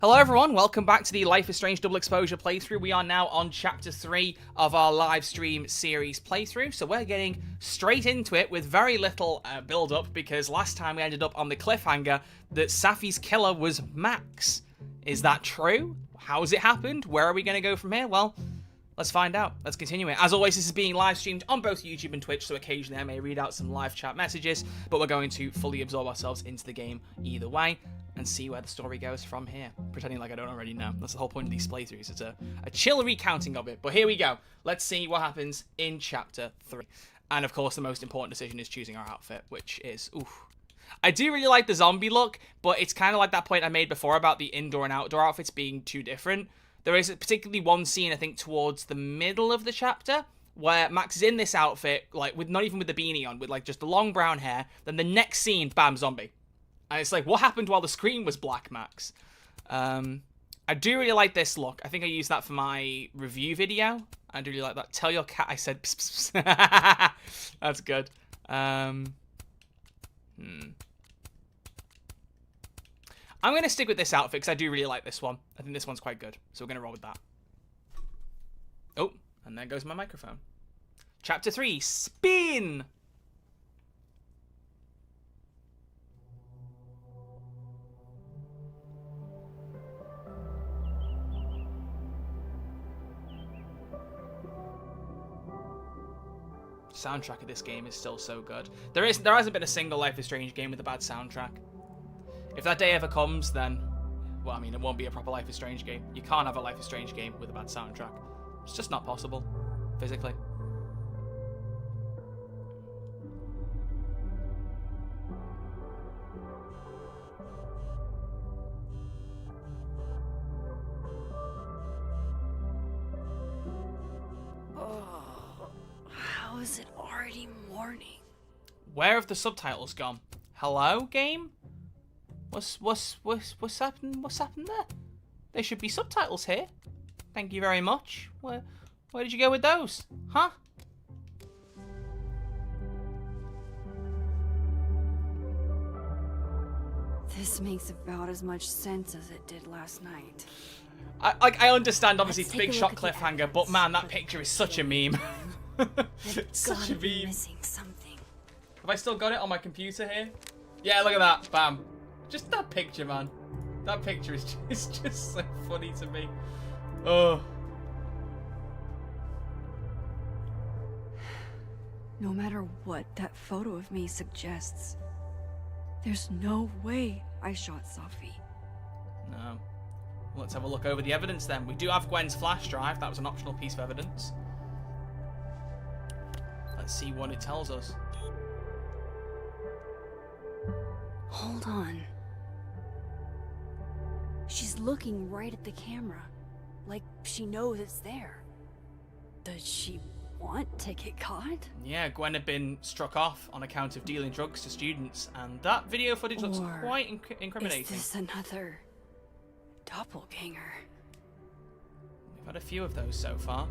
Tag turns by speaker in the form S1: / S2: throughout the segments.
S1: Hello everyone, welcome back to the Life is Strange Double Exposure playthrough. We are now on Chapter 3 of our live stream series playthrough, so we're getting straight into it with very little build-up, because last time we ended up on the cliffhanger that Safi's killer was Max. Is that true? How has it happened? Where are we going to go from here? Well, let's find out. Let's continue it. As always, this is being live streamed on both YouTube and Twitch, so occasionally I may read out some live chat messages, but we're going to fully absorb ourselves into the game either way and see where the story goes from here. Pretending like I don't already know. That's the whole point of these playthroughs. It's a chill recounting of it. But here we go. Let's see what happens in Chapter 3. And of course, the most important decision is choosing our outfit, which is, oof. I do really like the zombie look, but it's kind of like that point I made before about the indoor and outdoor outfits being too different. There is particularly one scene, I think, towards the middle of the chapter, where Max is in this outfit, like, with not even with the beanie on, with, like, just the long brown hair. Then the next scene, bam, zombie. And it's like, what happened while the screen was black, Max? I do really like this look. I think I used that for my review video. I do really like that. Tell your cat I said pss, pss. That's good. I'm going to stick with this outfit because I do really like this one. I think this one's quite good. So we're going to roll with that. Oh, and there goes my microphone. Chapter 3, spin! Soundtrack of this game is still so good. There hasn't been a single Life is Strange game with a bad soundtrack. If that day ever comes, then, well, I mean, it won't be a proper Life is Strange game. You can't have a Life is Strange game with a bad soundtrack. It's just not possible, physically.
S2: How is it already morning?
S1: Where have the subtitles gone? Hello, game? What's happened? What's happened there? There should be subtitles here. Thank you very much. Where did you go with those? Huh?
S2: This makes about as much sense as it did last night.
S1: I understand, obviously, it's a
S2: Let's
S1: big
S2: take a
S1: shot
S2: look at the
S1: cliffhanger,
S2: evidence,
S1: but man, that
S2: but
S1: picture is such a meme.
S2: They've
S1: Such a
S2: gotta be
S1: meme.
S2: missing something.
S1: Have I still got it on my computer here? Yeah, look at that. Bam. Just that picture, man. That picture is just so funny to me. Oh.
S2: No matter what that photo of me suggests, there's no way I shot Safi.
S1: No. Let's have a look over the evidence then. We do have Gwen's flash drive. That was an optional piece of evidence. Let's see what it tells us.
S2: Hold on. She's looking right at the camera, like she knows it's there. Does she want to get caught?
S1: Yeah, Gwen had been struck off on account of dealing drugs to students, and that video footage looks
S2: Or
S1: quite incriminating.
S2: Is this another doppelganger?
S1: We've had a few of those so far.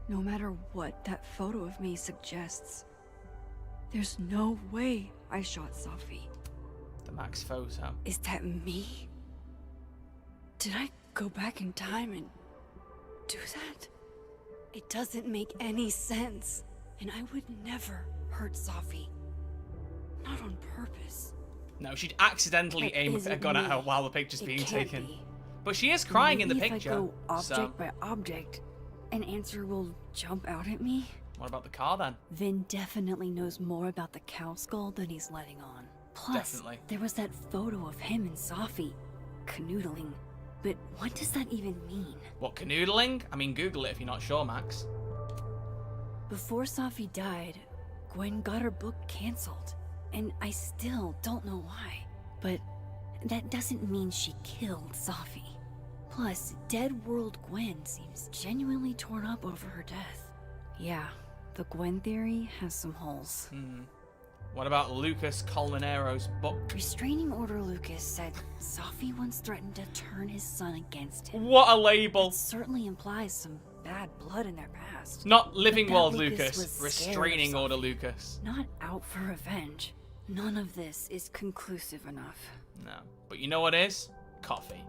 S2: No matter what that photo of me suggests, there's no way I shot Safi.
S1: The Max photo.
S2: Is that me? Did I go back in time and do that? It doesn't make any sense. And I would never hurt Safi. Not on purpose.
S1: No, she'd accidentally
S2: But
S1: aim
S2: is
S1: a
S2: it
S1: gun at her
S2: me?
S1: while the picture's
S2: It
S1: being
S2: can't
S1: taken.
S2: be.
S1: But she is crying in the
S2: Maybe
S1: picture.
S2: If I go object
S1: So,
S2: by object, an answer will jump out at me.
S1: what about the car then?
S2: Vin definitely knows more about the cow skull than he's letting on. Plus,
S1: Definitely.
S2: there was that photo of him and Safi canoodling. But what does that even mean?
S1: What, canoodling? I mean, Google it if you're not sure, Max.
S2: Before Safi died, Gwen got her book canceled. And I still don't know why. But that doesn't mean she killed Safi. Plus, Dead World Gwen seems genuinely torn up over her death. Yeah, the Gwen theory has some holes.
S1: What about Lucas Colmenaro's book?
S2: Restraining Order Lucas said Safi once threatened to turn his son against him.
S1: What a label!
S2: It certainly implies some bad blood in their past.
S1: Not living
S2: But that
S1: world
S2: Lucas
S1: Lucas.
S2: was scared of
S1: Restraining order
S2: Sophie.
S1: Lucas.
S2: Not out for revenge. None of this is conclusive enough.
S1: No. But you know what is? Coffee.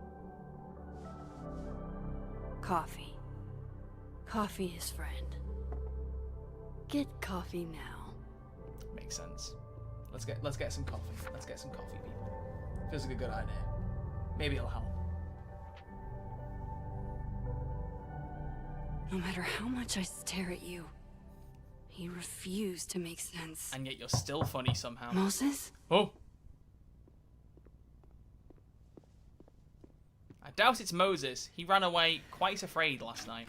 S2: Coffee. Coffee is friend. Get coffee now.
S1: Makes sense. Let's get some coffee. Let's get some coffee, people. Feels like a good idea. Maybe it'll help.
S2: No matter how much I stare at you, you refuse to make sense.
S1: And yet you're still funny somehow.
S2: Moses?
S1: Oh. I doubt it's Moses. He ran away quite afraid last night.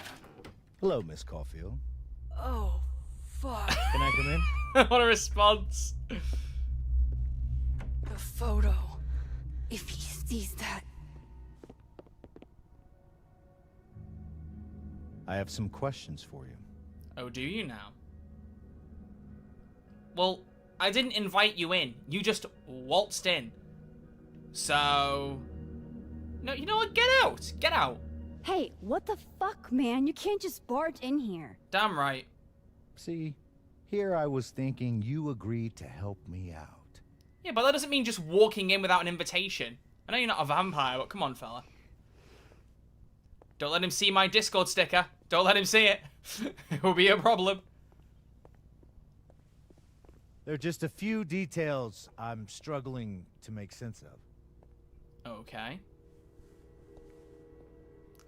S3: Hello, Miss Caulfield.
S2: Oh, fuck.
S3: Can I come in?
S1: What a response.
S2: The photo. If he sees that.
S3: I have some questions for you.
S1: Oh, do you now? Well, I didn't invite you in. You just waltzed in. So... No, you know what? Get out. Get out.
S4: Hey, what the fuck, man? You can't just barge in here.
S1: Damn right.
S3: See, here I was thinking you agreed to help me out.
S1: Yeah, but that doesn't mean just walking in without an invitation. I know you're not a vampire, but come on, fella. Don't let him see my Discord sticker. Don't let him see it. It will be a problem.
S3: There are just a few details I'm struggling to make sense of.
S1: Okay.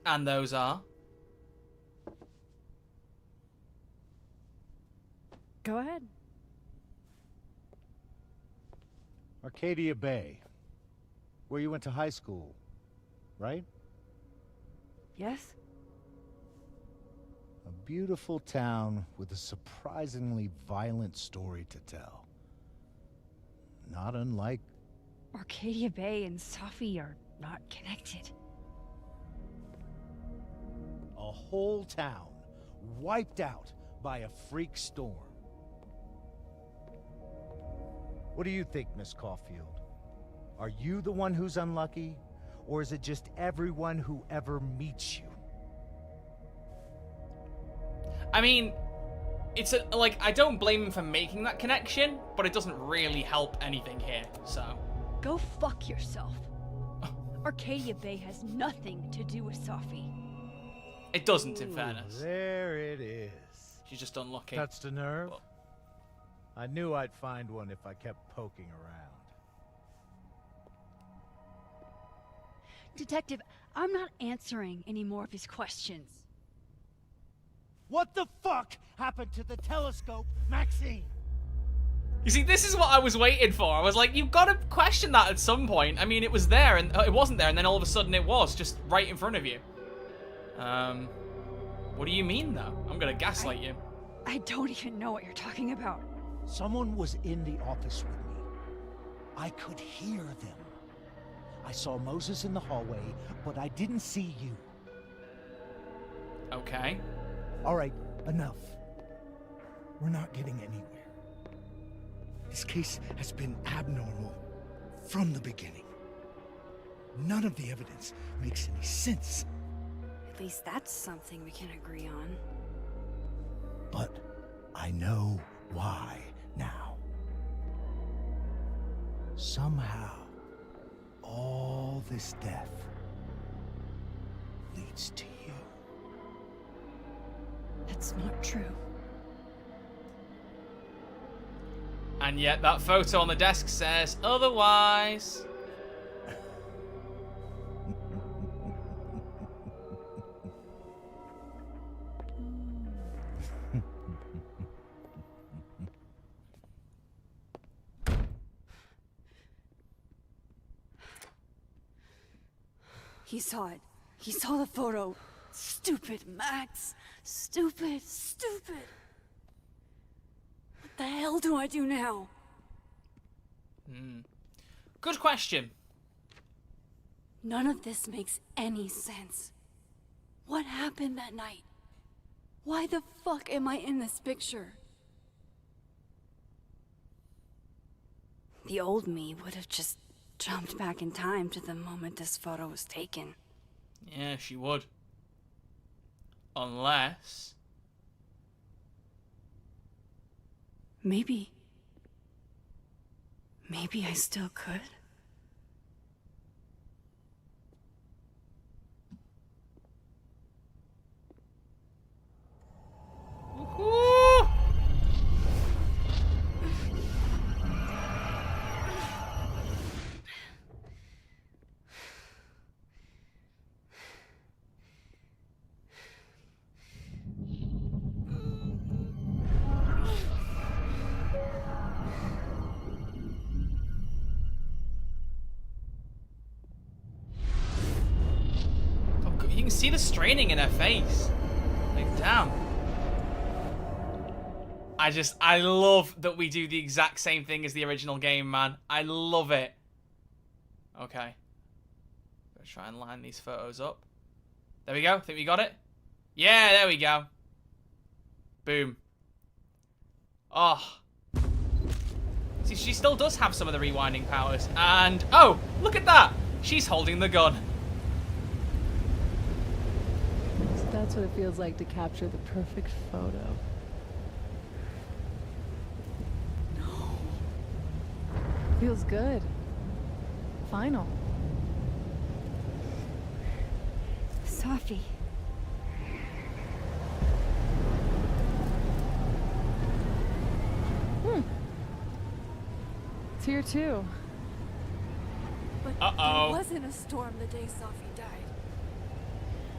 S1: And those are?
S4: Go ahead.
S3: Arcadia Bay, where you went to high school, right?
S4: Yes?
S3: A beautiful town with a surprisingly violent story to tell. Not unlike...
S4: Arcadia Bay and Safi are not connected.
S3: a whole town wiped out by a freak storm. What do you think, Miss Caulfield? Are you the one who's unlucky? Or is it just everyone who ever meets you?
S1: I mean, it's like, I don't blame him for making that connection, but it doesn't really help anything here, so.
S4: Go fuck yourself. Arcadia Bay has nothing to do with Safi.
S1: It doesn't, in fairness.
S3: There it is.
S1: She's just unlucky.
S3: Touched a nerve?
S1: But-
S3: I knew I'd find one if I kept poking around.
S4: Detective, I'm not answering any more of his questions.
S3: What the fuck happened to the telescope, Maxine?
S1: You see, this is what I was waiting for. I was like, you've got to question that at some point. I mean, it was there, and it wasn't there, and then all of a sudden it was, just right in front of you. What do you mean, though? I'm gonna gaslight you.
S4: I don't even know what you're talking about.
S3: Someone was in the office with me. I could hear them. I saw Moses in the hallway, but I didn't see you.
S1: Okay.
S3: All right, enough. We're not getting anywhere. This case has been abnormal from the beginning. None of the evidence makes any sense.
S2: At least that's something we can agree on.
S3: But I know why now. Somehow, all this death leads to you.
S2: That's not true.
S1: And yet that photo on the desk says otherwise.
S2: He saw it. He saw the photo. Stupid, Max. Stupid, stupid. What the hell do I do now?
S1: Good question.
S2: None of this makes any sense. What happened that night? Why the fuck am I in this picture? The old me would have just jumped back in time to the moment this photo was taken.
S1: Yeah, she would. Unless...
S2: Maybe I still could.
S1: Woohoo! You can see the straining in her face. Like, damn. I love that we do the exact same thing as the original game, man. I love it. Okay. Let's try and line these photos up. There we go. Think we got it? Yeah, there we go. Boom. Oh. See, she still does have some of the rewinding powers. And, oh, look at that. She's holding the gun.
S5: So that's what it feels like to capture the perfect photo. No. Feels good. Final.
S4: Safi.
S5: It's here too.
S6: But
S1: Uh-oh.
S6: there wasn't a storm the day Safi died.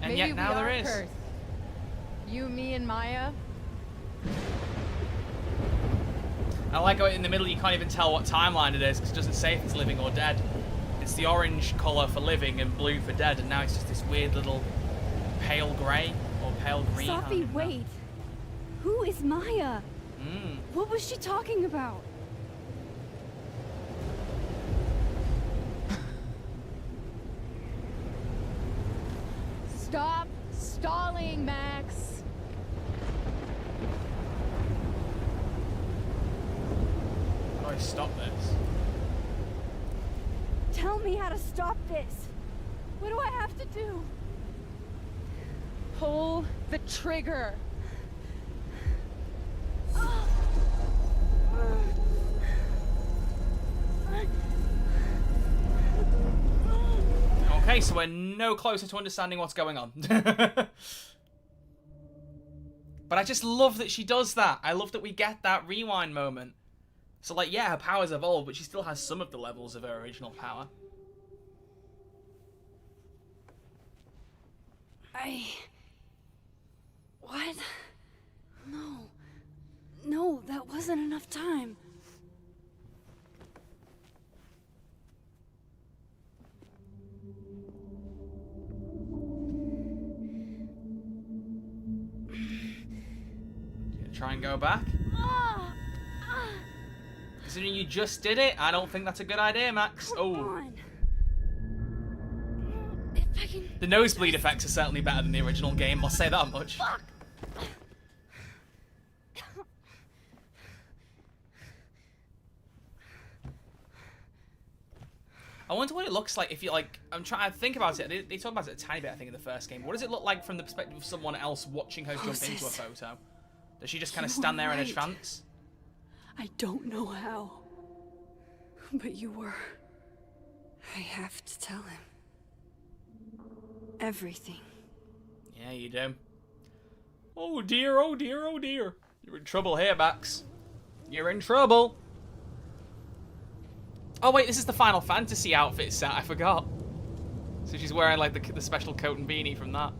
S1: And
S5: Maybe
S1: yet now
S5: we
S1: there
S5: are
S1: is.
S5: cursed. You, me, and Maya.
S1: I like how in the middle you can't even tell what timeline it is because it doesn't say if it's living or dead. It's the orange colour for living and blue for dead, and now it's just this weird little pale grey or pale green. I don't
S4: Safi,
S1: know.
S4: wait. Who is Maya? What was she talking about?
S5: Stop stalling, Max.
S1: How do I stop this?
S4: Tell me how to stop this. What do I have to do?
S5: Pull the trigger.
S1: Okay, so we're no closer to understanding what's going on. But I just love that she does that. I love that we get that rewind moment. So, like, yeah, her powers evolve, but she still has some of the levels of her original power.
S2: What? No. No, that wasn't enough time.
S1: Try and go back. Considering you just did it, I don't think that's a good idea, Max.
S2: Come
S1: Oh.
S2: on. If I can...
S1: The nosebleed effects are certainly better than the original game, I'll say that much.
S2: Fuck.
S1: I wonder what it looks like if you, like, I'm trying to think about it. They talk about it a tiny bit, I think, in the first game. What does it look like from the perspective of someone else watching her jump into a photo? Does she just kind of stand there in a trance?
S2: I don't know how. But you were. I have to tell him. Everything.
S1: Yeah, you do. Oh dear, oh dear, oh dear. You're in trouble here, Max. You're in trouble. Oh wait, this is the Final Fantasy outfit set, I forgot. So she's wearing like the special coat and beanie from that.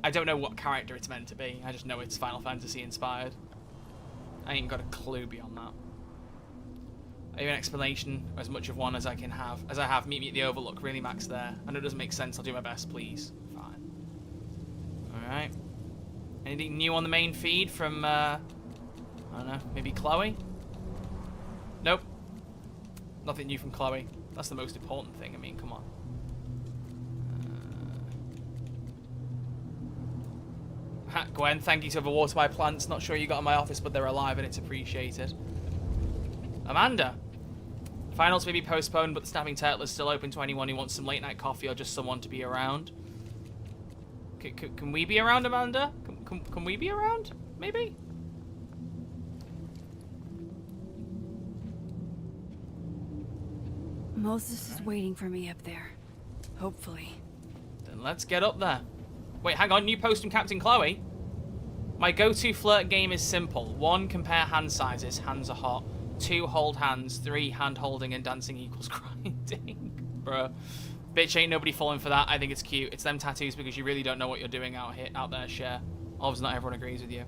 S1: I don't know what character it's meant to be, I just know it's Final Fantasy inspired. I ain't got a clue beyond that. I have an explanation, as much of one as I can have. As I have, meet me at the Overlook, really, Max, there. I know it doesn't make sense, I'll do my best, please. Fine. Alright. Anything new on the main feed from, I don't know, maybe Chloe? Nope. Nothing new from Chloe. That's the most important thing, I mean, come on. Gwen, thank you to Overwater by Plants. Not sure you got in my office, but they're alive and it's appreciated. Amanda. Finals may be postponed, but the Snapping Turtle is still open to anyone who wants some late night coffee or just someone to be around. Can we be around, Amanda? Can we be around? Maybe?
S2: Moses is waiting for me up there. Hopefully.
S1: Then let's get up there. Wait, hang on. New post from Captain Chloe. My go-to flirt game is simple. 1, compare hand sizes. Hands are hot. 2, hold hands. 3, hand holding and dancing equals grinding. Bruh. Bitch, ain't nobody falling for that. I think it's cute. It's them tattoos because you really don't know what you're doing out there, Cher. Obviously, not everyone agrees with you.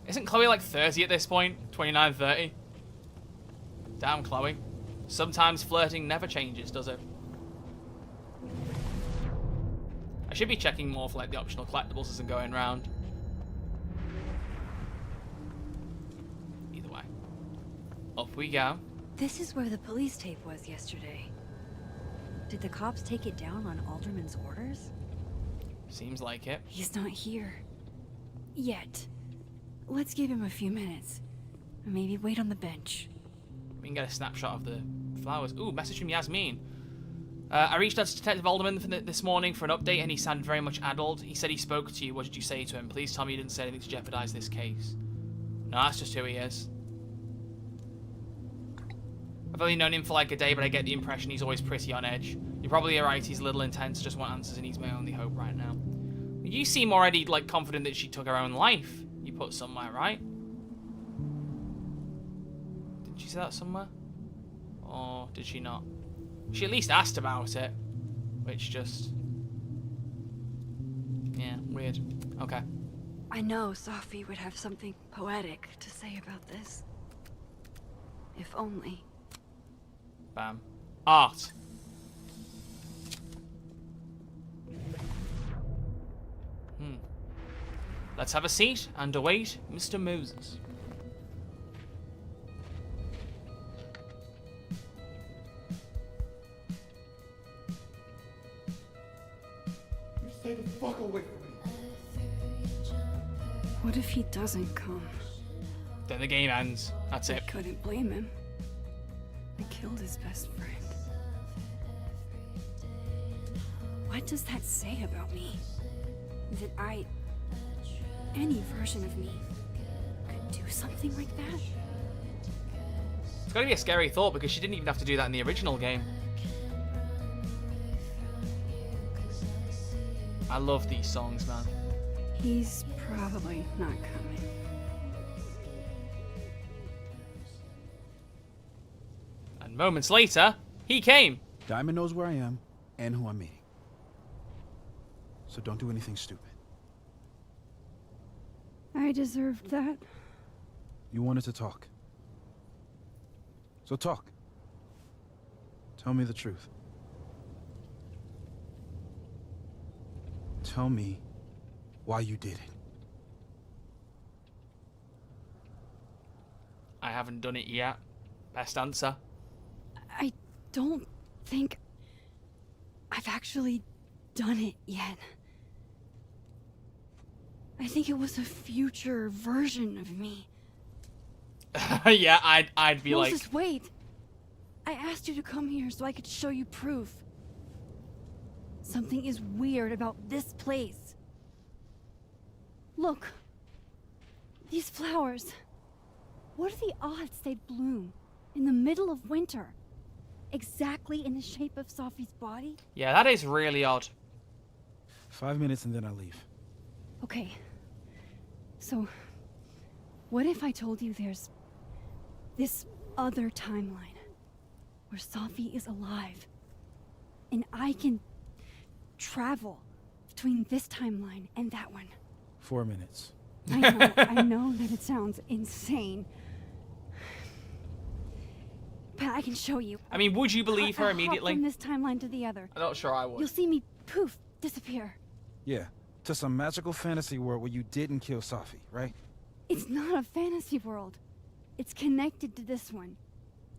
S1: Isn't Chloe like 30 at this point? 29, 30? Damn, Chloe. Sometimes flirting never changes, does it? I should be checking more for like the optional collectibles as I'm going around. Either way. Up we go.
S2: This is where the police tape was yesterday. Did the cops take it down on Alderman's orders?
S1: Seems like it.
S2: He's not here. Yet. Let's give him a few minutes. Maybe wait on the bench.
S1: We can get a snapshot of the flowers. Ooh, message from Yasmin. I reached out to Detective Alderman this morning for an update, and he sounded very much addled. He said he spoke to you. What did you say to him? Please tell me you didn't say anything to jeopardize this case. No, that's just who he is. I've only known him for like a day, but I get the impression he's always pretty on edge. You're probably right, he's a little intense, just want answers, and he's my only hope right now. You seem already like confident that she took her own life. You put somewhere, right? Did she say that somewhere? Or did she not? She at least asked about it. Which just... yeah, weird. Okay.
S2: I know Safi would have something poetic to say about this. If only.
S1: Bam. Art. Let's have a seat and await Mr. Moses.
S3: You stay the fuck away from me.
S2: What if he doesn't come?
S1: Then the game ends. That's
S2: I
S1: it.
S2: couldn't blame him. I killed his best friend. What does that say about me? That any version of me, could do something like that?
S1: It's gotta be a scary thought because she didn't even have to do that in the original game. I love these songs, man.
S2: He's probably not coming.
S1: And moments later, he came.
S7: Diamond knows where I am and who I'm meeting. So don't do anything stupid.
S2: I deserved that.
S7: You wanted to talk. So talk. Tell me the truth. Tell me why you did it.
S1: I haven't done it yet. Best answer.
S2: I don't think I've actually done it yet. I think it was a future version of me.
S1: Yeah, I'd be
S2: Moses,
S1: like...
S2: wait! I asked you to come here so I could show you proof. Something is weird about this place. Look. These flowers. What are the odds they'd bloom in the middle of winter? Exactly in the shape of Safi's body?
S1: Yeah, that is really odd.
S7: 5 minutes and then I leave.
S2: Okay. So, what if I told you there's this other timeline where Safi is alive and I can travel between this timeline and that one?
S7: 4 minutes.
S2: I know that it sounds insane, but I can show you.
S1: I mean, would you believe her
S2: I'll hop
S1: immediately?
S2: from this timeline to the other.
S1: I'm not sure I would.
S2: You'll see me poof disappear.
S7: Yeah, to some magical fantasy world where you didn't kill Safi, right?
S2: It's not a fantasy world. It's connected to this one.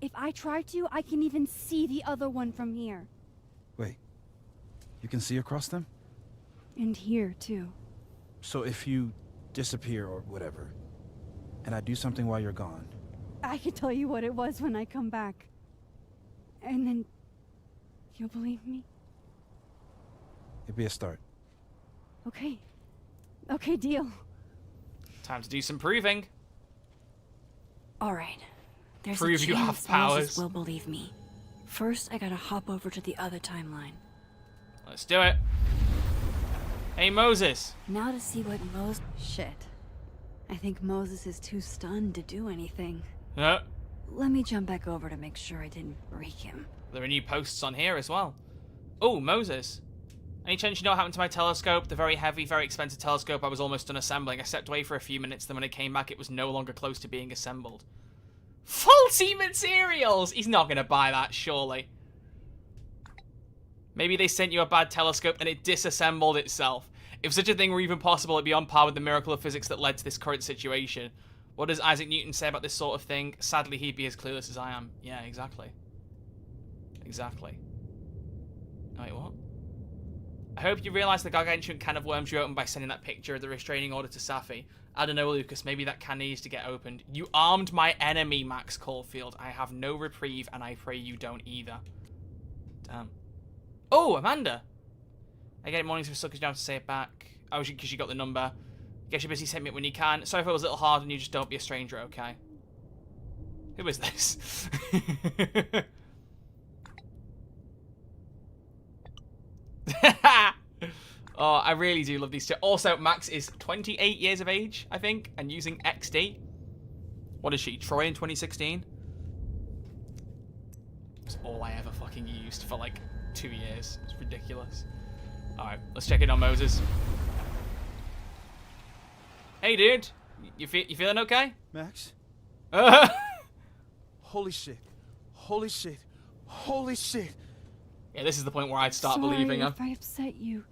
S2: If I try to, I can even see the other one from here.
S7: Wait, you can see across them?
S2: And here, too.
S7: So if you disappear or whatever, and I do something while you're gone,
S2: I can tell you what it was when I come back. And then... you'll believe me?
S7: it'd be a start.
S4: Okay. Okay, deal.
S1: Time to do some proving.
S2: Alright. There's
S1: Prove
S2: a
S1: you have
S2: chance
S1: powers.
S2: Moses will believe me. First, I gotta hop over to the other timeline.
S1: Let's do it. Hey, Moses.
S2: Now to see what Moses...
S4: Shit. I think Moses is too stunned to do anything.
S1: No.
S2: Let me jump back over to make sure I didn't break him.
S1: There are new posts on here as well. Oh, Moses. Any chance you know what happened to my telescope? The very heavy, very expensive telescope I was almost done assembling. I stepped away for a few minutes, then when it came back, it was no longer close to being assembled. Faulty materials! He's not going to buy that, surely. Maybe they sent you a bad telescope and it disassembled itself. If such a thing were even possible, it'd be on par with the miracle of physics that led to this current situation. What does Isaac Newton say about this sort of thing? Sadly, he'd be as clueless as I am. Yeah, exactly. Exactly. Wait, what? I hope you realize the gargantuan can of worms you opened by sending that picture of the restraining order to Safi. I don't know, Lucas. Maybe that can needs to get opened. You armed my enemy, Max Caulfield. I have no reprieve, and I pray you don't either. Damn. Oh, Amanda. I get it mornings for suckers. You don't have to say it back. Oh, because you got the number. Guess you're busy. Send me it when you can. Sorry if it was a little hard, and you just don't be a stranger, okay? Who is this? Oh, I really do love these two. Also, Max is 28 years of age, I think, and using XD. What is she? Troy in 2016? It's all I ever fucking used for like 2 years. It's ridiculous. Alright, let's check in on Moses. Hey, dude. You feeling okay?
S7: Max? Holy shit. Holy shit. Holy shit.
S1: Yeah, this is the point where I'd start
S4: Sorry
S1: believing her.
S4: if I upset you.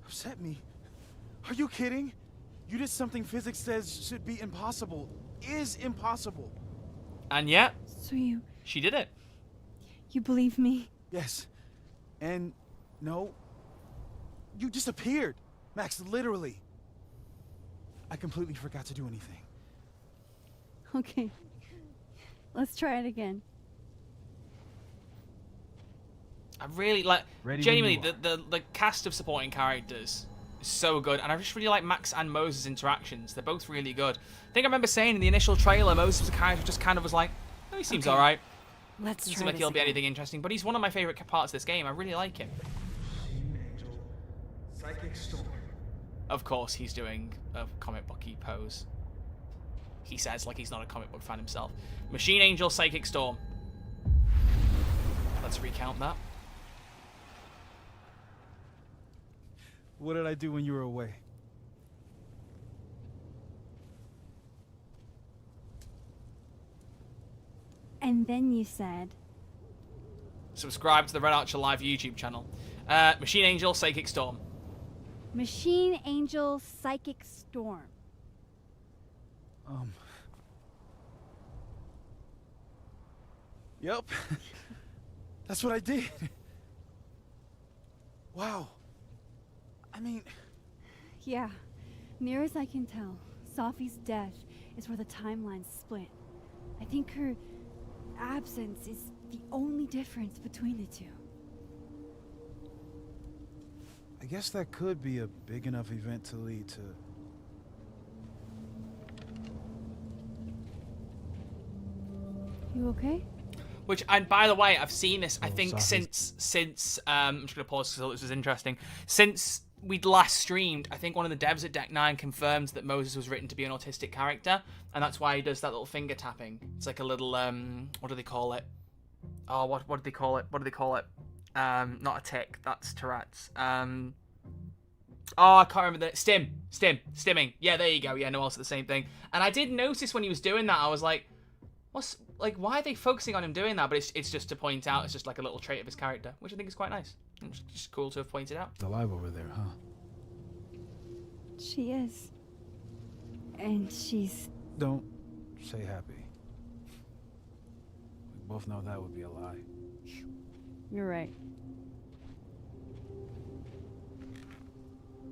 S7: Upset me? Are you kidding? You did something physics says should be impossible. Is impossible.
S1: And yet,
S4: So you
S1: she did it.
S4: believe me?
S7: Yes. And no. You disappeared. Max, literally. I completely forgot to do anything.
S4: Okay. Let's try it again.
S1: I really like,
S7: Ready when
S1: genuinely,
S7: you
S1: the cast of supporting characters is so good, and I just really like Max and Moses' interactions. They're both really good. I think I remember saying in the initial trailer, Moses was a character who just kind of was like, oh, he seems
S2: Okay.
S1: alright.
S2: Let's
S1: Doesn't
S2: try
S1: seem like
S2: this
S1: he'll be
S2: again.
S1: anything interesting, but he's one of my favorite parts of this game. I really like him.
S3: Angel, Psychic Storm.
S1: Of course, he's doing a comic booky pose. He says like he's not a comic book fan himself. Machine Angel, Psychic Storm. Let's recount that.
S7: What did I do when you were away?
S4: And then you said,
S1: Subscribe to the Red Archer Live YouTube channel. Machine Angel, Psychic Storm.
S4: Machine Angel Psychic Storm.
S7: Yep. That's what I did. Wow. I mean,
S4: Yeah. Near as I can tell, Safi's death is where the timelines split. I think her absence is the only difference between the two.
S7: I guess that could be a big enough event to lead to...
S4: You okay?
S1: Which, and by the way, I've seen this, I
S7: Oh,
S1: think,
S7: sorry.
S1: since I'm just going to pause because this was interesting. Since we'd last streamed, I think one of the devs at Deck 9 confirmed that Moses was written to be an autistic character, and that's why he does that little finger tapping. It's like a little, what do they call it? Oh, what do they call it? What do they call it? Not a tick, that's Tourette's. Oh, I can't remember the... Stimming. Yeah, there you go. Yeah, no, also the same thing. And I did notice when he was doing that, I was like, why are they focusing on him doing that? But it's just to point out, it's just like a little trait of his character, which I think is quite nice. It's just cool to have pointed out.
S7: alive over there, huh?
S4: She is. And she's...
S7: Don't say happy. We both know that would be a lie.
S4: You're right.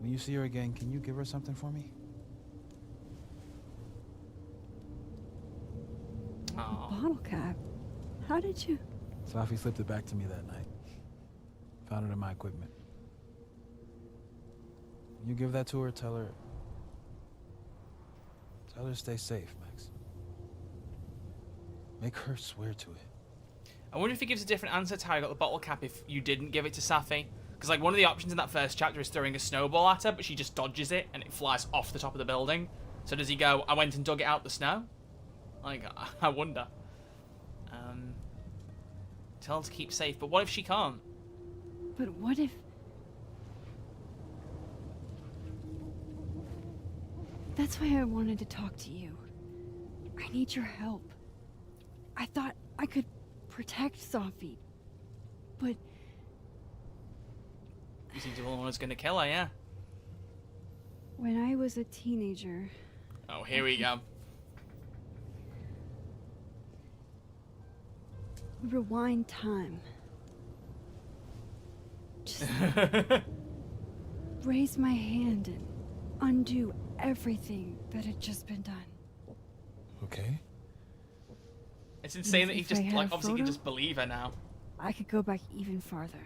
S7: When you see her again, can you give her something for me?
S1: Aw.
S4: Bottle cap. How did you...
S7: Safi slipped it back to me that night. Found it in my equipment. You give that to her, tell her to stay safe, Max. Make her swear to it.
S1: I wonder if he gives a different answer to how he got the bottle cap if you didn't give it to Safi. Because, like, one of the options in that first chapter is throwing a snowball at her, but she just dodges it and it flies off the top of the building. So does he go, I went and dug it out the snow? Like, I wonder. Tell her to keep safe, but what if she can't?
S4: But what if... That's why I wanted to talk to you. I need your help. I thought I could protect Safi, but...
S1: You seem to be the one who's going to kill her, yeah.
S4: When I was a teenager...
S1: Oh, here we go.
S4: Rewind time. Just raise my hand and undo everything that had just been done.
S7: Okay.
S1: It's insane that he
S4: If
S1: just,
S4: I had
S1: like,
S4: a
S1: obviously can
S4: photo?
S1: just believe her now.
S4: I could go back even farther.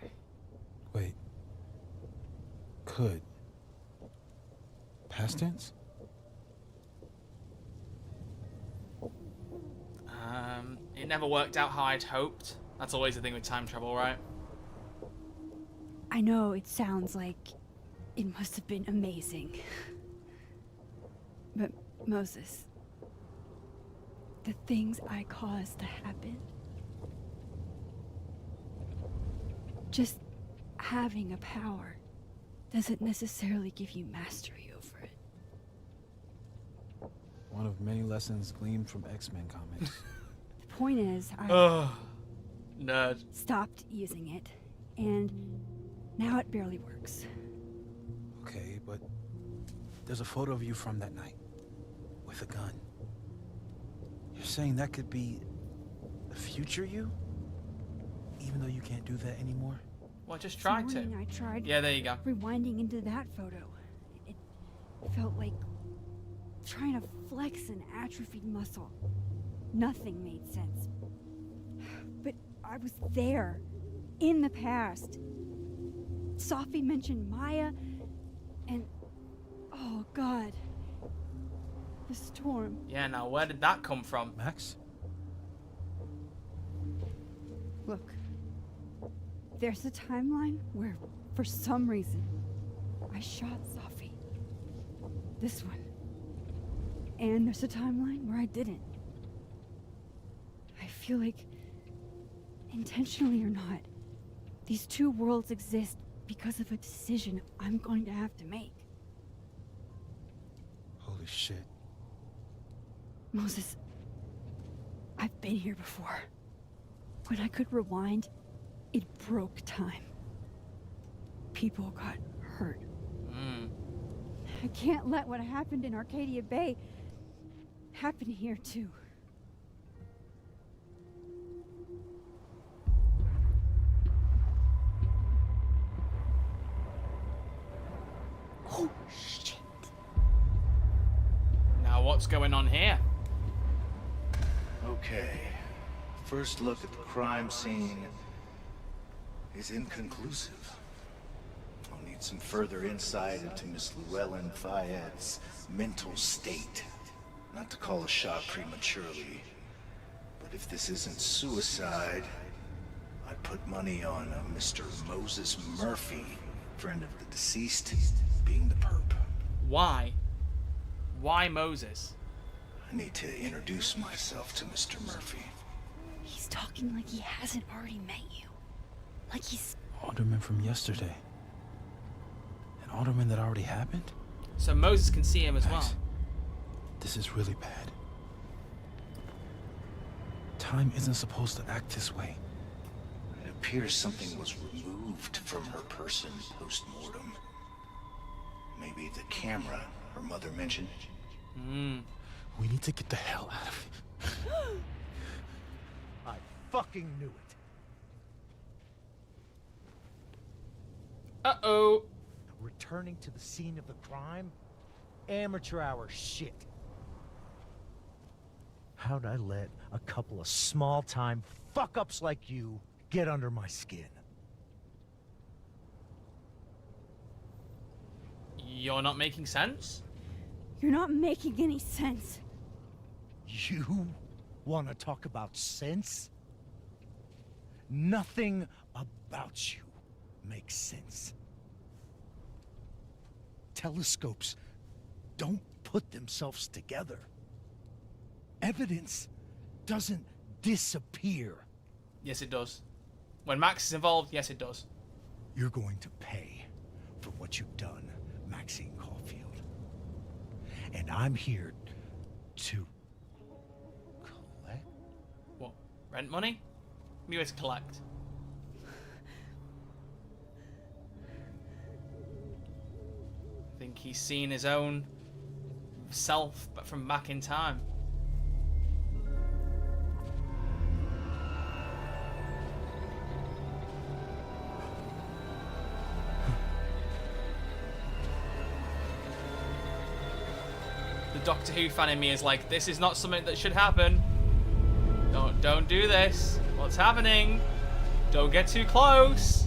S7: Wait. Could. Past tense?
S1: It never worked out how I'd hoped. That's always the thing with time travel, right?
S4: I know it sounds like it must have been amazing. But Moses, the things I caused to happen, just having a power doesn't necessarily give you mastery over it.
S7: One of many lessons gleaned from X-Men comics.
S4: The point is, I
S1: Ugh. Nerd.
S4: stopped using it, and now it barely works.
S7: Okay, but there's a photo of you from that night with a gun. You're saying that could be the future you? Even though you can't do that anymore?
S1: Well, I just
S4: This
S1: tried to.
S4: morning I tried
S1: Yeah, there you go.
S4: rewinding into that photo. It felt like trying to flex an atrophied muscle. Nothing made sense. But I was there, in the past. Safi mentioned Maya, and oh god, the storm.
S1: Yeah, now where did that come from?
S7: Max?
S4: Look, there's a timeline where, for some reason, I shot Safi. This one. And there's a timeline where I didn't. I feel like, intentionally or not, these two worlds exist because of a decision I'm going to have to make.
S7: Holy shit.
S4: Moses, I've been here before. When I could rewind, it broke time. People got hurt. I can't let what happened in Arcadia Bay happen here too. Oh shit.
S1: Now what's going on here?
S3: Okay. First look at the crime scene is inconclusive. I'll need some further insight into Miss Llewellyn Fayette's mental state. Not to call a shot prematurely, but if this isn't suicide, I'd put money on a Mr. Moses Murphy, friend of the deceased, being the perp.
S1: Why? Why Moses?
S3: I need to introduce myself to Mr. Murphy.
S4: He's talking like he hasn't already met you. Like he's...
S7: Alderman from yesterday. An alderman that already happened?
S1: So Moses can see him as well.
S7: Max, this is really bad. Time isn't supposed to act this way.
S3: It appears something was removed from her person post-mortem. Maybe the camera her mother mentioned.
S7: We need to get the hell out of here.
S3: I fucking knew it.
S1: Uh-oh.
S8: Returning to the scene of the crime? Amateur hour shit. How'd I let a couple of small-time fuck-ups like you get under my skin?
S1: You're not making sense?
S4: You're not making any sense.
S8: You want to talk about sense? Nothing about you makes sense. Telescopes don't put themselves together. Evidence doesn't disappear.
S1: Yes, it does. When Max is involved, yes, it does.
S8: You're going to pay for what you've done, Maxine Caulfield. And I'm here to collect.
S1: What? Rent money? Me to collect. I think he's seen his own self, but from back in time. The Doctor Who fan in me is like, this is not something that should happen. Don't do this. What's happening? Don't get too close.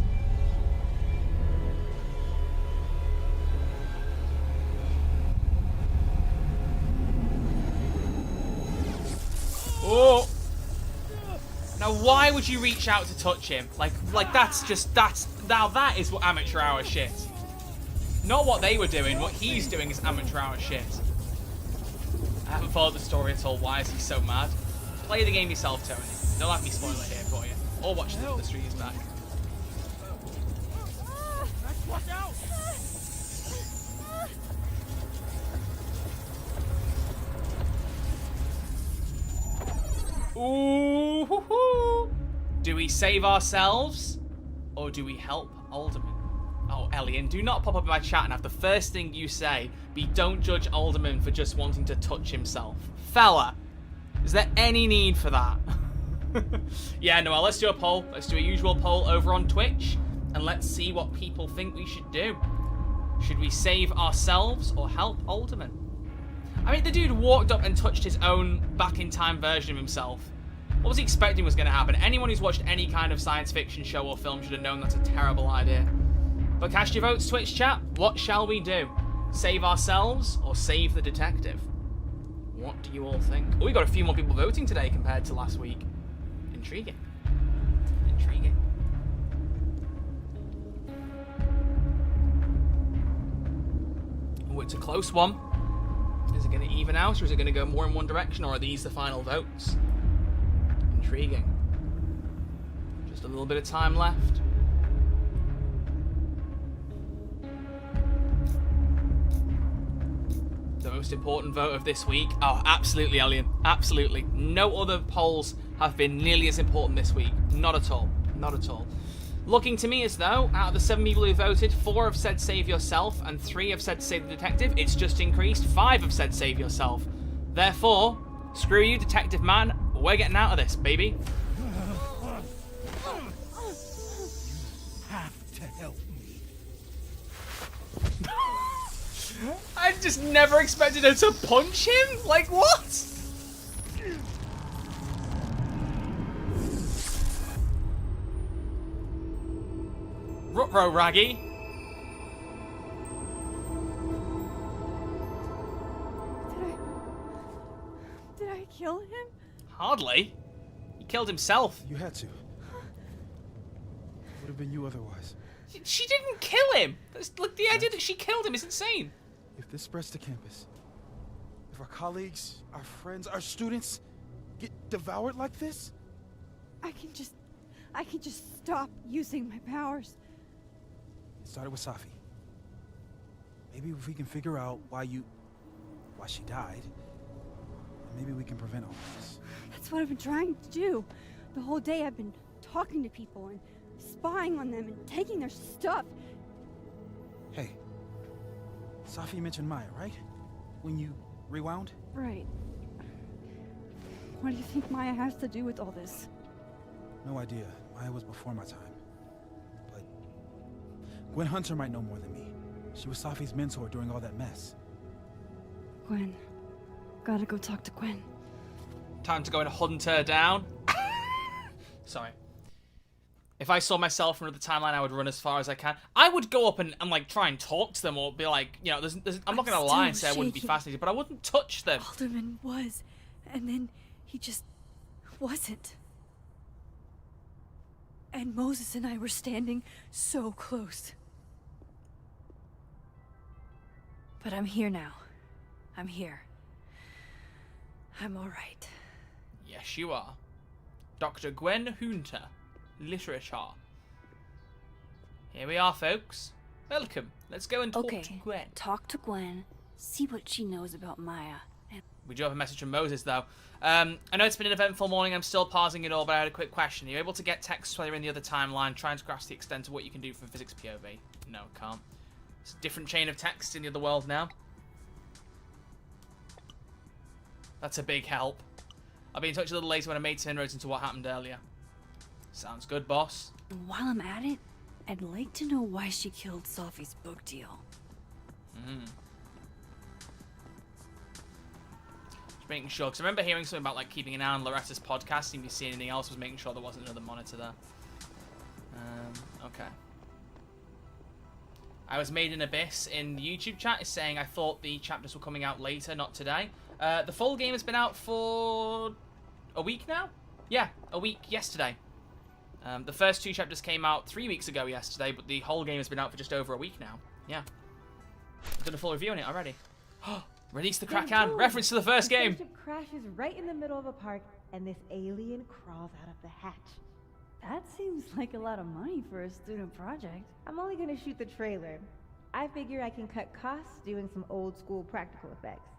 S1: Oh. Now why would you reach out to touch him? Like now that is what amateur hour shit. Not what they were doing, what he's doing is amateur hour shit. I haven't followed the story at all. Why is he so mad? Play the game yourself, Tony. Don't have me spoil it here for you. Or watch the streams back.
S3: Watch out!
S1: Ooh, hoo, hoo. Do we save ourselves or do we help Alderman? Oh, Elian, do not pop up in my chat and have the first thing you say be don't judge Alderman for just wanting to touch himself. Fella, is there any need for that? Yeah, Noel, let's do a poll. Let's do a usual poll over on Twitch and let's see what people think we should do. Should we save ourselves or help Alderman? I mean, the dude walked up and touched his own back-in-time version of himself. What was he expecting was going to happen? Anyone who's watched any kind of science fiction show or film should have known that's a terrible idea. But cast your votes, Twitch chat. What shall we do? Save ourselves or save the detective? What do you all think? Oh, we got a few more people voting today compared to last week. Intriguing. Intriguing. Oh, it's a close one. Is it going to even out or is it going to go more in one direction, or are these the final votes? Intriguing. Just a little bit of time left. The most important vote of this week. Oh, absolutely, Alien. Absolutely. No other polls have been nearly as important this week. Not at all. Not at all. Looking to me as though, out of the 7 people who voted, 4 have said save yourself and 3 have said save the detective. It's just increased. 5 have said save yourself. Therefore, screw you, detective man. We're getting out of this, baby.
S3: You have to help me.
S1: I just never expected her to punch him? Like, what? Ruh-roh, Raggy.
S4: Did I kill him?
S1: Hardly. He killed himself.
S7: You had to. Would have been you otherwise.
S1: She didn't kill him. Look, the idea that she killed him is insane.
S7: If this spreads to campus, if our colleagues, our friends, our students get devoured like this,
S4: I can just stop using my powers.
S7: it started with Safi. Maybe if we can figure out why she died, maybe we can prevent all this.
S4: That's what I've been trying to do. The whole day I've been talking to people and spying on them and taking their stuff.
S7: Hey, Safi mentioned Maya, right? When you rewound?
S4: Right. What do you think Maya has to do with all this?
S7: No idea. Maya was before my time. But Gwen Hunter might know more than me. She was Safi's mentor during all that mess.
S4: Gwen. Gotta go talk to Gwen.
S1: Time to go and hunt her down. Sorry. If I saw myself in another timeline, I would run as far as I can. I would go up and like try and talk to them or be like, you know, I'm not going to lie and say I wouldn't be fascinated, but I wouldn't touch them.
S6: Alderman was, and then he just wasn't. And Moses and I were standing so close. But I'm here now. I'm here. I'm all right.
S1: Yes, you are. Dr. Gwen Hunter, literature. Here we are, folks. Welcome. Let's go and talk to Gwen.
S2: Talk to Gwen, see what she knows about Maya. And
S1: We do have a message from Moses, though. I know it's been an eventful morning. I'm still pausing it all, but I had a quick question. Are you able to get text while you're in the other timeline, trying to grasp the extent of what you can do from physics POV? No, can't. It's a different chain of text in the other world now. That's a big help. I'll be in touch a little later when I made inroads into what happened earlier. Sounds good, boss.
S2: while I'm at it, I'd like to know why she killed Sophie's book deal.
S1: Just making sure, because I remember hearing something about like keeping an eye on Loretta's podcast, and if you see anything else, was making sure there wasn't another monitor there. Okay. I was made in Abyss in the YouTube chat is saying I thought the chapters were coming out later, not today. The full game has been out for a week now? Yeah, a week yesterday. The first 2 chapters came out 3 weeks ago yesterday, but the whole game has been out for just over a week now. Yeah. I've done a full review on it already. Release the Kraken! Reference to the first game!
S9: The spaceship crashes right in the middle of a park, and this alien crawls out of the hatch.
S4: That seems like a lot of money for a student project.
S9: I'm only gonna shoot the trailer. I figure I can cut costs doing some old school practical effects.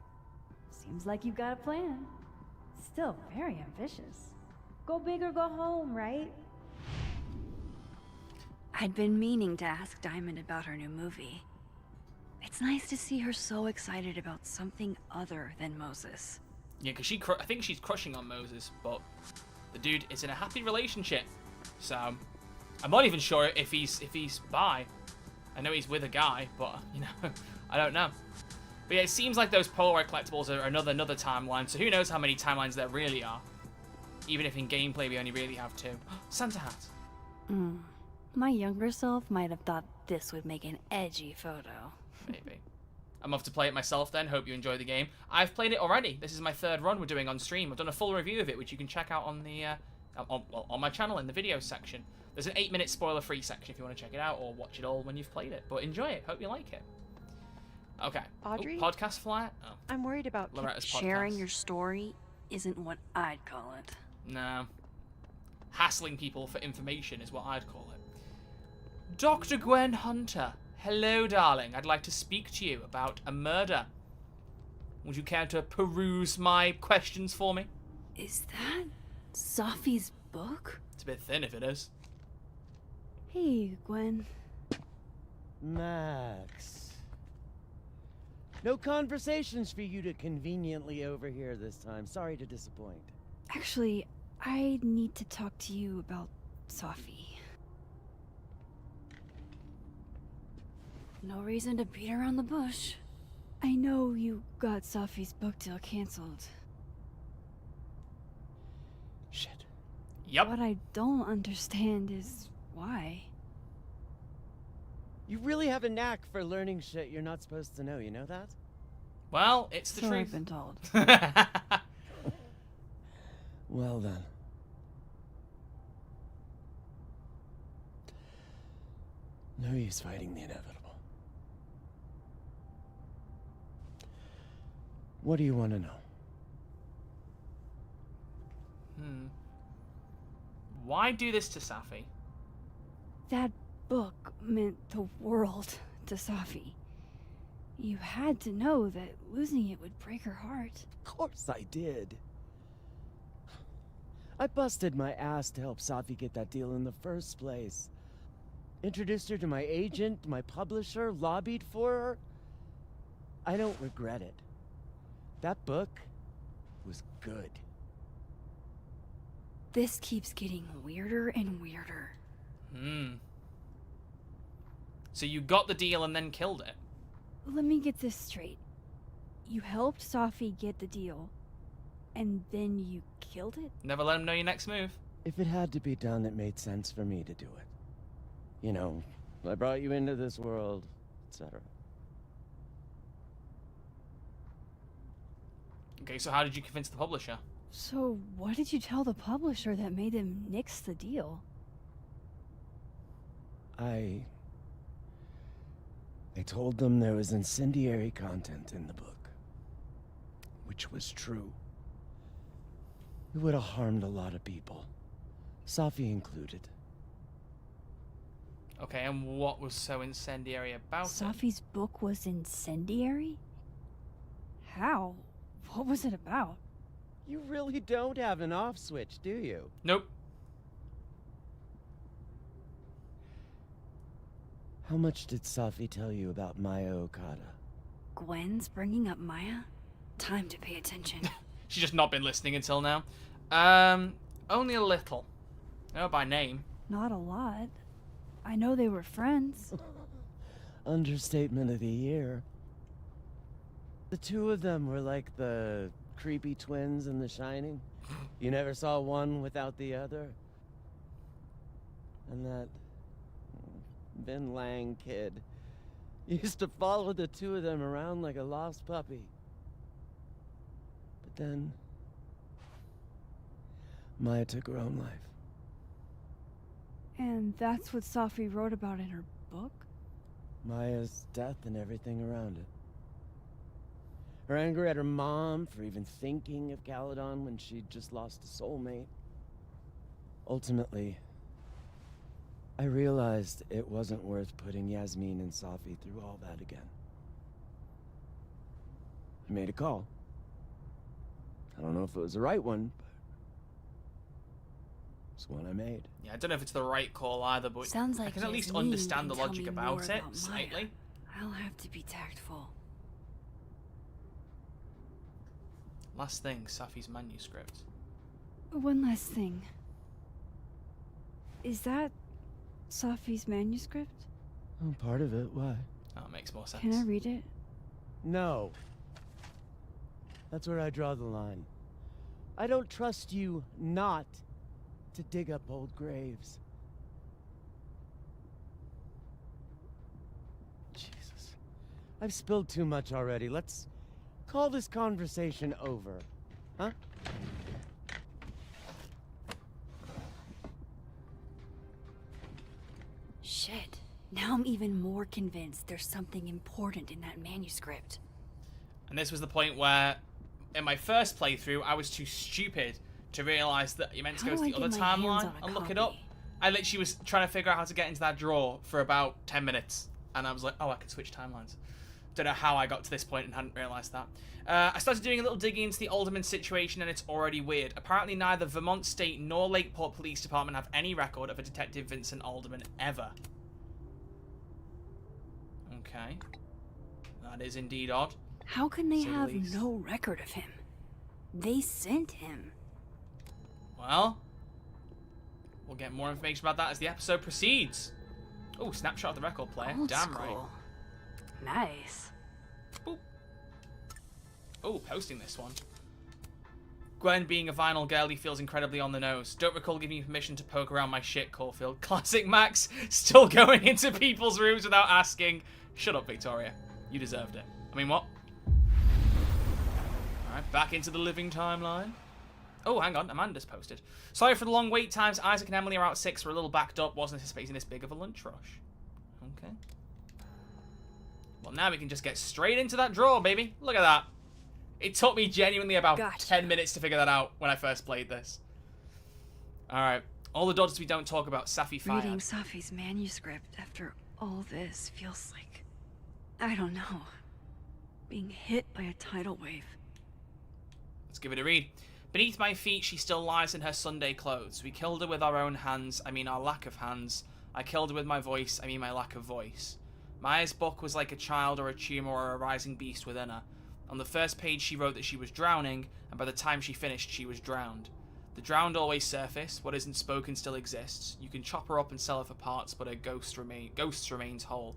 S4: Seems like you've got a plan. Still very ambitious.
S9: Go big or go home, right?
S2: I'd been meaning to ask Diamond about her new movie. It's nice to see her so excited about something other than Moses.
S1: Yeah, because I think she's crushing on Moses, but the dude is in a happy relationship. So, I'm not even sure if he's bi. I know he's with a guy, but, you know, I don't know. But yeah, it seems like those Polaroid collectibles are another timeline, so who knows how many timelines there really are. Even if in gameplay we only really have 2. Santa hat.
S2: My younger self might have thought this would make an edgy photo.
S1: Maybe. I'm off to play it myself then. Hope you enjoy the game. I've played it already. This is my 3rd run we're doing on stream. I've done a full review of it, which you can check out on the on my channel in the videos section. There's an 8-minute spoiler-free section if you want to check it out or watch it all when you've played it. But enjoy it. Hope you like it. Okay.
S6: Audrey?
S1: Ooh, podcast flyer? Oh.
S6: I'm worried about
S1: Loretta's podcast.
S2: Sharing your story isn't what I'd call it.
S1: No. Hassling people for information is what I'd call it. Dr. Gwen Hunter. Hello, darling. I'd like to speak to you about a murder. Would you care to peruse my questions for me?
S2: Is that Sophie's book?
S1: It's a bit thin if it is.
S4: Hey, Gwen.
S10: Max. No conversations for you to conveniently overhear this time. Sorry to disappoint.
S4: Actually, I need to talk to you about Sophie.
S2: No reason to beat around the bush.
S4: I know you got Sophie's book deal canceled.
S10: Shit.
S1: Yep.
S4: What I don't understand is why.
S10: You really have a knack for learning shit you're not supposed to know, you know that?
S1: Well, it's the
S4: So
S1: truth.
S4: I've been told.
S10: Well then. No use fighting the inevitable. What do you want to know?
S1: Why do this to Safi?
S4: That book meant the world to Sophie. You had to know that losing it would break her heart.
S10: Of course I did. I busted my ass to help Safi get that deal in the first place. Introduced her to my agent, my publisher, lobbied for her. I don't regret it. That book was good.
S2: This keeps getting weirder and weirder.
S1: So you got the deal and then killed it?
S4: Let me get this straight. You helped Sophie get the deal, and then you killed it?
S1: Never let him know your next move.
S10: If it had to be done, it made sense for me to do it. You know, I brought you into this world, etc.
S1: Okay, so how did you convince the publisher?
S4: So, what did you tell the publisher that made them nix the deal?
S10: I told them there was incendiary content in the book. Which was true. It would have harmed a lot of people. Safi included.
S1: Okay, and what was so incendiary about it?
S4: Safi's book was incendiary? How? What was it about?
S10: You really don't have an off switch, do you?
S1: Nope.
S10: How much did Safi tell you about Maya Okada?
S2: Gwen's bringing up Maya? Time to pay attention.
S1: She's just not been listening until now. Only a little. Oh, by name.
S4: Not a lot. I know they were friends.
S10: Understatement of the year. The two of them were like the creepy twins in The Shining. You never saw one without the other. And that Vin Lang kid used to follow the two of them around like a lost puppy. But then Maya took her own life.
S4: And that's what Safi wrote about in her book?
S10: Maya's death and everything around it. Her anger at her mom for even thinking of Caledon when she'd just lost a soulmate. Ultimately, I realized it wasn't worth putting Yasmin and Safi through all that again. I made a call. I don't know if it was the right one, but it's one I made.
S1: Yeah, I don't know if it's the right call either, but
S2: Sounds like
S1: I can at least
S2: Yasmin
S1: understand the
S2: can tell
S1: logic
S2: me
S1: about
S2: more
S1: it,
S2: about Maya.
S1: slightly.
S2: I'll have to be tactful.
S1: Last thing, Safi's manuscript.
S4: One last thing. Is that Safi's manuscript?
S10: Oh, part of it. Why?
S1: Oh, it makes more sense.
S4: Can I read it?
S10: No. That's where I draw the line. I don't trust you not to dig up old graves. Jesus. I've spilled too much already. Let's call this conversation over. Huh?
S2: Shit. Now I'm even more convinced there's something important in that manuscript.
S1: And this was the point where, in my first playthrough, I was too stupid to realise that you meant to go to the other timeline and look it up. I literally was trying to figure out how to get into that drawer for about 10 minutes. And I was like, oh, I can switch timelines. Don't know how I got to this point and hadn't realised that. I started doing a little digging into the Alderman situation, and it's already weird. Apparently neither Vermont State nor Lakeport Police Department have any record of a Detective Vincent Alderman ever. Okay. That is indeed odd.
S2: How can they
S1: to say the
S2: have
S1: least.
S2: no record of him? They sent him.
S1: Well, we'll get more information about that as the episode proceeds. Oh, snapshot of the record player.
S2: Old
S1: Damn
S2: school. Nice.
S1: right. Boop. Oh, posting this one. Gwen, being a vinyl girly, feels incredibly on the nose. Don't recall giving you permission to poke around my shit, Caulfield. Classic Max, still going into people's rooms without asking. Shut up, Victoria. You deserved it. I mean, what? Alright, back into the living timeline. Oh, hang on, Amanda's posted. Sorry for the long wait times. Isaac and Emily are out 6. We're a little backed up. Wasn't anticipating this big of a lunch rush. Okay. Well, now we can just get straight into that drawer, baby. Look at that. It took me genuinely about 10 minutes to figure that out when I first played this. Alright. All the dodges we don't talk about. Safi fired.
S2: Reading Safi's manuscript after all this feels like, I don't know, being hit by a tidal wave.
S1: Let's give it a read. Beneath my feet, she still lies in her Sunday clothes. We killed her with our own hands. I mean our lack of hands. I killed her with my voice. I mean my lack of voice. Maya's book was like a child or a tumor or a rising beast within her. On the first page she wrote that she was drowning, and by the time she finished she was drowned. The drowned always surface. What isn't spoken still exists. You can chop her up and sell her for parts, but her ghost remains whole.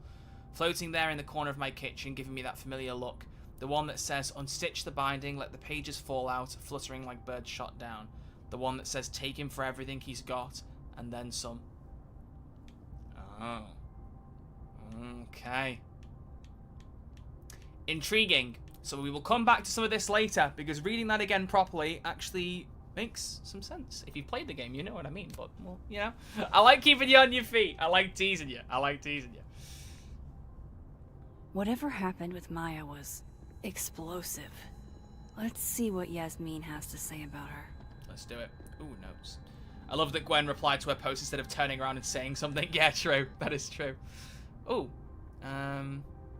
S1: Floating there in the corner of my kitchen, giving me that familiar look. The one that says, unstitch the binding, let the pages fall out, fluttering like birds shot down. The one that says take him for everything he's got, and then some. Oh. Okay. Intriguing. So we will come back to some of this later, because reading that again properly actually makes some sense. If you've played the game, you know what I mean. But, well, you know. I like keeping you on your feet. I like teasing you. I like teasing you.
S6: Whatever happened with Maya was explosive. Let's see what Yasmin has to say about her.
S1: Let's do it. Ooh, notes. I love that Gwen replied to her post instead of turning around and saying something. Yeah, true. That is true. Ooh.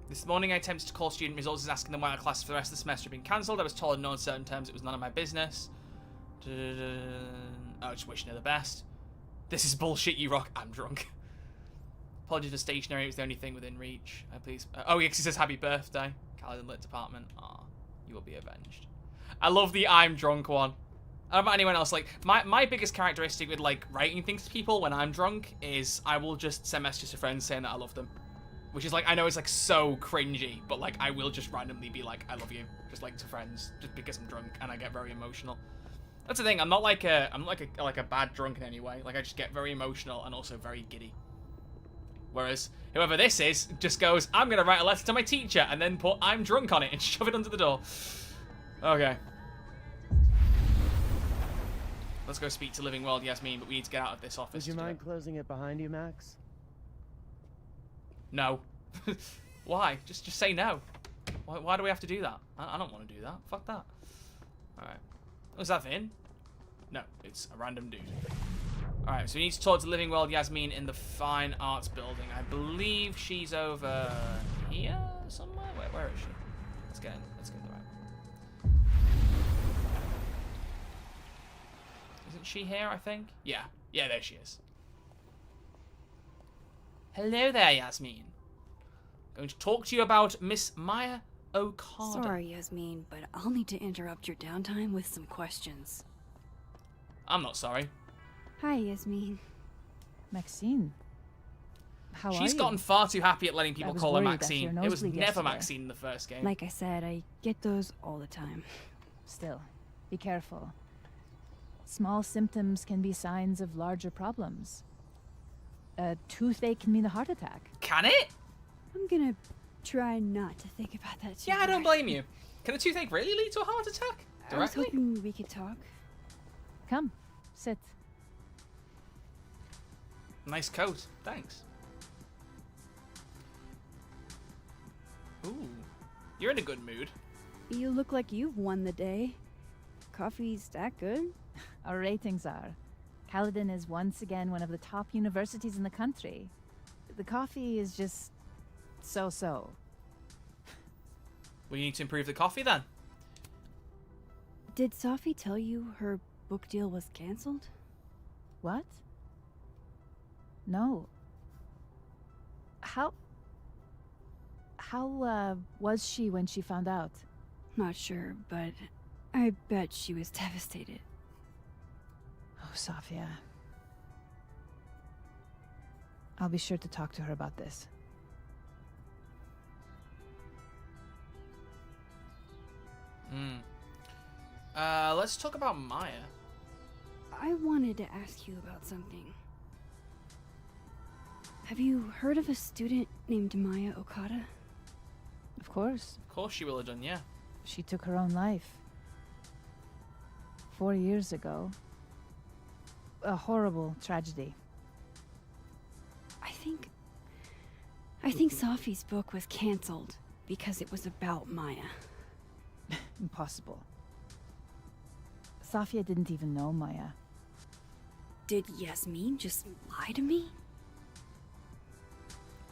S1: This morning I attempted to call student results asking them why our classes for the rest of the semester had been cancelled. I was told in no uncertain terms it was none of my business. Oh, just wishing her the best. This is bullshit, you rock. I'm drunk. Apologies for stationery. It was the only thing within reach. Please. Oh, yeah, 'cause it says happy birthday. Caledon Lit Department. Aw, you will be avenged. I love the I'm drunk one. I don't know about anyone else. Like, my biggest characteristic with, like, writing things to people when I'm drunk is I will just send messages to friends saying that I love them. Which is, like, I know it's, like, so cringy, but, like, I will just randomly be like, I love you. Just, like, to friends. Just because I'm drunk and I get very emotional. That's the thing. I'm not like a bad drunk in any way. Like, I just get very emotional and also very giddy. Whereas, whoever this is just goes, I'm going to write a letter to my teacher and then put I'm drunk on it and shove it under the door. Okay. Let's go speak to Living World Yasmin, but we need to get out of this office.
S10: Would you mind closing it behind you, Max?
S1: No. Why? Just say no. Why do we have to do that? I don't want to do that. Fuck that. Alright. Was that Vin? No, it's a random dude. Alright, so we need to talk to Living World Yasmin in the Fine Arts Building. I believe she's over here somewhere? Where is she? Let's get in the right. Isn't she here, I think? Yeah. Yeah, there she is. Hello there, Yasmin. Going to talk to you about Miss Maya Okada.
S6: Sorry, Yasmin, but I'll need to interrupt your downtime with some questions.
S1: I'm not sorry.
S4: Hi, Yasmin.
S5: Maxine. How are you?
S1: She's gotten far too happy at letting people call her Maxine. It was never
S5: yesterday.
S1: Maxine in the first game.
S4: Like I said, I get those all the time.
S5: Still, be careful. Small symptoms can be signs of larger problems. A toothache can mean a heart attack.
S1: Can it?
S4: I'm gonna try not to think about that too
S1: Yeah, I don't
S4: much.
S1: blame you. Can a toothache really lead to a heart attack?
S4: I was
S1: Directly?
S4: hoping we could talk.
S5: Come, sit.
S1: Nice coat. Thanks. Ooh. You're in a good mood.
S4: You look like you've won the day. Coffee's that good?
S5: Our ratings are. Caledon is once again one of the top universities in the country. The coffee is just so-so.
S1: We need to improve the coffee then.
S4: Did Safi tell you her book deal was cancelled?
S5: What? No. How was she when she found out?
S4: Not sure, but I bet she was devastated.
S5: Oh, Safia. I'll be sure to talk to her about this.
S1: Let's talk about Maya.
S4: I wanted to ask you about something. Have you heard of a student named Maya Okada?
S5: Of course.
S1: Of course she will have done, yeah.
S5: She took her own life. 4 years ago. A horrible tragedy.
S4: I think Safi's book was cancelled because it was about Maya.
S5: Impossible. Safia didn't even know Maya.
S2: Did Yasmin just lie to me?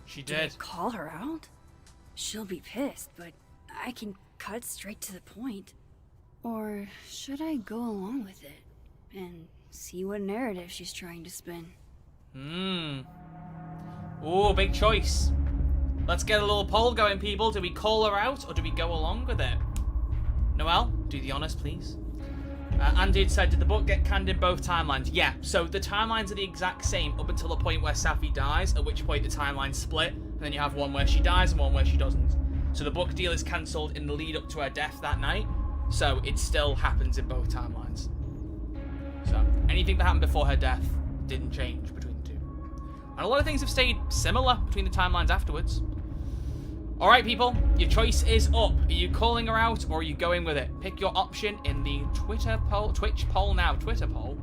S1: She
S2: Did I
S1: did.
S2: call her out? She'll be pissed, but I can cut straight to the point. Or should I go along with it and see what narrative she's trying to spin?
S1: Ooh, big choice. Let's get a little poll going, people. Do we call her out or do we go along with it? Noelle, do the honors, please. Andy said, did the book get canned in both timelines? Yeah, so the timelines are the exact same up until the point where Safi dies, at which point the timelines split, and then you have one where she dies and one where she doesn't. So the book deal is cancelled in the lead up to her death that night, so it still happens in both timelines. So, Anything that happened before her death didn't change between the two. And a lot of things have stayed similar between the timelines afterwards. Alright, people, your choice is up. Are you calling her out or are you going with it? Pick your option in the Twitch poll now. Twitter poll.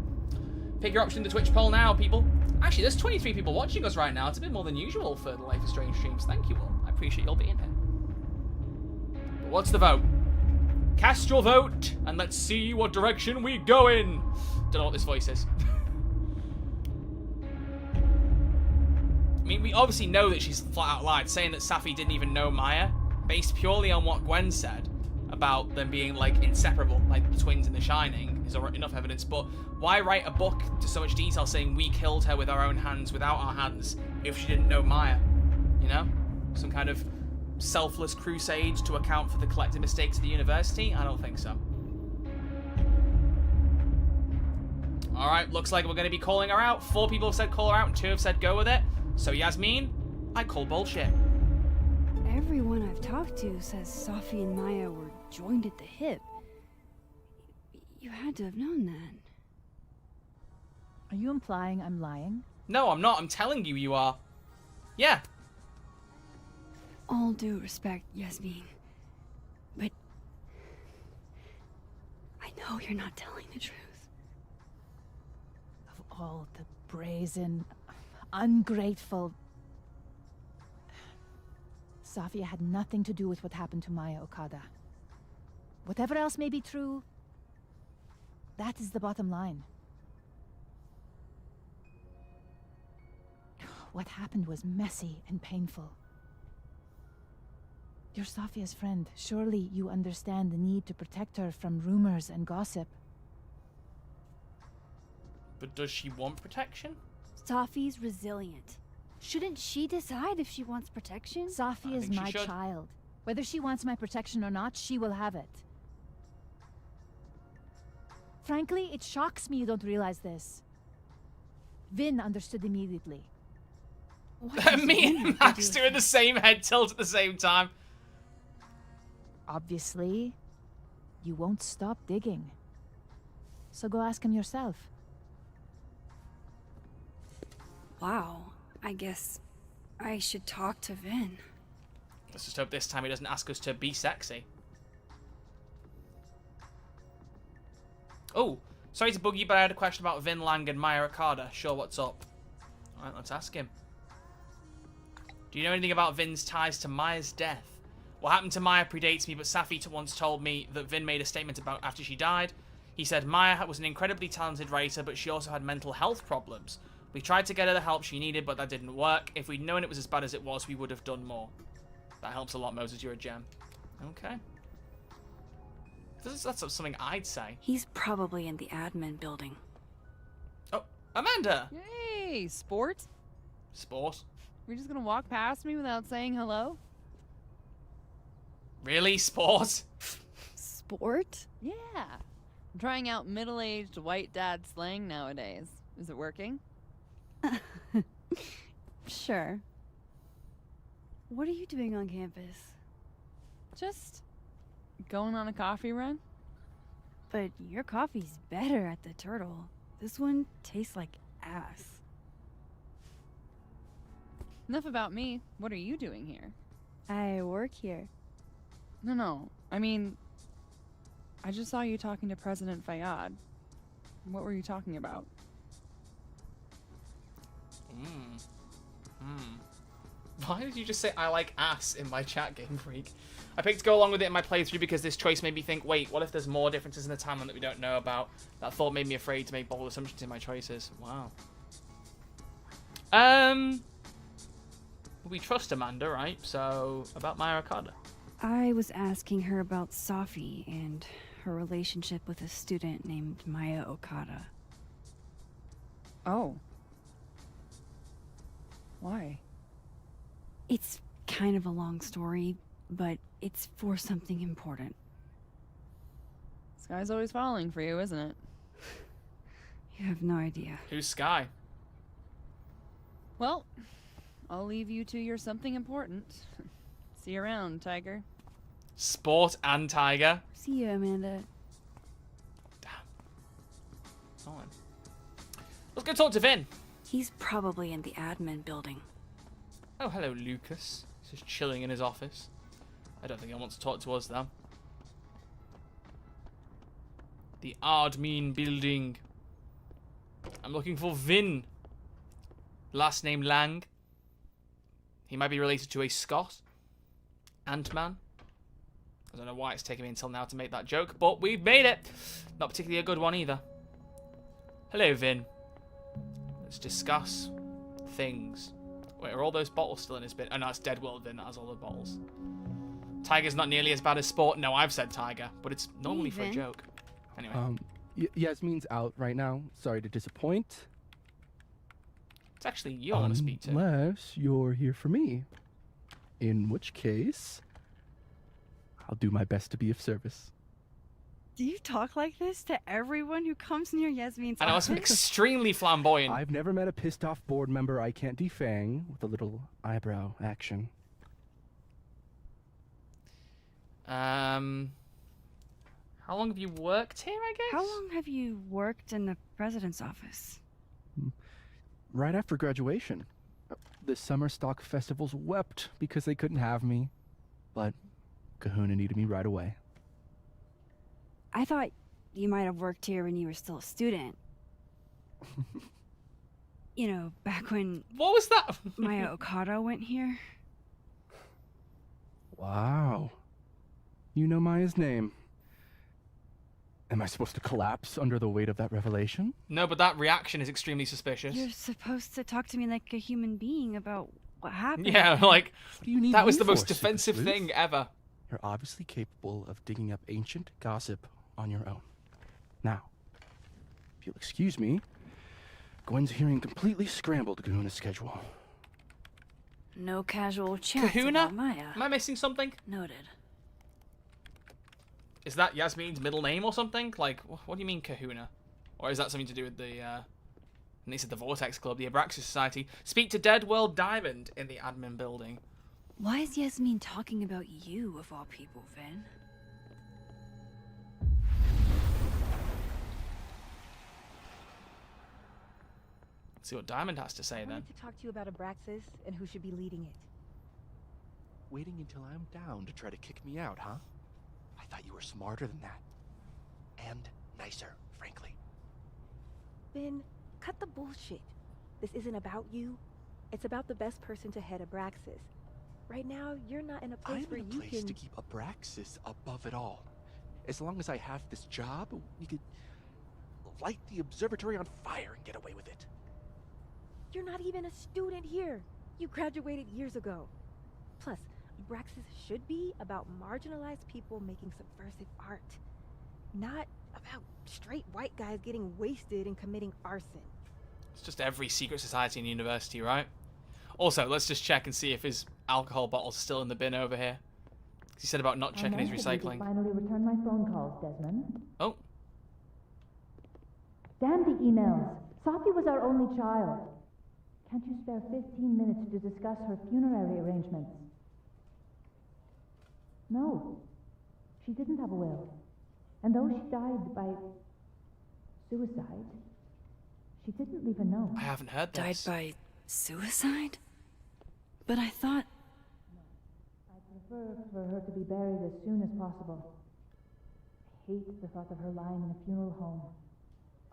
S1: Pick your option in the Twitch poll now, people. Actually, there's 23 people watching us right now. It's a bit more than usual for the Life is Strange streams. Thank you all. I appreciate you all being here. But what's the vote? Cast your vote, and let's see what direction we go in. Don't know what this voice is. I mean, we obviously know that she's flat out lied, saying that Safi didn't even know Maya, based purely on what Gwen said about them being, like, inseparable, like the twins in The Shining, is enough evidence. But why write a book to so much detail saying we killed her with our own hands, without our hands, if she didn't know Maya? You know? Some kind of selfless crusade to account for the collective mistakes of the university? I don't think so. Alright, looks like we're going to be calling her out. 4 people have said call her out and 2 have said go with it. So Yasmin, I call bullshit.
S4: Everyone I've talked to says Safi and Maya were joined at the hip. You had to have known that.
S5: Are you implying I'm lying?
S1: No, I'm not. I'm telling you, you are. Yeah.
S4: All due respect, Yasmin. But I know you're not telling the truth.
S5: Of all the brazen, ungrateful... Safia had nothing to do with what happened to Maya Okada. Whatever else may be true, that is the bottom line. What happened was messy and painful. You're Safia's friend. Surely you understand the need to protect her from rumors and gossip.
S1: But does she want protection?
S4: Safi's resilient. Shouldn't she decide if she wants protection?
S5: Safi is my child. Whether she wants my protection or not, she will have it. Frankly, it shocks me you don't realize this. Vin understood immediately.
S1: Me and Max doing the same head tilt at the same time.
S5: Obviously, you won't stop digging. So go ask him yourself.
S6: Wow, I guess I should talk to Vin.
S1: Let's just hope this time he doesn't ask us to be sexy. Oh, sorry to bug you, but I had a question about Vin Lang and Maya Okada. Sure, what's up? Alright, let's ask him. Do you know anything about Vin's ties to Maya's death? What happened to Maya predates me, but Safi once told me that Vin made a statement about after she died. He said Maya was an incredibly talented writer, but she also had mental health problems. We tried to get her the help she needed, but that didn't work. If we'd known it was as bad as it was, we would have done more. That helps a lot, Moses. You're a gem. Okay. That's something I'd say.
S6: He's probably in the admin building.
S1: Oh, Amanda!
S11: Hey, sport?
S1: Sport?
S11: You're just gonna walk past me without saying hello?
S1: Really, sport?
S4: Sport?
S11: Yeah. I'm trying out middle-aged white dad slang nowadays. Is it working?
S4: Sure. What are you doing on campus?
S11: Just going on a coffee run.
S4: But your coffee's better at the Turtle. This one tastes like ass.
S11: Enough about me. What are you doing here?
S4: I work here.
S11: No. I mean, I just saw you talking to President Fayyad. What were you talking about?
S1: Why did you just say I like ass in my chat, Game Freak? I picked to go along with it in my playthrough because this choice made me think, wait, what if there's more differences in the timeline that we don't know about? That thought made me afraid to make bold assumptions in my choices. Wow. We trust Amanda, right? So, about Maya Okada.
S6: I was asking her about Safi and her relationship with a student named Maya Okada.
S11: Oh. Why?
S6: It's kind of a long story, but it's for something important.
S11: Sky's always falling for you, isn't it?
S6: You have no idea.
S1: Who's Sky?
S11: Well, I'll leave you to your something important. See you around, Tiger.
S1: Sport and Tiger.
S6: See you, Amanda.
S1: Damn. Oh, Let's go talk to Vin.
S6: He's probably in the admin building.
S1: Oh, hello, Lucas. He's just chilling in his office. I don't think he wants to talk to us, though. The admin building. I'm looking for Vin. Last name Lang. He might be related to a Scott. Ant-Man. I don't know why it's taken me until now to make that joke, but we've made it. Not particularly a good one either. Hello, Vin. Let's discuss things. Wait, are all those bottles still in his bin? Oh, no, it's Dead World Vin that has all the bottles. Tiger's not nearly as bad as Sport. No, I've said Tiger, but it's normally for a joke. Anyway.
S12: Yasmin's out right now. Sorry to disappoint.
S1: It's actually you I want to speak to.
S12: Unless you're here for me. In which case, I'll do my best to be of service.
S4: Do you talk like this to everyone who comes near Yasmin's
S1: I know,
S4: office?
S1: it's extremely flamboyant.
S12: I've never met a pissed off board member I can't defang with a little eyebrow action.
S1: How long have you worked here, I guess?
S4: How long have you worked in the president's office?
S12: Right after graduation. The summer stock festivals wept because they couldn't have me. But Kahuna needed me right away.
S4: I thought you might have worked here when you were still a student. You know, back when...
S1: What was that?
S4: Maya Okada went here.
S12: Wow. You know Maya's name. Am I supposed to collapse under the weight of that revelation?
S1: No, but that reaction is extremely suspicious.
S4: You're supposed to talk to me like a human being about what happened.
S1: Yeah, like, that was the most
S12: for,
S1: defensive
S12: Super
S1: thing ever.
S12: You're obviously capable of digging up ancient gossip on your own. Now, if you'll excuse me, Gwen's hearing completely scrambled Kahuna's schedule.
S6: No casual chat
S1: Kahuna?
S6: about Maya.
S1: Am I missing something?
S6: Noted.
S1: Is that Yasmin's middle name or something? Like, what do you mean Kahuna? Or is that something to do with the, and they said the Vortex Club, the Abraxas Society? Speak to Dead World Diamond in the admin building.
S6: Why is Yasmin talking about you, of all people, Vin?
S1: Let's see what Diamond has to say then.
S13: I wanted to talk to you about Abraxas and who should be leading it.
S12: Waiting until I'm down to try to kick me out, huh? I thought you were smarter than that. And nicer, frankly.
S13: Vin, cut the bullshit. This isn't about you. It's about the best person to head Abraxas. Right now, you're not in a place where you can...
S12: I'm in a place to keep Abraxas above it all. As long as I have this job, we could light the observatory on fire and get away with it.
S13: You're not even a student here. You graduated years ago. Plus, Abraxas should be about marginalized people making subversive art. Not about straight white guys getting wasted and committing arson.
S1: It's just every secret society in university, right? Also, let's just check and see if his alcohol bottle's still in the bin over here. He said about not checking his recycling.
S5: Finally return my phone calls, Desmond.
S1: Oh.
S5: Damn the emails. Safi was our only child. Can't you spare 15 minutes to discuss her funerary arrangements? No. She didn't have a will. And though she died by suicide, she didn't leave a note.
S1: I haven't heard this.
S6: Died by suicide? But I thought...
S5: I prefer for her to be buried as soon as possible. I hate the thought of her lying in a funeral home.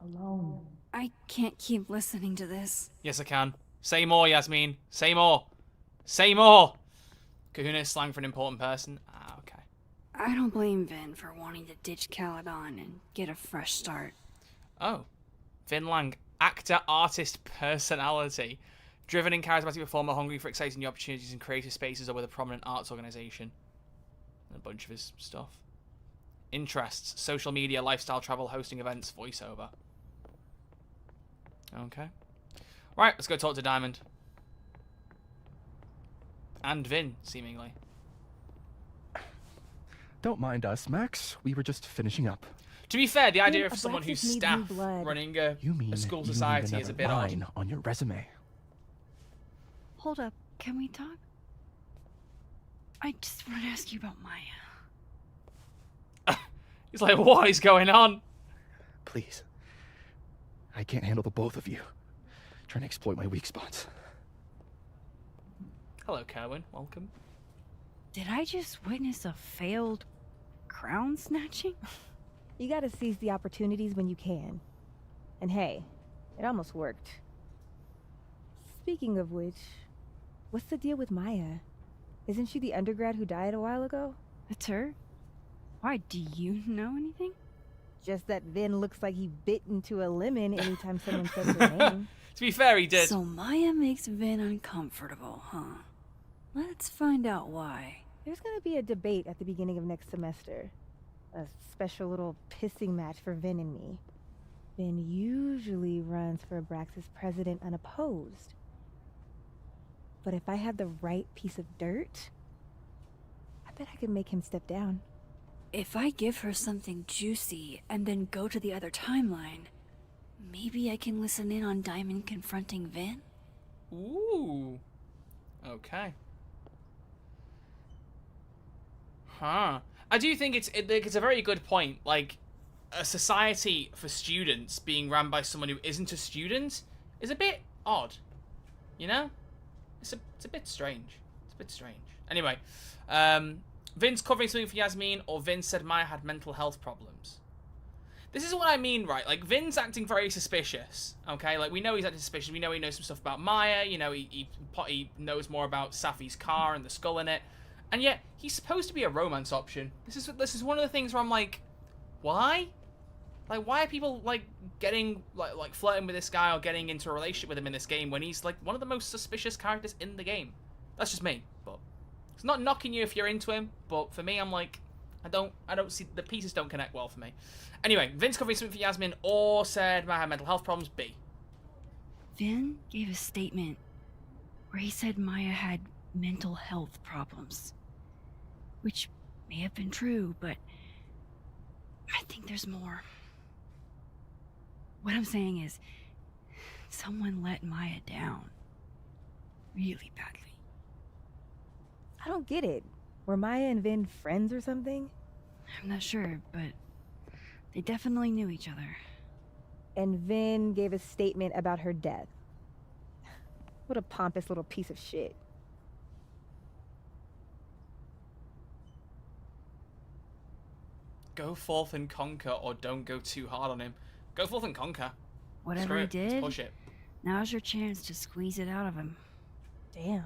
S5: Alone.
S6: I can't keep listening to this.
S1: Yes, I can. Say more, Yasmin. Say more. Say more. Kahuna is slang for an important person. Ah, okay.
S6: I don't blame Vin for wanting to ditch Caledon and get a fresh start.
S1: Oh. Vin Lang. Actor, artist, personality. Driven and charismatic performer, hungry for exciting new opportunities in creative spaces or with a prominent arts organisation. And a bunch of his stuff. Interests. Social media, lifestyle, travel, hosting events, voiceover. Okay. Right, let's go talk to Diamond. And Vin, seemingly.
S12: Don't mind us, Max. We were just finishing up.
S1: To be fair, the idea
S13: Vin,
S1: of someone who's
S13: Abraxas needs
S1: staff
S13: new blood.
S1: running a school
S12: you
S1: society
S12: need
S1: is a
S12: another
S1: bit
S12: line
S1: odd.
S12: on your resume.
S4: Hold up, can we talk? I just want to ask you about Maya.
S1: He's like, what is going on?
S12: Please. I can't handle the both of you trying to exploit my weak spots.
S1: Hello, Kerwin. Welcome.
S6: Did I just witness a failed crown snatching?
S9: You gotta seize the opportunities when you can. And hey, it almost worked. Speaking of which, what's the deal with Maya? Isn't she the undergrad who died a while ago?
S6: That's her? Why, do you know anything?
S9: Just that Vin looks like he bit into a lemon anytime someone says her name.
S1: To be fair, he did.
S6: So Maya makes Vin uncomfortable, huh? Let's find out why.
S9: There's gonna be a debate at the beginning of next semester. A special little pissing match for Vin and me. Vin usually runs for Abraxas president unopposed. But if I had the right piece of dirt, I bet I could make him step down.
S6: If I give her something juicy and then go to the other timeline, maybe I can listen in on Diamond confronting Vin?
S1: Ooh. Okay. Huh. I do think it's a very good point. Like, a society for students being run by someone who isn't a student is a bit odd. You know? It's a bit strange. It's a bit strange. Anyway, Vin's covering something for Yasmin, or Vin said Maya had mental health problems. This is what I mean, right? Like, Vin's acting very suspicious, okay? Like, we know he's acting suspicious. We know he knows some stuff about Maya. You know, he knows more about Safi's car and the skull in it. And yet, he's supposed to be a romance option. This is one of the things where I'm like, why? Like, why are people, like, getting, like flirting with this guy or getting into a relationship with him in this game when he's, like, one of the most suspicious characters in the game? That's just me, but it's not knocking you if you're into him, but for me, I'm like, I don't see, the pieces don't connect well for me. Anyway, Vin's covering something for Yasmin, or said Maya had mental health problems, B.
S6: Vin gave a statement where he said Maya had mental health problems. Which may have been true, but I think there's more. What I'm saying is, someone let Maya down. Really badly.
S9: I don't get it. Were Maya and Vin friends or something?
S6: I'm not sure, but they definitely knew each other.
S9: And Vin gave a statement about her death. What a pompous little piece of shit.
S1: Go forth and conquer, or don't go too hard on him. Go forth and conquer.
S6: Whatever
S1: Screw
S6: he
S1: it. Let's
S6: did,
S1: push it.
S6: now's your chance to squeeze it out of him.
S9: Damn.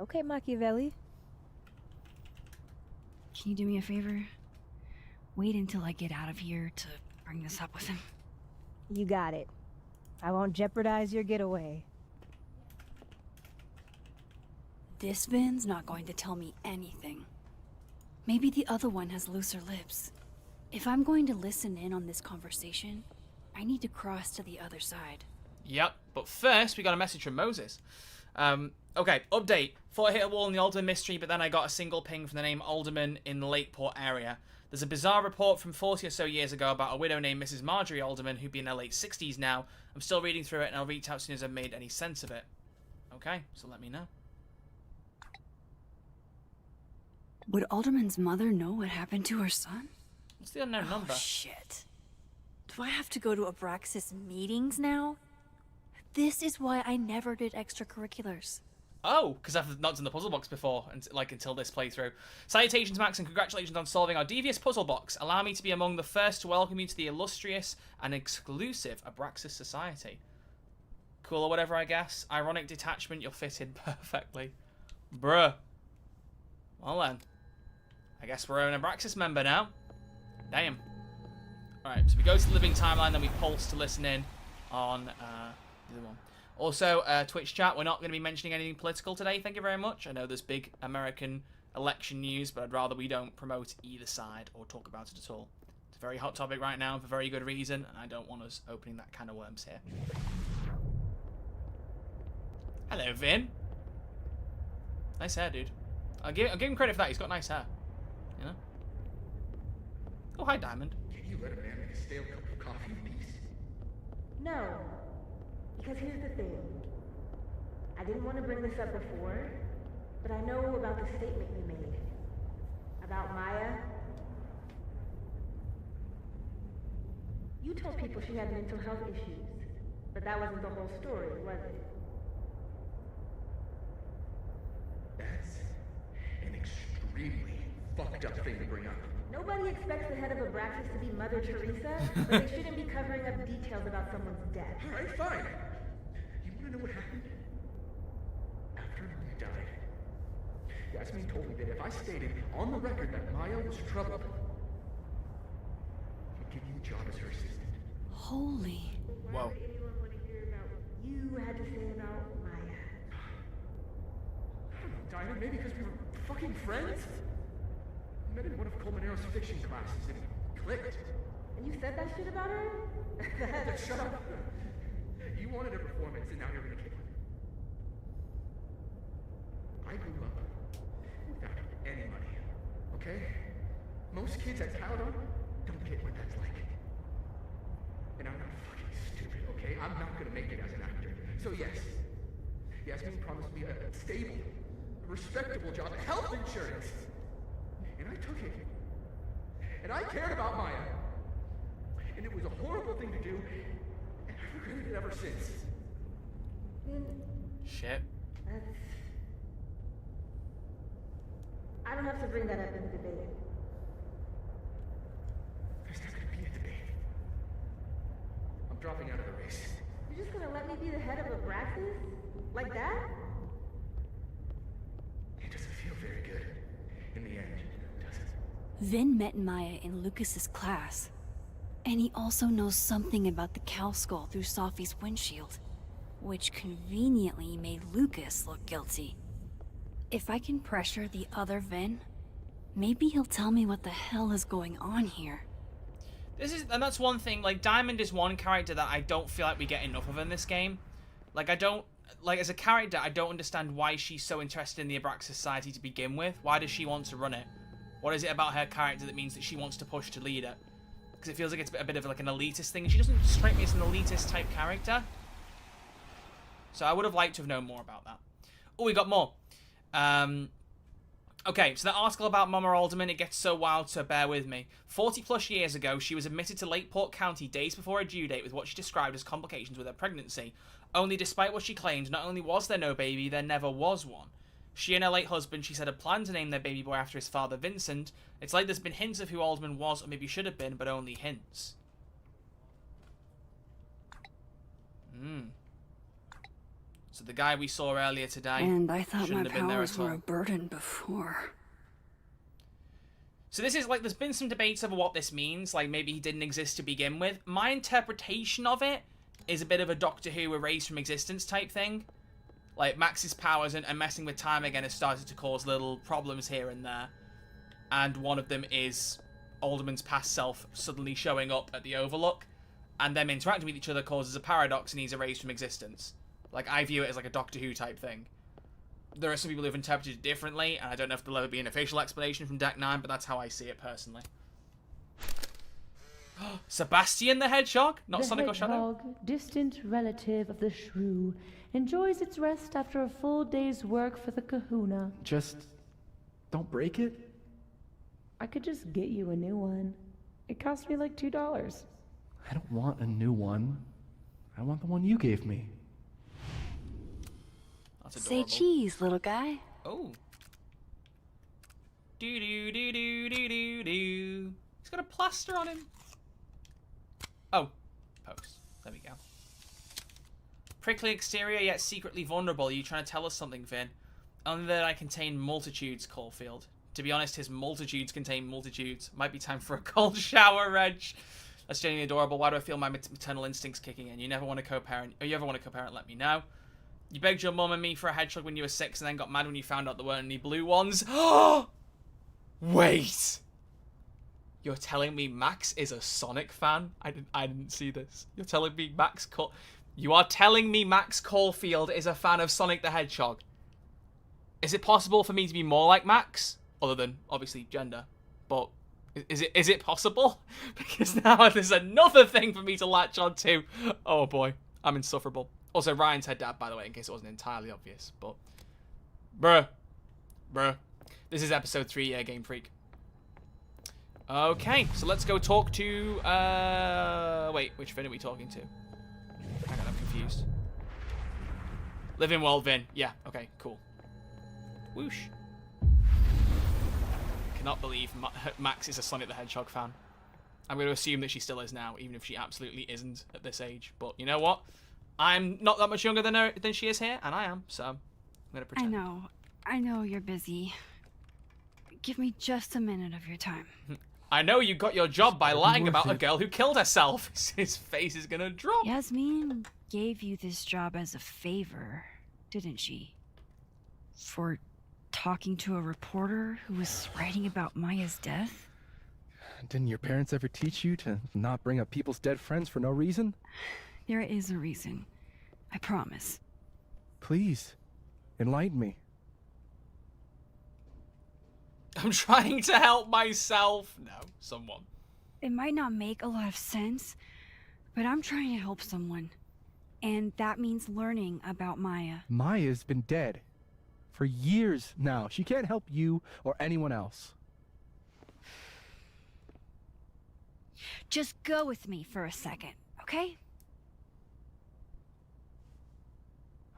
S9: Okay, Machiavelli.
S6: Can you do me a favor? Wait until I get out of here to bring this up with him.
S9: You got it. I won't jeopardize your getaway.
S6: This Vin's not going to tell me anything. Maybe the other one has looser lips. If I'm going to listen in on this conversation, I need to cross to the other side.
S1: Yep, but first we got a message from Moses. Okay, update. Thought I hit a wall in the Alderman mystery, but then I got a single ping from the name Alderman in the Lakeport area. There's a bizarre report from 40 or so years ago about a widow named Mrs. Marjorie Alderman who'd be in her late 60s now. I'm still reading through it, and I'll reach out as soon as I've made any sense of it. Okay, so let me know.
S6: Would Alderman's mother know what happened to her son?
S1: What's the unknown number?
S6: Oh, shit. Do I have to go to Abraxas meetings now? This is why I never did extracurriculars.
S1: Oh, because I've not done the puzzle box before, until this playthrough. Salutations, Max, and congratulations on solving our devious puzzle box. Allow me to be among the first to welcome you to the illustrious and exclusive Abraxas Society. Cool or whatever, I guess. Ironic detachment, you'll fit in perfectly. Bruh. Well then. I guess we're an Abraxas member now. Damn. Alright, so we go to the living timeline, then we pulse to listen in on the other one. Also, Twitch chat, we're not going to be mentioning anything political today, thank you very much. I know there's big American election news, but I'd rather we don't promote either side or talk about it at all. It's a very hot topic right now for very good reason, and I don't want us opening that can of worms here. Hello, Vin. Nice hair, dude. I'll give him credit for that, he's got nice hair. You know? Oh, hi, Diamond.
S14: Can you let a man make a stale cup of coffee in peace?
S9: No. Because here's the thing. I didn't want to bring this up before, but I know about the statement you made. About Maya.
S13: You told people she had mental health issues, but that wasn't the whole story, was it?
S14: That's an extremely fucked up thing to bring up.
S13: Nobody expects the head of Abraxas to be Mother Teresa, but they shouldn't be covering up details about someone's death.
S14: Alright, fine. You wanna know what happened? After Maya died, Yasmin told me that if I stated on the record that Maya was troubled, she'd give you a job as her assistant.
S2: Holy.
S1: Whoa.
S13: Why would anyone want to hear about what you had to say about Maya?
S14: I don't know, Dinah, maybe because we were fucking friends? I met in one of Colmenaro's fiction classes and it clicked.
S13: And you said that shit about her?
S14: Shut up. You wanted a performance and now you're gonna kill it. I grew up without any money, okay? Most kids at Caledon don't get what that's like. And I'm not fucking stupid, okay? I'm not gonna make it as an actor. So yes, Yasmin promised me a stable, respectable job, health insurance. And I took it. And I cared about Maya. And it was a horrible thing to do, and I've regretted it ever since.
S1: Shit.
S13: I don't have to bring that up in the debate.
S14: There's not gonna be a debate. I'm dropping out of the race.
S13: You're just gonna let me be the head of Abraxas? Like that?
S14: It doesn't feel very good in the end, does it?
S2: Vin met Maya in Lucas's class. And he also knows something about the cow skull through Sophie's windshield, which conveniently made Lucas look guilty. If I can pressure the other Vin, maybe he'll tell me what the hell is going on here.
S1: And that's one thing, like, Diamond is one character that I don't feel like we get enough of in this game. Like, as a character, I don't understand why she's so interested in the Abraxas Society to begin with. Why does she want to run it? What is it about her character that means that she wants to push to lead it? Because it feels like it's a bit of like an elitist thing. She doesn't strike me as an elitist type character. So I would have liked to have known more about that. Oh, we got more. Okay, so that article about Mama Alderman, it gets so wild, so bear with me. 40 plus years ago, she was admitted to Lakeport County days before her due date with what she described as complications with her pregnancy. Only despite what she claimed, not only was there no baby, there never was one. She and her late husband, she said, had planned to name their baby boy after his father, Vincent. It's like there's been hints of who Alderman was, or maybe should have been, but only hints. So the guy we saw earlier today,
S2: and I thought my
S1: have been there
S2: powers
S1: at all.
S2: were a burden before.
S1: So this is like, there's been some debates over what this means, like maybe he didn't exist to begin with. My interpretation of it is a bit of a Doctor Who erased from existence type thing. Like, Max's powers and messing with time again has started to cause little problems here and there. And one of them is Alderman's past self suddenly showing up at the Overlook, and them interacting with each other causes a paradox and he's erased from existence. Like, I view it as like a Doctor Who type thing. There are some people who've interpreted it differently, and I don't know if there'll ever be an official explanation from Deck 9, but that's how I see it personally. Sebastian the Hedgehog? Not Sonic or Shadow?
S15: The hedgehog, distant relative of the shrew, enjoys its rest after a full day's work for the kahuna.
S12: Just don't break it?
S15: I could just get you a new one. It cost me like $2.
S12: I don't want a new one. I want the one you gave me.
S1: That's
S2: Say
S1: adorable.
S2: cheese, little guy.
S1: Oh. Do do do do do do do. He's got a plaster on him. Oh, post. There we go. Prickly exterior, yet secretly vulnerable. Are you trying to tell us something, Vin? Only that I contain multitudes, Caulfield. To be honest, his multitudes contain multitudes. Might be time for a cold shower, Reg. That's genuinely adorable. Why do I feel my maternal instincts kicking in? You never want to co-parent. Or you ever want to co-parent, let me know. You begged your mum and me for a hedgehog when you were 6 and then got mad when you found out there weren't any blue ones. Wait. You're telling me Max is a Sonic fan? I didn't see this. You're telling me You are telling me Max Caulfield is a fan of Sonic the Hedgehog. Is it possible for me to be more like Max? Other than, obviously, gender. But is it possible? Because now there's another thing for me to latch on to. Oh boy, I'm insufferable. Also, Ryan's her dad, by the way, in case it wasn't entirely obvious. But, bruh. This is episode 3, Game Freak. Okay, so let's go talk to, wait, which Vin are we talking to? Hang on, I'm confused. Living well, Vin. Yeah, okay, cool. Whoosh. Cannot believe Max is a Sonic the Hedgehog fan. I'm going to assume that she still is now, even if she absolutely isn't at this age. But you know what? I'm not that much younger than she is here, and I am, so I'm going to pretend.
S6: I know you're busy. Give me just a minute of your time.
S1: I know you got your job by lying about a girl who killed herself. His face is going to drop.
S6: Yasmin gave you this job as a favor, didn't she? For talking to a reporter who was writing about Maya's death?
S12: Didn't your parents ever teach you to not bring up people's dead friends for no reason?
S6: There is a reason. I promise.
S12: Please, enlighten me.
S1: I'm trying to help myself. No, someone.
S6: It might not make a lot of sense, but I'm trying to help someone. And that means learning about Maya.
S12: Maya's been dead for years now. She can't help you or anyone else.
S6: Just go with me for a second, okay?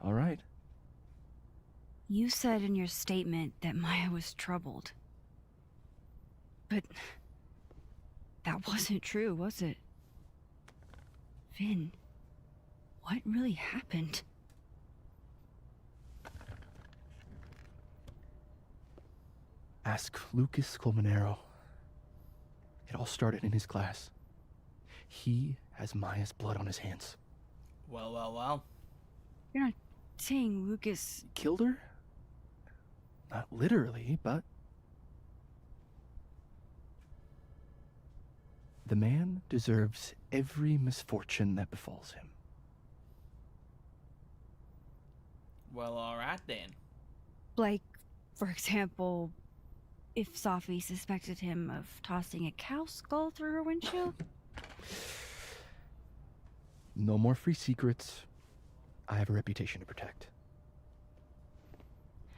S12: All right.
S6: You said in your statement that Maya was troubled. But that wasn't true, was it? Vin, what really happened?
S12: Ask Lucas Colmenero. It all started in his class. He has Maya's blood on his hands.
S1: Well, well, well.
S6: You're not saying Lucas
S12: killed her? Not literally, but... The man deserves every misfortune that befalls him.
S1: Well, alright then.
S6: Like, for example, if Sophie suspected him of tossing a cow skull through her windshield?
S12: No more free secrets. I have a reputation to protect.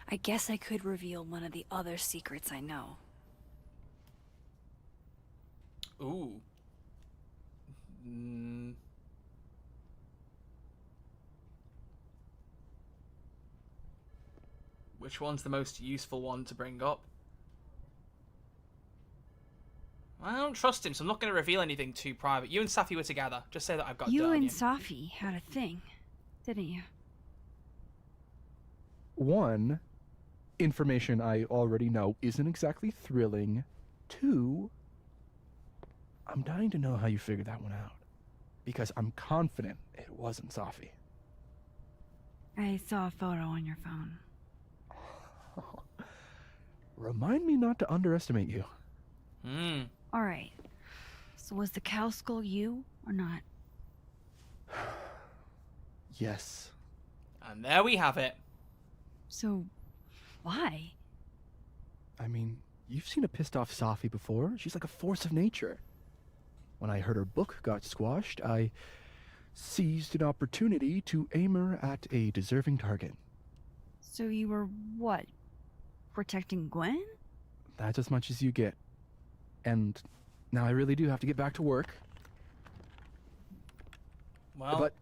S2: I guess I could reveal one of the other secrets I know.
S1: Ooh. Which one's the most useful one to bring up? I don't trust him, so I'm not going to reveal anything too private. You and Safi were together. Just say that I've got dirt
S6: You
S1: on
S6: and
S1: you.
S6: Safi had a thing, didn't you?
S12: One, information I already know isn't exactly thrilling. Two, I'm dying to know how you figured that one out. Because I'm confident it wasn't Safi.
S6: I saw a photo on your phone.
S12: Remind me not to underestimate you.
S6: Alright. So was the cow skull you, or not?
S12: Yes.
S1: And there we have it.
S6: So, why?
S12: I mean, you've seen a pissed off Safi before. She's like a force of nature. When I heard her book got squashed, I seized an opportunity to aim her at a deserving target.
S6: So you were, what, protecting Gwen?
S12: That's as much as you get. And now I really do have to get back to work.
S1: Well...
S12: But,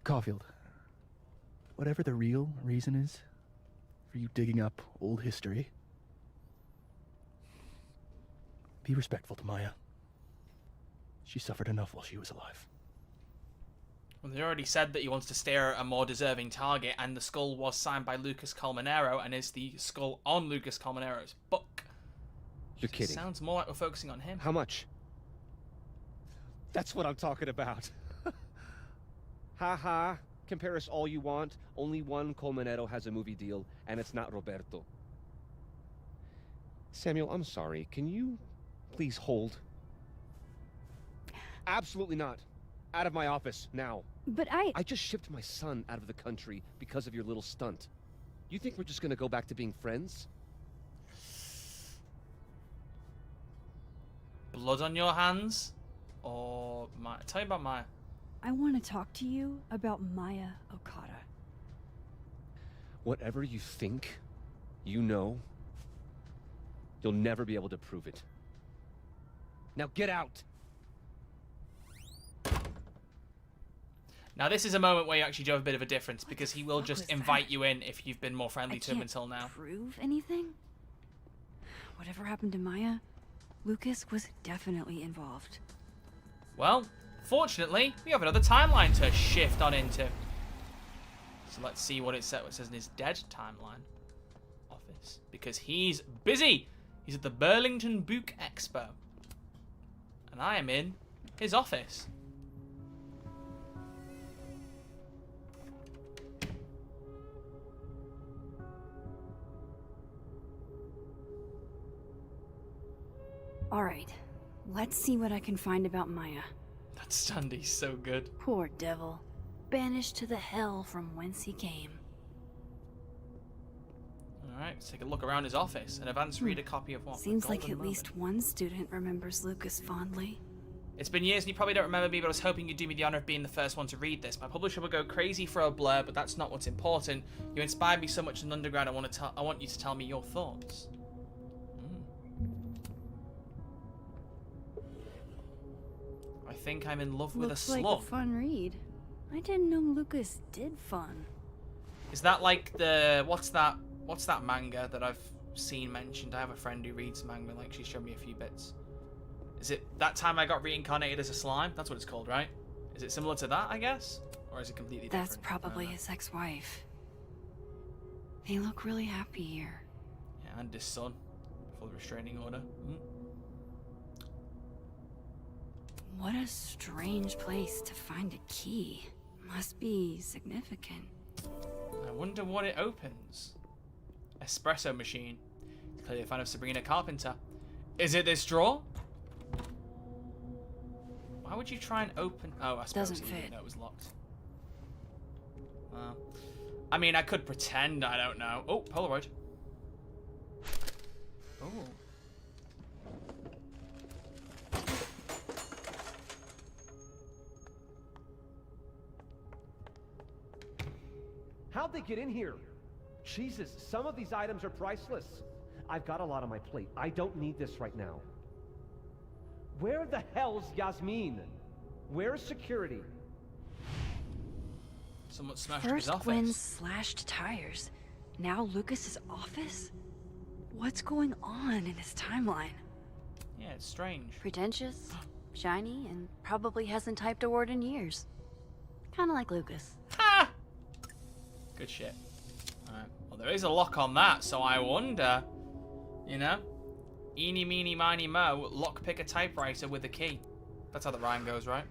S12: Caulfield, whatever the real reason is for you digging up old history, be respectful to Maya. She suffered enough while she was alive.
S1: Well, they already said that he wants to steer at a more deserving target, and the skull was signed by Lucas Colmenero, and is the skull on Lucas Colmenero's book.
S16: You're kidding.
S1: Sounds more like we're focusing on him.
S16: How much? That's what I'm talking about. Ha ha. Compare us all you want. Only one Colmenero has a movie deal, and it's not Roberto. Samuel, I'm sorry. Can you please hold? Absolutely not. Out of my office, now.
S4: But
S16: I just shipped my son out of the country because of your little stunt. You think we're just gonna go back to being friends?
S1: Blood on your hands? Or Maya? Tell me about Maya.
S4: I want to talk to you about Maya Okada.
S16: Whatever you think, you know, you'll never be able to prove it. Now get out.
S1: Now, this is a moment where you actually do have a bit of a difference, because he will just invite you in if you've been more friendly to him until now.
S6: Prove anything? Whatever happened to Maya, Lucas was definitely involved.
S1: Well, fortunately, we have another timeline to shift on into. So let's see what it says in his dead timeline office, because he's busy. He's at the Burlington Book Expo, and I am in his office.
S6: Alright, let's see what I can find about Maya.
S1: That Standy's so good.
S6: Poor devil. Banished to the hell from whence he came.
S1: Alright, let's take a look around his office and advance read a copy of what?
S6: Seems like at least one student remembers Lucas fondly.
S1: It's been years and you probably don't remember me, but I was hoping you'd do me the honor of being the first one to read this. My publisher will go crazy for a blurb, but that's not what's important. You inspired me so much in undergrad, I want you to tell me your thoughts. I think I'm in love with a slug.
S6: Looks like a fun read. I didn't know Lucas did fun.
S1: Is that like the what's that manga that I've seen mentioned? I have a friend who reads manga, like she showed me a few bits. Is it That Time I Got Reincarnated as a Slime? That's what it's called, right? Is it similar to that, I guess? Or is it completely different?
S6: That's probably his ex-wife. They look really happy here.
S1: Yeah, and his son. For the restraining order.
S6: What a strange place to find a key. Must be significant.
S1: I wonder what it opens. Espresso machine. Clearly a fan of Sabrina Carpenter. Is it this drawer? Why would you try and open... Oh, I suppose
S6: Doesn't
S1: you didn't
S6: fit.
S1: know it was locked. I mean, I could pretend I don't know. Oh, Polaroid. Oh.
S16: How'd they get in here? Jesus, some of these items are priceless. I've got a lot on my plate. I don't need this right now. Where the hell's Yasmin? Where's security?
S1: Someone smashed his
S6: First
S1: office.
S6: Gwen slashed tires. Now Lucas's office? What's going on in his timeline?
S1: Yeah, it's strange.
S6: Pretentious, shiny, and probably hasn't typed a word in years. Kinda like Lucas.
S1: Ha! Good shit. Alright. Well, there is a lock on that, so I wonder, you know? Eeny, meeny, miny, mo, lockpick a typewriter with a key. That's how the rhyme goes, right?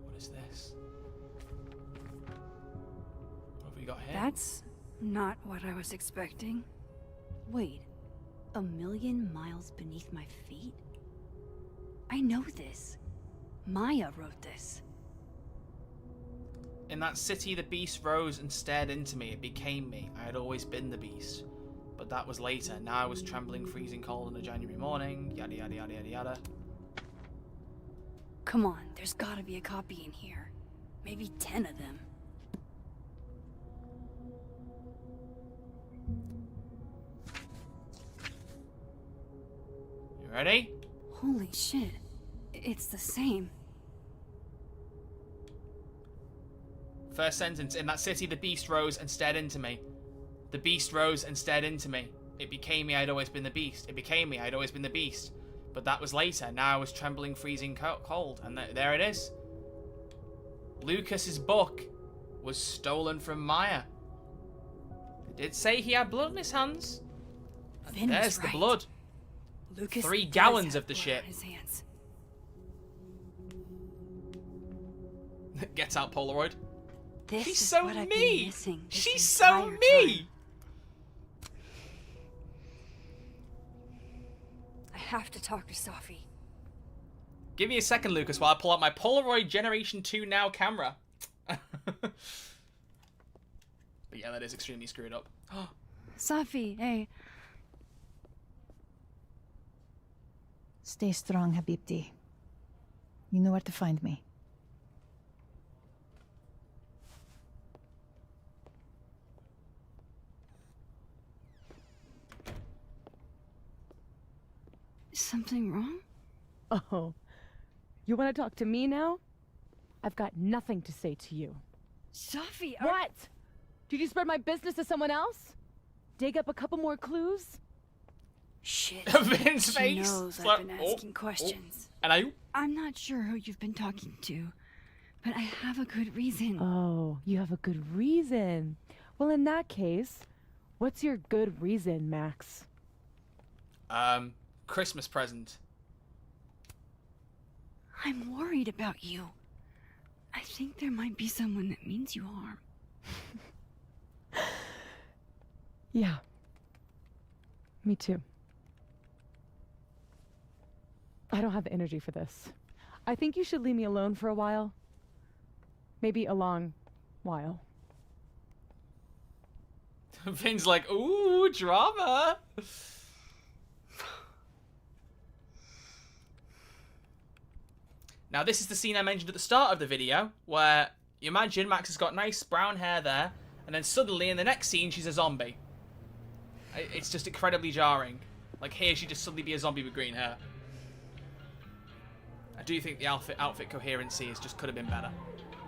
S1: What is this? What have we got here?
S6: That's not what I was expecting. Wait, 1,000,000 miles beneath my feet? I know this. Maya wrote this.
S1: In that city, the beast rose and stared into me. It became me. I had always been the beast. But that was later. Now I was trembling, freezing cold on a January morning. Yada, yada, yada, yada, yada.
S6: Come on, there's gotta be a copy in here. Maybe 10 of them.
S1: You ready?
S6: Holy shit. It's the same.
S1: First sentence. In that city, the beast rose and stared into me. The beast rose and stared into me. It became me. I'd always been the beast. It became me. I'd always been the beast. But that was later. Now I was trembling, freezing cold. And there it is. Lucas's book was stolen from Maya. It did say he had blood on his hands. And
S6: Vin was
S1: there's the
S6: right.
S1: blood.
S6: Lucas
S1: 3
S6: does
S1: gallons
S6: have
S1: of the
S6: blood
S1: shit.
S6: on his hands.
S1: Gets out Polaroid.
S6: This
S1: She's
S6: is
S1: so
S6: what I've been
S1: me.
S6: missing this
S1: She's so
S6: entire
S1: me.
S6: time. I have to talk to Safi.
S1: Give me a second, Lucas, while I pull out my Polaroid Generation 2 Now camera. But yeah, that is extremely screwed up.
S6: Safi, hey.
S5: Stay strong, Habibti. You know where to find me.
S6: something wrong?
S11: Oh. You want to talk to me now? I've got nothing to say to you.
S6: Sophie,
S11: What? Did you spread my business to someone else? Dig up a couple more clues?
S6: Shit.
S1: Vin's
S6: She
S1: face.
S6: knows
S1: It's
S6: I've
S1: like,
S6: been
S1: oh,
S6: asking questions.
S1: Hello?
S6: I'm not sure who you've been talking to, but I have a good reason.
S11: Oh, you have a good reason. Well, in that case, what's your good reason, Max?
S1: Christmas present.
S6: I'm worried about you. I think there might be someone that means you harm.
S11: Yeah. Me too. I don't have the energy for this. I think you should leave me alone for a while. Maybe a long while.
S1: Vin's like, ooh, drama. Now, this is the scene I mentioned at the start of the video, where you imagine Max has got nice brown hair there, and then suddenly in the next scene, she's a zombie. It's just incredibly jarring. Like here, she'd just suddenly be a zombie with green hair. I do think the outfit coherency just could have been better.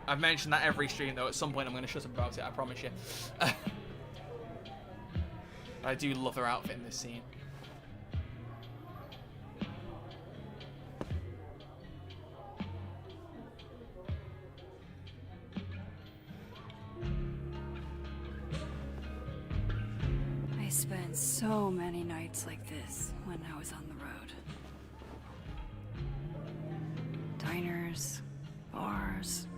S1: I've mentioned that every stream, though. At some point, I'm going to shut up about it, I promise you. I do love her outfit in this scene.
S6: I spent so many nights like this when I was on the road. Diners, bars,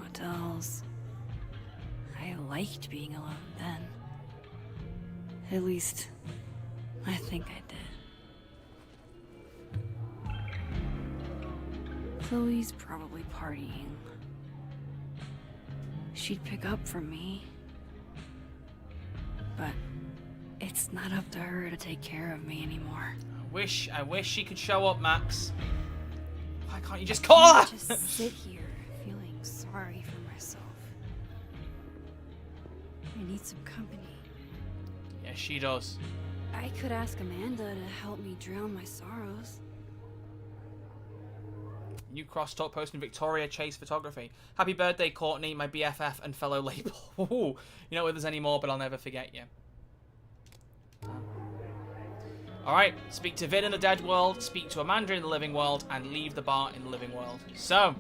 S6: hotels. I liked being alone then. At least, I think I did. Chloe's probably partying. She'd pick up for me. But it's not up to her to take care of me anymore.
S1: I wish she could show up, Max. Why can't you just call her?
S6: Just sit here feeling sorry for myself. I need some company.
S1: Yeah, she does.
S6: I could ask Amanda to help me drown my sorrows.
S1: New crosstalk posting Victoria Chase Photography. Happy birthday, Courtney, my BFF and fellow label. Ooh, you know, there's any more, but I'll never forget you. Alright, speak to Vin in the dead world, speak to Amanda in the living world, and leave the bar in the living world. So,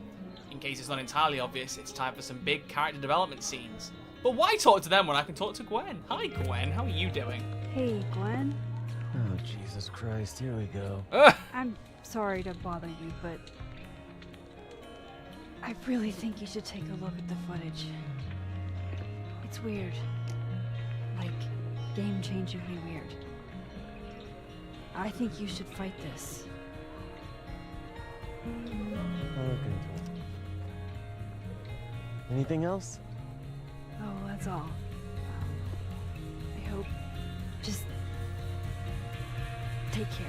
S1: in case it's not entirely obvious, it's time for some big character development scenes. But why talk to them when I can talk to Gwen? Hi, Gwen. How are you doing?
S4: Hey, Gwen.
S10: Oh, Jesus Christ. Here we go.
S4: I'm sorry to bother you, but I really think you should take a look at the footage. It's weird. Like, game-changingly weird. I think you should fight this.
S10: I'll look into it. Anything else?
S4: Oh, that's all. I hope. Just take care.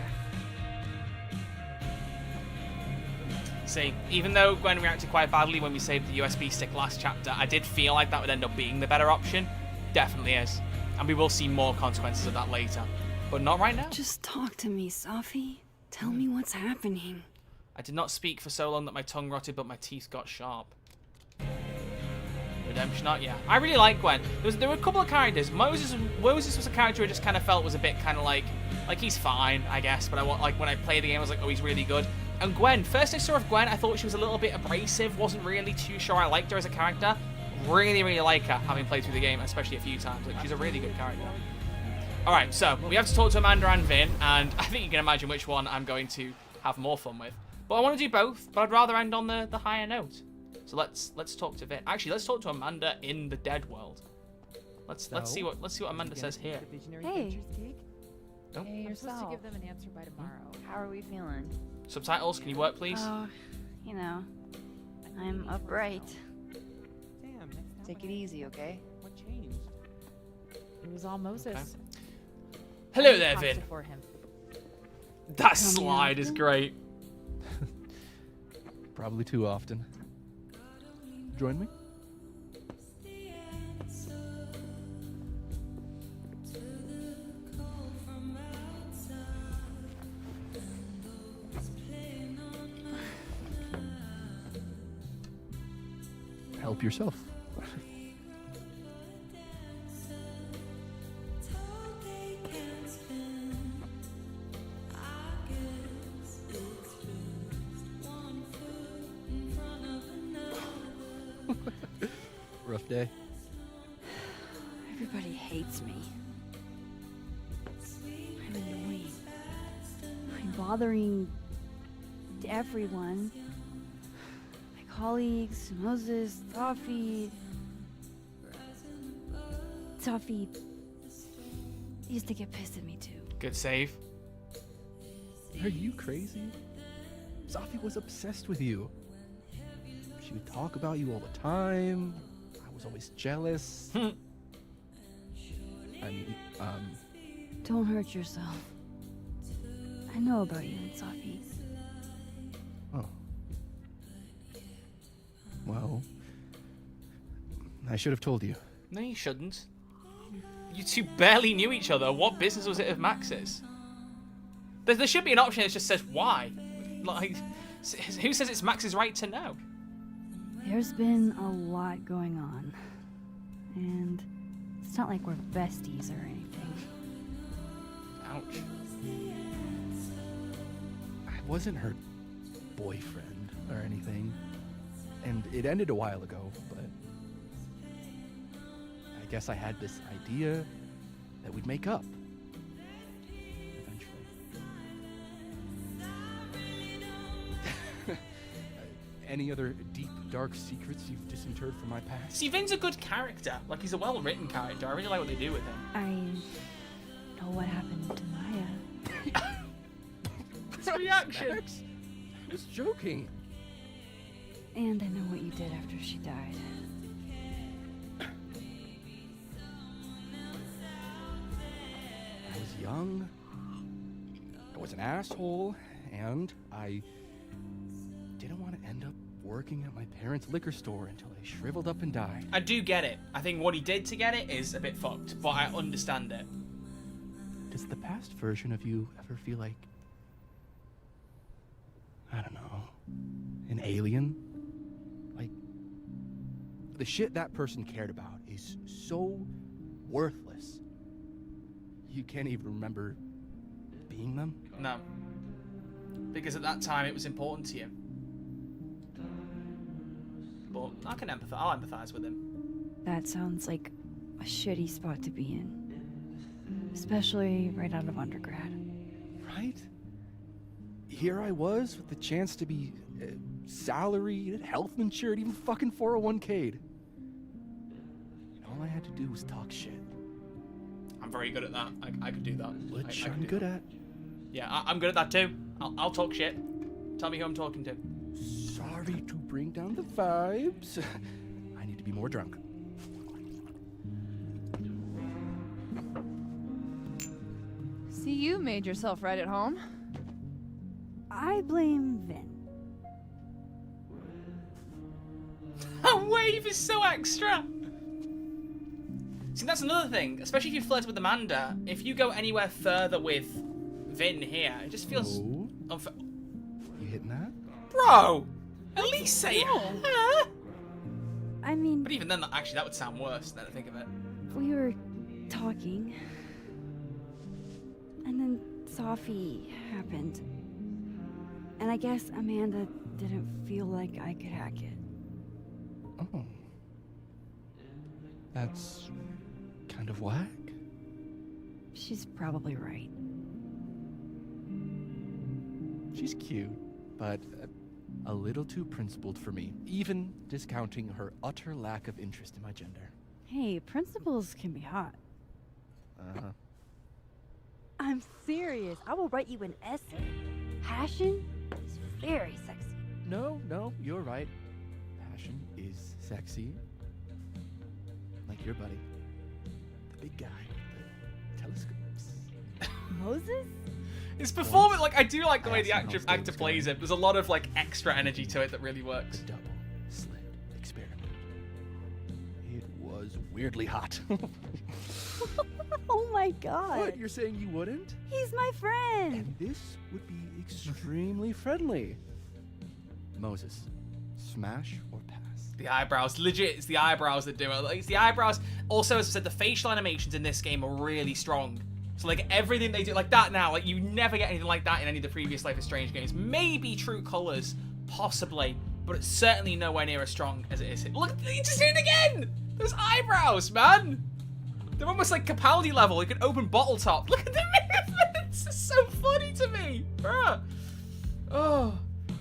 S1: See, even though Gwen reacted quite badly when we saved the USB stick last chapter, I did feel like that would end up being the better option. Definitely is. And we will see more consequences of that later. But not right now.
S6: Just talk to me, Safi. Tell me what's happening.
S1: I did not speak for so long that my tongue rotted, but my teeth got sharp. Redemption arc, yeah. I really like Gwen. There were a couple of characters. Moses was a character I just kind of felt was a bit kind of like he's fine, I guess. But when I played the game, I was like, oh, he's really good. And Gwen, first I saw of Gwen, I thought she was a little bit abrasive. Wasn't really too sure I liked her as a character. Really, really like her, having played through the game, especially a few times. Like, she's a really good character. Alright, so we have to talk to Amanda and Vin, and I think you can imagine which one I'm going to have more fun with. But I want to do both, but I'd rather end on the higher note. So let's talk to Vin. Actually, let's talk to Amanda in the dead world. Let's see what Amanda says here.
S4: Hey.
S1: Nope.
S5: Hey, you're supposed to give them an answer by tomorrow. How are we feeling?
S1: Subtitles, can you work, please?
S6: Oh, you know, I'm upright.
S5: Take it easy, okay?
S16: What changed?
S5: It was all Moses.
S1: Okay. Hello
S5: I
S1: there,
S5: talked
S1: Vin.
S5: for him.
S1: That slide is great.
S12: Probably too often. Join me? help yourself. Rough day.
S6: Everybody hates me. I'm annoying.
S4: I'm bothering everyone. My colleagues, Moses, Toffee. Toffee used to get pissed at me too.
S1: Good save.
S12: Are you crazy? Safi was obsessed with you. She would talk about you all the time. I was always jealous. I mean,
S4: Don't hurt yourself. I know about you and Safi.
S12: Oh. Well, I should have told you.
S1: No, you shouldn't. You two barely knew each other. What business was it of Max's? There should be an option that just says why. Like, who says it's Max's right to know?
S4: There's been a lot going on. And it's not like we're besties or anything.
S1: Ouch.
S12: I wasn't her boyfriend or anything. And it ended a while ago, but I guess I had this idea that we'd make up. Any other deep, dark secrets you've disinterred from my past?
S1: See, Vin's a good character. Like, he's a well-written character. I really like what they do with him.
S4: I know what happened to Maya.
S1: His reaction.
S12: Max, I was joking.
S4: And I know what you did after she died.
S12: I was young. I was an asshole, and I didn't want to end up working at my parents' liquor store until I shriveled up and died.
S1: I do get it. I think what he did to get it is a bit fucked, but I understand it.
S12: Does the past version of you ever feel like, I don't know, an alien? Like, the shit that person cared about is so worthless. You can't even remember being them?
S1: No. Because at that time it was important to you. But I can empathize. I'll empathize with him.
S6: That sounds like a shitty spot to be in. Especially right out of undergrad.
S12: Right? Here I was with the chance to be salaried, health insured, even fucking 401k'd. And all I had to do was talk shit.
S1: I'm very good at that. I could do that.
S12: Which
S1: I
S12: I'm good at.
S1: Yeah, I'm good at that too. I'll talk shit. Tell me who I'm talking to.
S12: Sorry to bring down the vibes. I need to be more drunk.
S5: See, you made yourself right at home.
S4: I blame Vin.
S1: A wave is so extra. See, that's another thing. Especially if you flirt with Amanda. If you go anywhere further with Vin here, it just feels unfair.
S12: You hitting that?
S1: Bro! At least say it.
S4: I mean,
S1: But even then, actually, that would sound worse now that I think of it.
S4: we were talking. And then Safi happened. And I guess Amanda didn't feel like I could hack it.
S12: Oh. That's kind of whack.
S6: She's probably right.
S12: She's cute, but a little too principled for me, even discounting her utter lack of interest in my gender.
S4: Hey, principals can be hot.
S12: Uh-huh.
S13: I'm serious. I will write you an essay. Passion is very sexy.
S12: No, you're right. Passion is sexy. Like your buddy. The big guy with the telescopes.
S4: Moses?
S1: His performance, like, I do like the way the actor plays it. There's a lot of, like, extra energy to it that really works.
S12: The double slit experiment. It was weirdly hot.
S4: Oh my god.
S12: What? You're saying you wouldn't?
S4: He's my friend.
S12: And this would be extremely friendly. Moses, smash or pass?
S1: The eyebrows. Legit, it's the eyebrows that do it. Like, it's the eyebrows. Also, as I said, the facial animations in this game are really strong. So, like, everything they do, like that now, like, you never get anything like that in any of the previous Life is Strange games. Maybe True Colors, possibly, but it's certainly nowhere near as strong as it is. Look, you just did it again! Those eyebrows, man! They're almost like Capaldi level. You can open bottle top. Look at the movements! It's so funny to me, bruh. Oh.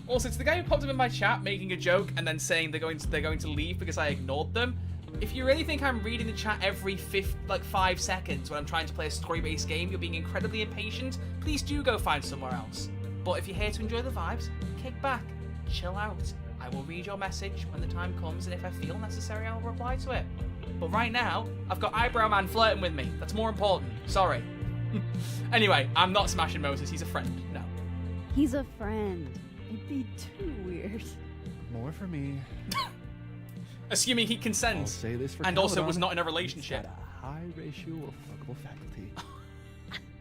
S1: Also, it's the guy who popped up in my chat making a joke and then saying they're going to leave because I ignored them. If you really think I'm reading the chat every 5 seconds when I'm trying to play a story-based game, you're being incredibly impatient, please do go find somewhere else. But if you're here to enjoy the vibes, kick back, chill out. I will read your message when the time comes, and if I feel necessary, I'll reply to it. But right now, I've got Eyebrow Man flirting with me. That's more important. Sorry. Anyway, I'm not smashing Moses. He's a friend. No.
S4: He's a friend. It'd be too weird.
S12: More for me.
S1: Assuming he consents.
S12: I'll say this for
S1: and also
S12: Caledon.
S1: was not in a relationship.
S12: He's got a high ratio of fuckable faculty.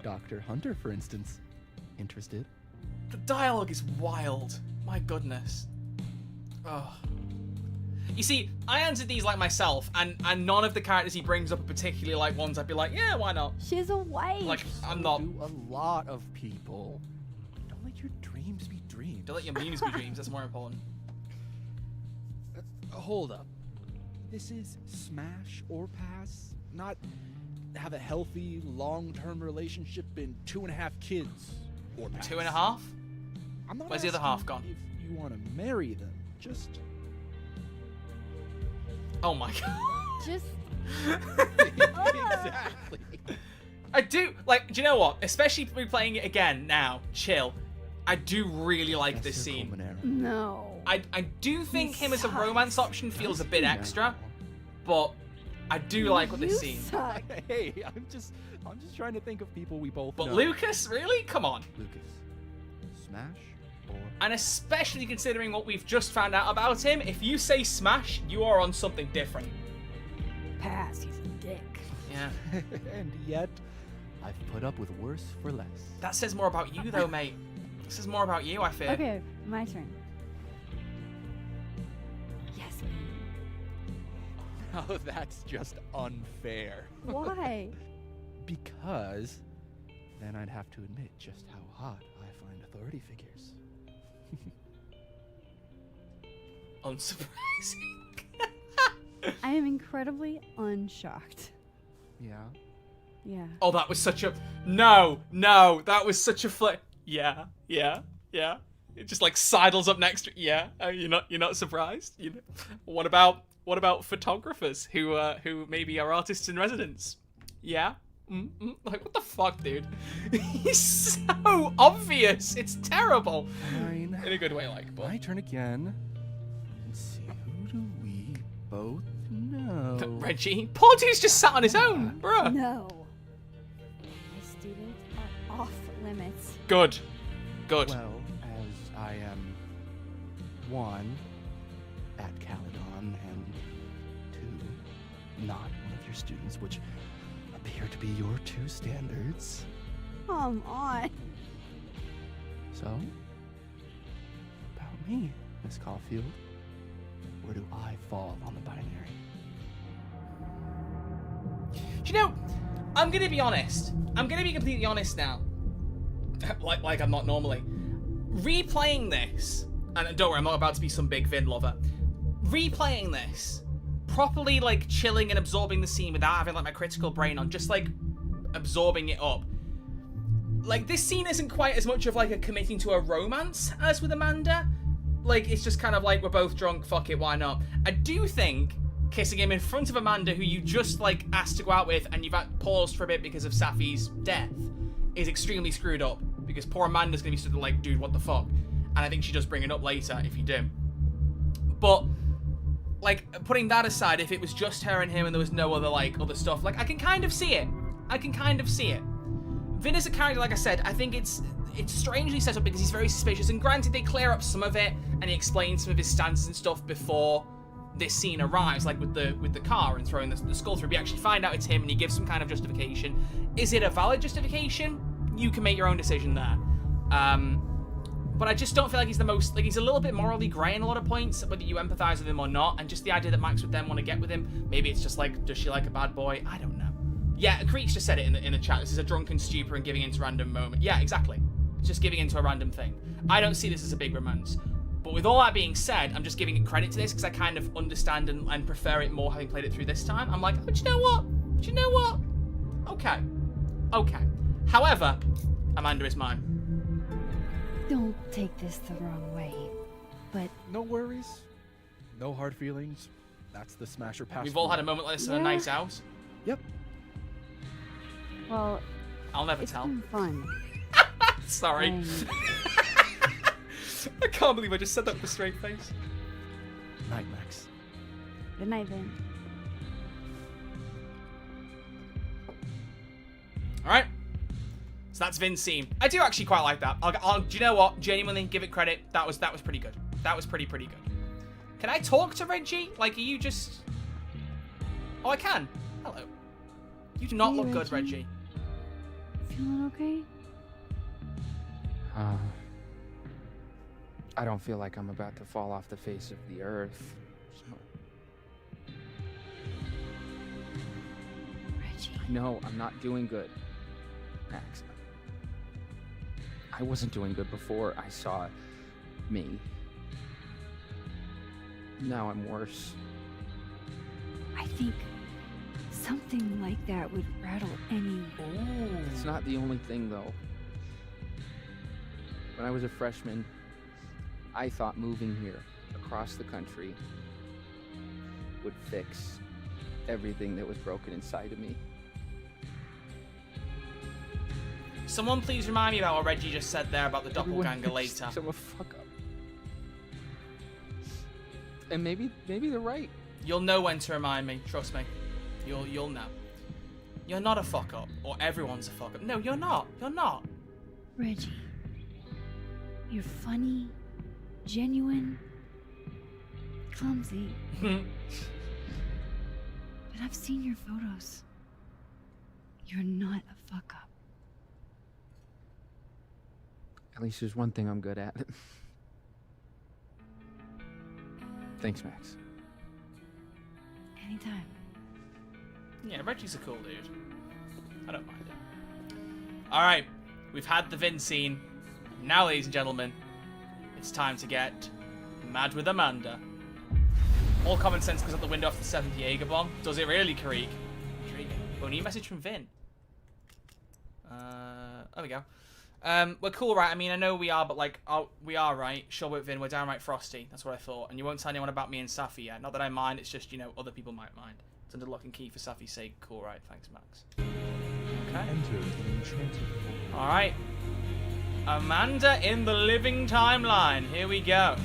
S12: Dr. Hunter, for instance. Interested?
S1: The dialogue is wild. My goodness. Oh. You see, I answered these like myself, and none of the characters he brings up are particularly like ones I'd be like, yeah, why not?
S4: She's a wife.
S1: Like, I'm not.
S12: Do a lot of people. Don't let your dreams be dreams.
S1: Don't let your memes be dreams. That's more important.
S12: Hold up. This is smash or pass, not have a healthy, long-term relationship and 2.5 kids. Or pass.
S1: 2.5?
S12: I'm not
S1: Where's the other half gone?
S12: If you want to marry them, just...
S1: Oh my god.
S4: Just...
S12: Exactly.
S1: I do, like, do you know what? Especially replaying it again now, chill. I do really like this scene.
S4: No.
S1: I do think him as a romance option feels a bit extra, but I do like what this scene.
S12: Hey, I'm just trying to think of people we both know.
S1: But Lucas, really? Come on.
S12: Lucas, smash or...
S1: And especially considering what we've just found out about him, if you say smash, you are on something different.
S4: Pass, he's a dick.
S1: Yeah.
S12: And yet, I've put up with worse for less.
S1: That says more about you, though, mate. This is more about you, I fear.
S4: Okay, my turn. Yes.
S12: Oh, that's just unfair.
S4: Why?
S12: Because then I'd have to admit just how hot I find authority figures.
S1: Unsurprising.
S4: I am incredibly unshocked.
S12: Yeah.
S1: Yeah. Oh, that was such a... No, that was such a flip. Yeah. It just like sidles up next to... Yeah, you're not surprised? You know? What about photographers who maybe are artists in residence? Yeah? Like, what the fuck, dude? He's so obvious. It's terrible.
S12: Fine.
S1: In a good way, like, but...
S12: My turn again. Let's see, who do we both know?
S1: Reggie? Poor dude's just sat on his own, bruh.
S4: No. My students are off limits.
S1: Good.
S12: Well, as I am 1 at Caledon and 2 not one of your students, which appear to be your 2 standards.
S4: Come on.
S12: So, about me, Miss Caulfield. Where do I fall on the binary?
S1: Do you know, I'm gonna be honest. I'm gonna be completely honest now. like I'm not normally. Replaying this, and don't worry, I'm not about to be some big Vin lover. Replaying this, properly like chilling and absorbing the scene without having like my critical brain on, just like absorbing it up. Like, this scene isn't quite as much of like a committing to a romance as with Amanda. Like, it's just kind of like, we're both drunk, fuck it, why not? I do think kissing him in front of Amanda, who you just like asked to go out with and you've paused for a bit because of Safi's death, is extremely screwed up, because poor Amanda's gonna be sort of like, dude, what the fuck? And I think she does bring it up later if you do. But like, putting that aside, if it was just her and him and there was no other like other stuff, like, I can kind of see it. Vin is a character, like I said, I think it's strangely set up because he's very suspicious, and granted they clear up some of it and he explains some of his stances and stuff before this scene arrives, like with the car and throwing the skull through. We actually find out it's him and he gives some kind of justification. Is it a valid justification? You can make your own decision there. but I just don't feel like he's the most, like, he's a little bit morally grey in a lot of points, whether you empathize with him or not, and just the idea that Max would then want to get with him, maybe it's just like, does she like a bad boy? I don't know. Yeah, Creech just said it in the chat, this is a drunken stupor and giving into random moment. Yeah, exactly. It's just giving into a random thing. I don't see this as a big romance. But with all that being said, I'm just giving it credit to this, because I kind of understand and prefer it more having played it through this time. I'm like, oh, do you know what? Do you know what? Okay. Okay. However, Amanda is mine.
S2: Don't take this the wrong way, but...
S12: No worries. No hard feelings. That's the Smasher pass.
S1: We've all had a moment like this in a nice house.
S12: Yep.
S4: Well,
S1: I'll never
S4: it's
S1: tell.
S4: been fun.
S1: Sorry. I can't believe I just said that with a straight face.
S12: Night, Max.
S4: Good night, then.
S1: Alright. So that's Vin's scene. I do actually quite like that. Do you know what? Genuinely, give it credit. That was pretty good. That was pretty good. Can I talk to Reggie? Like, are you just... Oh, I can. Hello. You do not
S4: Hey,
S1: look good, Reggie.
S4: Feeling okay?
S17: I don't feel like I'm about to fall off the face of the earth. So.
S2: Reggie.
S17: No, I'm not doing good, Max. I wasn't doing good before I saw me. Now I'm worse.
S2: I think something like that would rattle any...
S17: It's not the only thing, though. When I was a freshman, I thought moving here across the country would fix everything that was broken inside of me.
S1: Someone please remind me about what Reggie just said there about the doppelganger later.
S17: I'm a fuck up. And maybe they're right.
S1: You'll know when to remind me. Trust me. You'll know. You're not a fuck up, or everyone's a fuck up. No, you're not. You're not.
S2: Reggie. You're funny, genuine, clumsy. But I've seen your photos. You're not a fuck up.
S17: At least there's one thing I'm good at. Thanks, Max.
S2: Anytime.
S1: Yeah, Reggie's a cool dude. I don't mind it. Alright, we've had the Vin scene. Now, ladies and gentlemen, it's time to get mad with Amanda. All common sense goes out the window after the 7th Jaeger bomb. Does it really, Karik? Intriguing. Oh, new message from Vin. There we go. We're cool, right? I mean, I know we are, but like, we are, right? Sure, with Vin, we're downright frosty. That's what I thought. And you won't tell anyone about me and Safi yet. Not that I mind, it's just, you know, other people might mind. It's under lock and key for Safi's sake. Cool, right? Thanks, Max. Okay. Alright. Amanda in the living timeline. Here we go.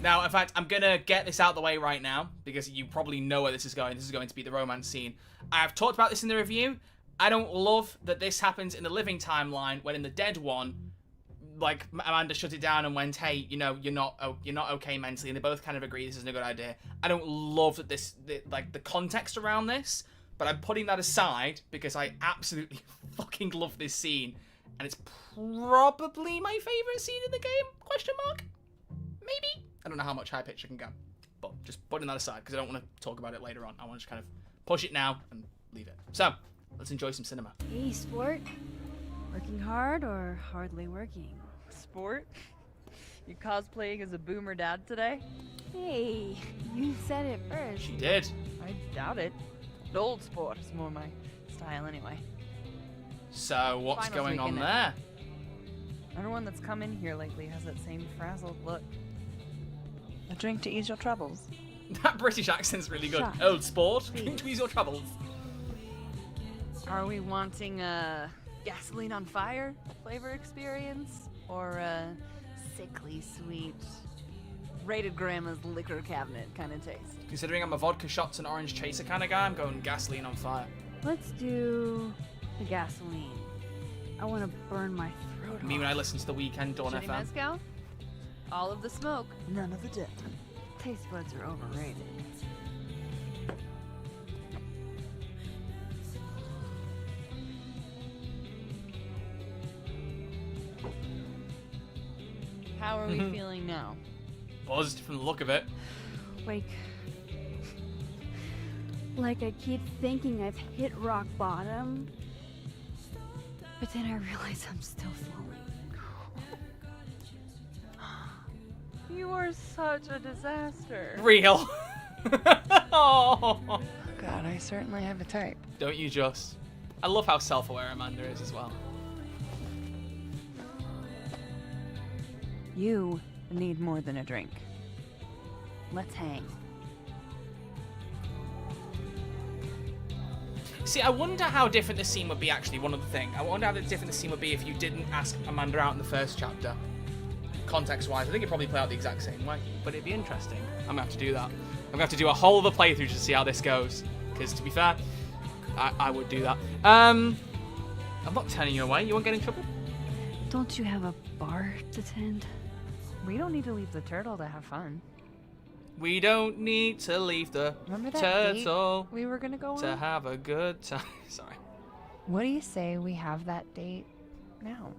S1: Now, in fact, I'm going to get this out of the way right now, because you probably know where this is going. This is going to be the romance scene. I've talked about this in the review. I don't love that this happens in the living timeline, when in the dead one, like, Amanda shut it down and went, hey, you know, you're not okay mentally, and they both kind of agree this isn't a good idea. I don't love that the context around this, but I'm putting that aside, because I absolutely fucking love this scene, and it's probably my favorite scene in the game, question mark? Maybe? I don't know how much high pitch I can go, but just putting that aside, because I don't want to talk about it later on. I want to just kind of push it now and leave it. So, let's enjoy some cinema.
S4: Hey, sport. Working hard or hardly working?
S11: Sport? You cosplaying as a boomer dad today?
S4: Hey, you said it first.
S1: She did.
S11: I doubt it. Old sport is more my style anyway.
S1: So, what's
S11: Finals
S1: going on
S11: weekend.
S1: there?
S11: Everyone that's come in here lately has that same frazzled look. A drink to ease your troubles.
S1: That British accent's really good.
S11: Shot.
S1: Old sport, drink to ease your troubles.
S11: Are we wanting a gasoline on fire flavor experience? Or a sickly sweet, rated grandma's liquor cabinet kind of taste?
S1: Considering I'm a vodka shots and orange chaser kind of guy, I'm going gasoline on fire.
S4: Let's do the gasoline. I want to burn my throat
S1: Me when I listen to The Weekend, Dawn
S11: Shitty
S1: FM.
S11: mezcal? All of the smoke, none of the dip.
S4: Taste buds are overrated.
S11: How are we feeling now?
S1: Buzzed from the look of it.
S4: Like I keep thinking I've hit rock bottom, but then I realize I'm still falling.
S11: You are such a disaster.
S1: Real. Oh.
S11: God, I certainly have a type.
S1: Don't you just? I love how self-aware Amanda is as well.
S11: You need more than a drink. Let's hang.
S1: See, I wonder how different the scene would be, actually, one other thing. I wonder how different the scene would be if you didn't ask Amanda out in the first chapter. Context-wise, I think it'd probably play out the exact same way, but it'd be interesting. I'm gonna have to do that. I'm gonna have to do a whole other playthrough to see how this goes. Because, to be fair, I would do that. I'm not turning you away. You won't get in trouble?
S6: Don't you have a bar to tend?
S11: We don't need to leave the turtle to have fun.
S1: We don't need to leave the
S11: Remember that
S1: turtle
S11: date we were gonna go
S1: to
S11: on?
S1: have a good time. Sorry.
S11: What do you say we have that date now?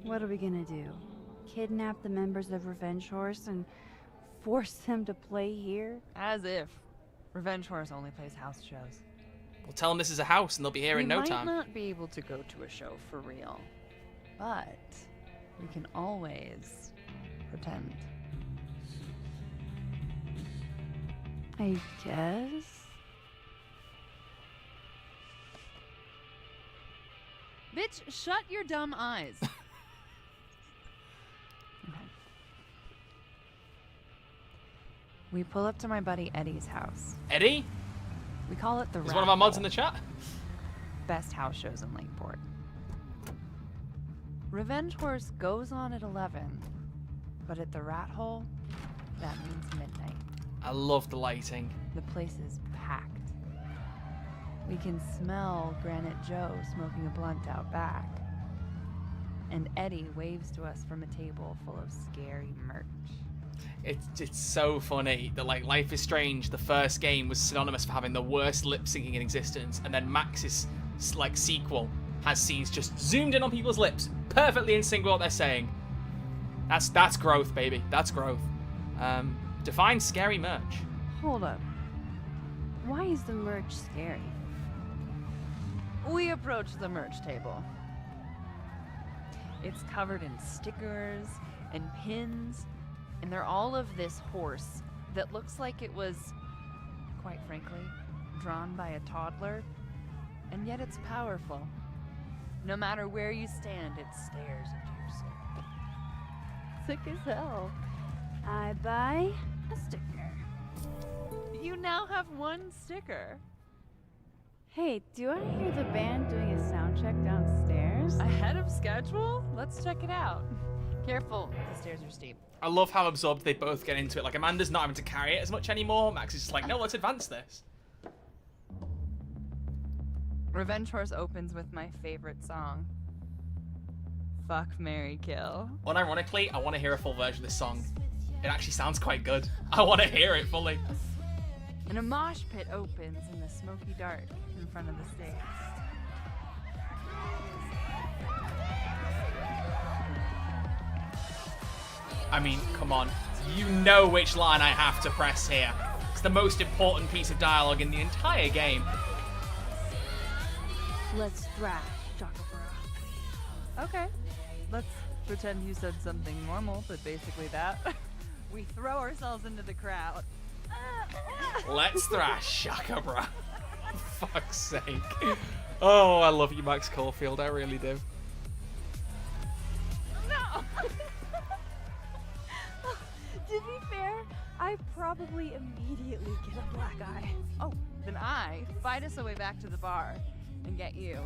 S4: What are we gonna do? Kidnap the members of Revenge Horse and force them to play here?
S11: As if. Revenge Horse only plays house shows.
S1: We'll tell them this is a house and they'll be here in no time.
S11: We might not be able to go to a show for real, but we can always pretend.
S4: I guess.
S11: Bitch, shut your dumb eyes. We pull up to my buddy Eddie's house.
S1: Eddie?
S11: We call it the
S1: Is
S11: Rat
S1: one of our mods
S11: Hole.
S1: in the chat?
S11: Best house shows in Lakeport. Revenge Horse goes on at 11, but at the Rat Hole, that means midnight.
S1: I love the lighting.
S11: The place is packed. We can smell Granite Joe smoking a blunt out back. And Eddie waves to us from a table full of scary merch.
S1: It's so funny that, like, Life is Strange, the first game, was synonymous for having the worst lip syncing in existence, and then Max's like sequel has scenes just zoomed in on people's lips, perfectly in sync with what they're saying. That's growth, baby. That's growth. Define scary merch.
S4: Hold up. Why is the merch scary?
S11: We approach the merch table. It's covered in stickers and pins, and they're all of this horse that looks like it was, quite frankly, drawn by a toddler, and yet it's powerful. No matter where you stand, it stares into your soul.
S4: Sick as hell. I buy a sticker.
S11: You now have one sticker.
S4: Hey, do I hear the band doing a sound check downstairs?
S11: Ahead of schedule? Let's check it out. Careful, the stairs are steep.
S1: I love how absorbed they both get into it. Like, Amanda's not having to carry it as much anymore. Max is just like, no, let's advance this.
S11: Revenge Horse opens with my favorite song. Fuck, Marry, Kill.
S1: Unironically, I want to hear a full version of this song. It actually sounds quite good. I want to hear it fully.
S11: And a mosh pit opens in the smoky dark in front of the stage.
S1: I mean, come on. You know which line I have to press here. It's the most important piece of dialogue in the entire game.
S4: Let's thrash, Chocobra.
S11: Okay. Let's pretend you said something normal, but basically that. We throw ourselves into the crowd.
S1: Let's thrash, Shaka, bro. For fuck's sake. Oh, I love you, Max Caulfield. I really do.
S11: No!
S4: To be fair, I probably immediately get a black eye.
S11: Oh, then I fight us a way back to the bar and get you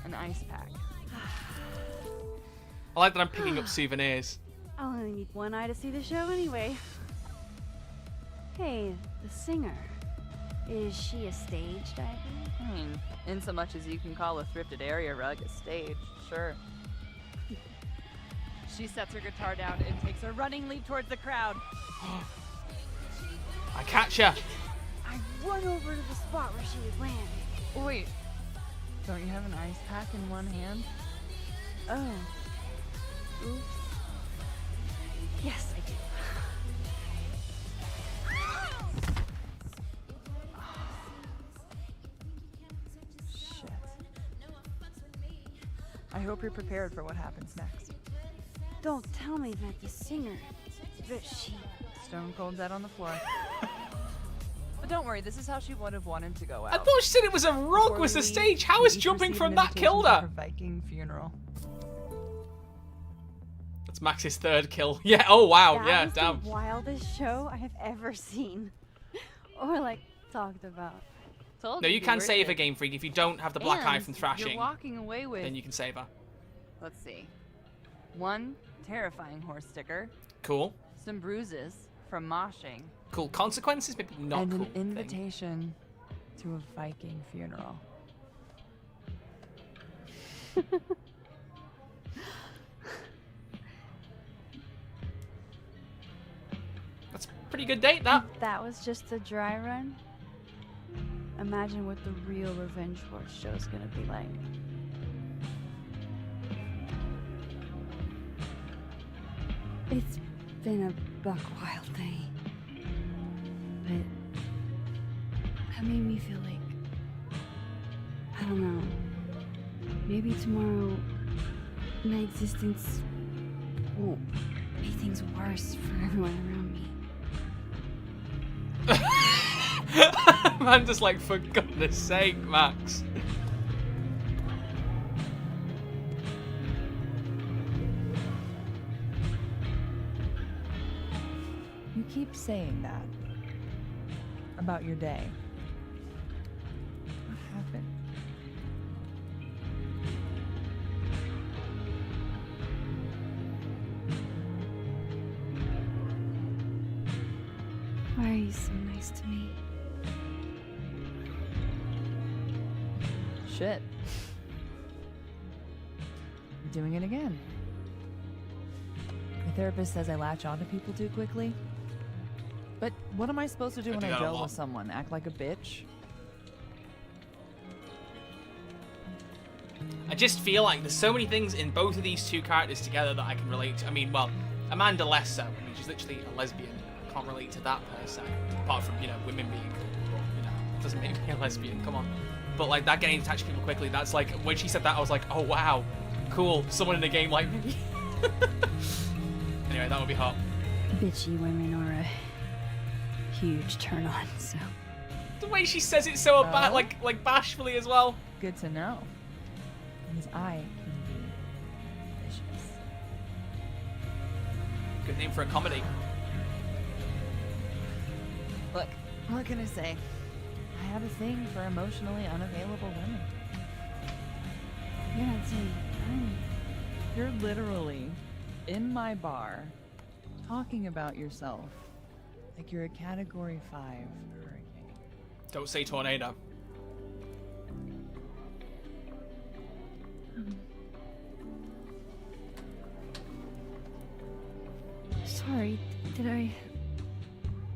S11: an ice pack.
S1: I like that I'm picking up souvenirs.
S4: I'll only need one eye to see the show anyway. Hey, the singer. Is she a stage diver?
S11: I mean, in so much as you can call a thrifted area rug a stage, sure. She sets her guitar down and takes a running leap towards the crowd.
S1: I catch her.
S4: I run over to the spot where she was landing.
S11: Wait, don't you have an ice pack in one hand?
S4: Oh. Oops. Yes, I do.
S18: Shit. I hope you're prepared for what happens next.
S4: Don't tell me that the singer, that she...
S18: Stone cold dead on the floor. But don't worry, this is how she would have wanted to go out.
S1: I thought she said it was a rug
S18: Before
S1: was the
S18: we leave,
S1: stage. How
S18: we
S1: is
S18: each
S1: jumping
S18: receive
S1: from
S18: an
S1: that
S18: invitation
S1: killed
S18: to
S1: her?
S18: her Viking funeral.
S1: That's Max's third kill. Yeah, oh wow,
S4: That
S1: yeah,
S4: was
S1: damn.
S4: the wildest show I have ever seen. Or, like, talked about.
S11: Told
S1: No, you
S11: it'd be
S1: can
S11: worth
S1: save
S11: it.
S1: a Game Freak if you don't have the black eye
S11: And
S1: from thrashing.
S11: You're walking away with.
S1: Then you can save her.
S11: Let's see. 1 terrifying horse sticker.
S1: Cool.
S11: Some bruises from moshing.
S1: Cool. Consequences? Maybe not
S18: and
S1: cool.
S18: an invitation to a Viking funeral.
S1: That's a pretty good date, that.
S4: That was just a dry run. Imagine what the real Revenge Horse show is gonna be like. It's been a buck wild day. But that made me feel like, I don't know, maybe tomorrow my existence won't make things worse for everyone around me.
S1: Man, just like, for goodness sake, Max.
S18: You keep saying that about your day. What happened?
S4: Why are you so nice to me?
S18: Shit. I'm doing it again. My therapist says I latch onto people too quickly. But what am I supposed to do
S1: I
S18: when
S1: do
S18: I
S1: that a
S18: gel
S1: lot.
S18: with someone? Act like a bitch?
S1: I just feel like there's so many things in both of these two characters together that I can relate to. I mean, well, Amanda less so. I mean, she's literally a lesbian. I can't relate to that per se. Apart from, you know, women being cool. But, you know, it doesn't make me a lesbian. Come on. But, like, that getting attached to people quickly, that's like, when she said that, I was like, oh, wow. Cool. Someone in a game like me. Anyway, that would be hot.
S4: Bitchy women are a huge turn on, so.
S1: The way she says it so like bashfully as well.
S18: Good to know. Because I can be vicious.
S1: Good name for a comedy.
S18: Look, what can I say? I have a thing for emotionally unavailable women.
S4: You're not saying
S18: You're literally in my bar talking about yourself like you're a Category 5 hurricane.
S1: Don't say tornado.
S4: Sorry, did I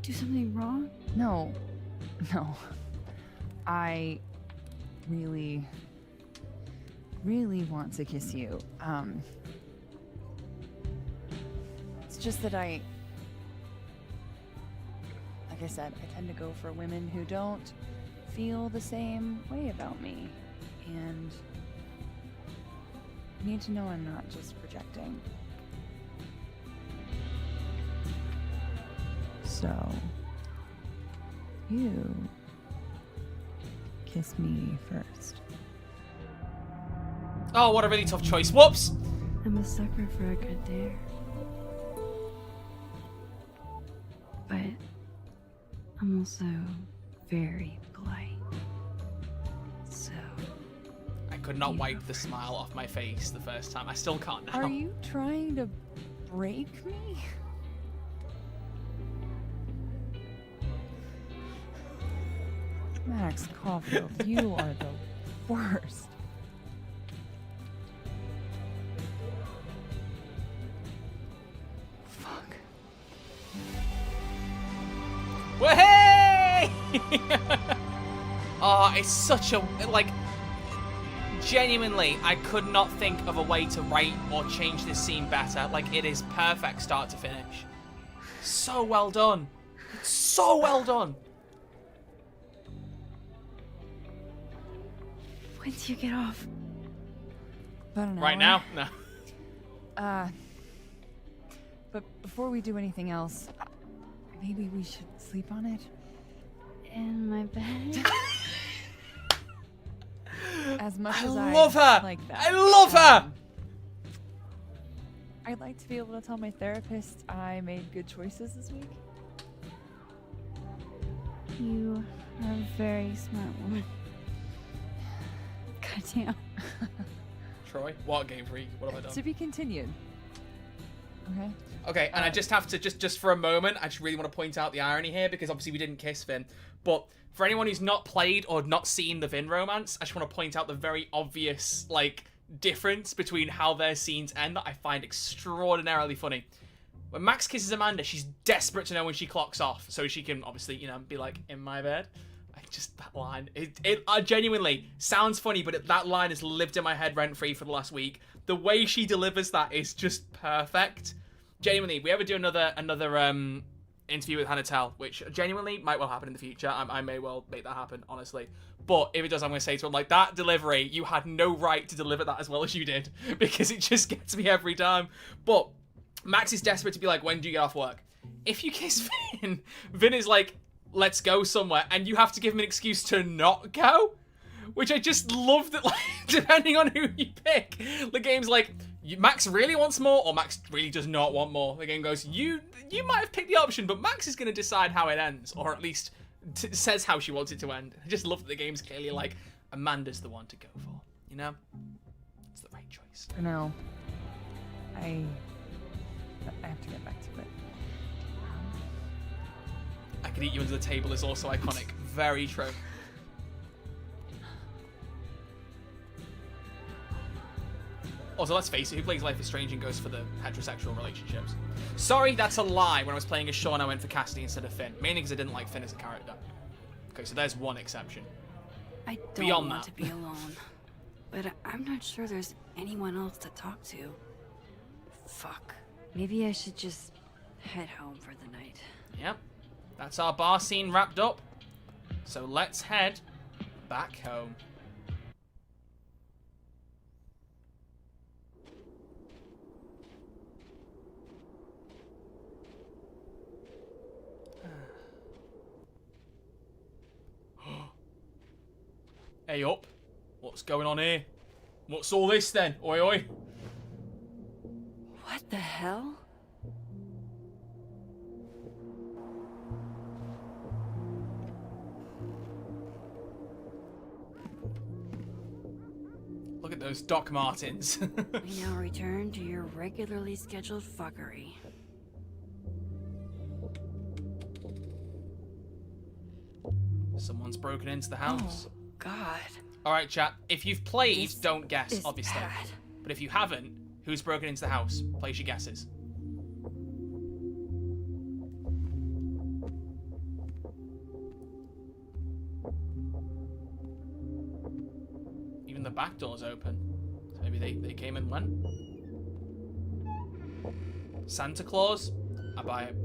S4: do something wrong?
S18: No. No. I really want to kiss you. It's just that like I said, I tend to go for women who don't feel the same way about me. And you need to know I'm not just projecting. So, you kiss me first.
S1: Oh, what a really tough choice. Whoops!
S4: I'm a sucker for a good dare. But I'm also very polite. So.
S1: I could not wipe the smile off my face the first time. I still can't now.
S18: Are you trying to break me? Max Caulfield, you are the worst. Fuck.
S1: Way! Oh, it's such a, like, Genuinely, I could not think of a way to write or change this scene better. Like, it is perfect start to finish. So well done. It's so well done.
S6: When do you get off?
S18: About an
S1: Right
S18: hour.
S1: now? No.
S18: But before we do anything else, maybe we should sleep on it?
S6: In my bed?
S18: As much
S1: I
S18: as
S1: love
S18: I
S1: her.
S18: like that.
S1: I love her.
S18: I'd like to be able to tell my therapist I made good choices this week.
S4: You are a very smart woman. Goddamn.
S1: Troy, what Game Freak? What have I done?
S18: To be continued. Okay.
S1: Okay, and I just have to, just for a moment, I just really want to point out the irony here, because obviously we didn't kiss Vin. But for anyone who's not played or not seen the Vin romance, I just want to point out the very obvious, like, difference between how their scenes end that I find extraordinarily funny. When Max kisses Amanda, she's desperate to know when she clocks off, so she can obviously, you know, be like, in my bed. Just that line. It genuinely sounds funny, but that line has lived in my head rent-free for the last week. The way she delivers that is just perfect. Genuinely, if we ever do another interview with Hannah Tell, which genuinely might well happen in the future, I may well make that happen, honestly. But if it does, I'm going to say to him, like, that delivery, you had no right to deliver that as well as you did, because it just gets me every time. But Max is desperate to be like, when do you get off work? If you kiss Vin, Vin is like, let's go somewhere, and you have to give him an excuse to not go, which I just love that, like, depending on who you pick, the game's like, Max really wants more, or Max really does not want more. The game goes, you might have picked the option, but Max is going to decide how it ends, or at least says how she wants it to end. I just love that the game's clearly like, Amanda's the one to go for, you know? It's the right choice.
S18: For now, I have to get back to it.
S1: I could eat you under the table is also iconic. Very true. Also, let's face it, who plays Life is Strange and goes for the heterosexual relationships? Sorry, that's a lie. When I was playing as Sean, I went for Cassidy instead of Finn. Mainly because I didn't like Finn as a character. Okay, so there's one exception.
S6: I don't
S1: Beyond
S6: want
S1: that.
S6: to be alone. But I'm not sure there's anyone else to talk to. Fuck. Maybe I should just head home for the night.
S1: Yep. That's our bar scene wrapped up. So let's head back home. Hey up. What's going on here? What's all this then? Oi oi.
S6: What the hell?
S1: Look at those Doc Martens.
S6: We now return to your regularly scheduled fuckery.
S1: Someone's broken into the house.
S6: Oh, God.
S1: Alright, chat. If you've played,
S6: This
S1: don't guess,
S6: is
S1: obviously.
S6: bad.
S1: But if you haven't, who's broken into the house? Place your guesses. Even the back door's open. So maybe they came and went. Santa Claus? I buy it.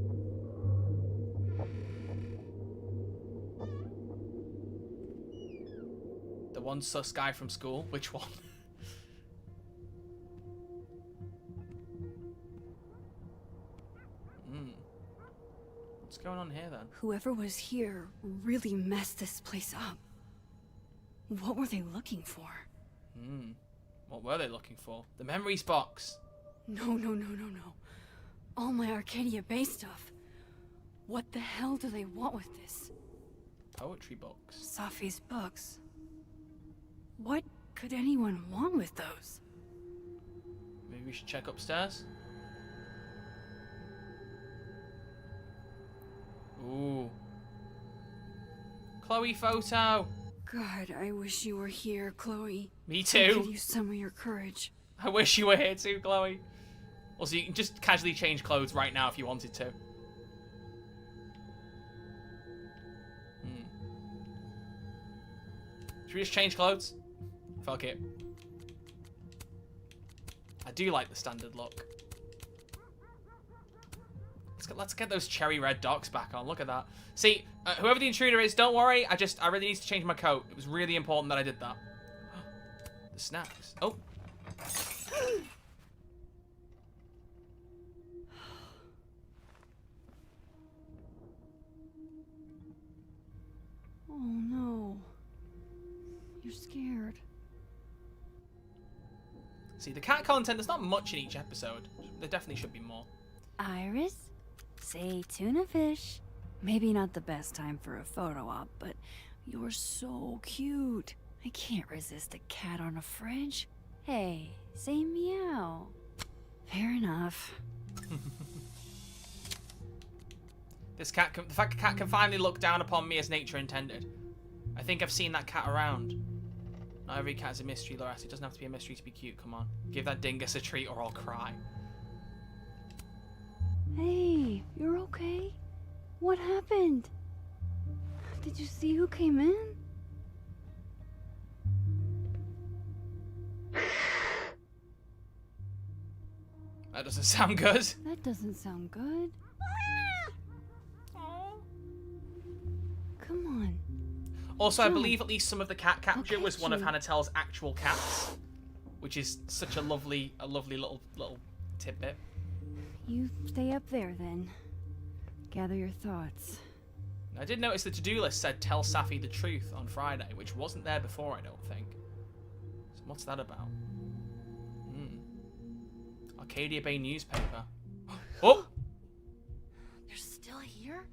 S1: The one sus guy from school? Which one? What's going on here then?
S6: Whoever was here really messed this place up. What were they looking for?
S1: What were they looking for? The memories box.
S6: No. All my Arcadia Bay stuff. What the hell do they want with this?
S1: Poetry books.
S6: Safi's books. What could anyone want with those?
S1: Maybe we should check upstairs? Ooh. Chloe photo.
S6: God, I wish you were here, Chloe.
S1: Me
S6: I
S1: too.
S6: could use some of your courage.
S1: I wish you were here too, Chloe. Also, you can just casually change clothes right now if you wanted to. Should we just change clothes? Fuck it. I do like the standard look. Let's get those cherry red docks back on. Look at that. See, whoever the intruder is, don't worry. I really need to change my coat. It was really important that I did that. The snacks. Oh.
S2: Oh no. You're scared.
S1: See, the cat content, there's not much in each episode. There definitely should be more.
S2: Iris? Say tuna fish. Maybe not the best time for a photo op, but you're so cute. I can't resist a cat on a fridge. Hey, say meow. Fair enough.
S1: The fact the cat can finally look down upon me as nature intended. I think I've seen that cat around. Not every cat is a mystery, Loras. It doesn't have to be a mystery to be cute. Come on. Give that dingus a treat or I'll cry.
S2: Hey, you're okay? What happened? Did you see who came in?
S1: That doesn't sound good.
S2: That doesn't sound good. Come on.
S1: Also, I believe at least some of the cat capture was one of Hanatel's actual cats, which is such a lovely little tidbit.
S2: You stay up there then. Gather your thoughts.
S1: I did notice the to-do list said tell Safi the truth on Friday, which wasn't there before, I don't think. So what's that about? Arcadia Bay newspaper. Oh!
S2: They're still here?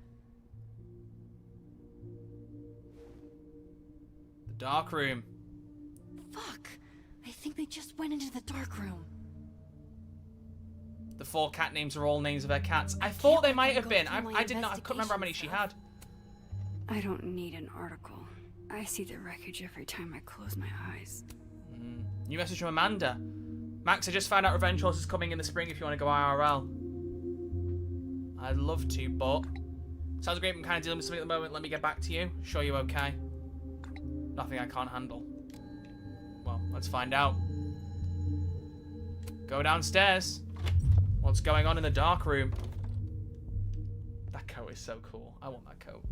S1: The dark room.
S2: Fuck! I think they just went into the dark room.
S1: The 4 cat names are all names of her cats. I thought they might have been. I couldn't remember how many she had.
S2: I don't need an article. I see the wreckage every time I close my eyes.
S1: New message from Amanda. Max, I just found out Revenge Horse is coming in the spring if you want to go IRL. I'd love to, but... Sounds great, I'm kind of dealing with something at the moment. Let me get back to you. Sure you okay? Nothing I can't handle. Well, let's find out. Go downstairs. What's going on in the dark room? That coat is so cool. I want that coat.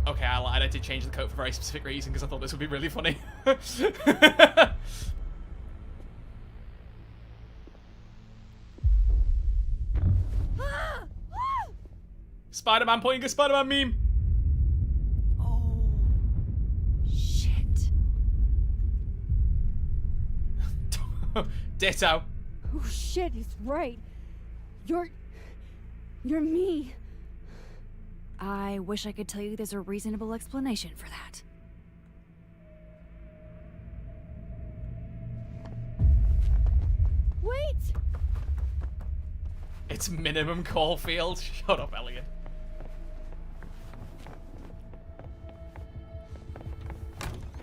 S1: Okay, I lied. I did change the coat for a very specific reason because I thought this would be really funny. Spider-Man pointing a Spider-Man meme.
S2: Oh, shit.
S1: Ditto.
S4: Oh shit, he's right. You're me.
S2: I wish I could tell you there's a reasonable explanation for that.
S4: Wait!
S1: It's minimum Caulfield. Shut up, Elliot.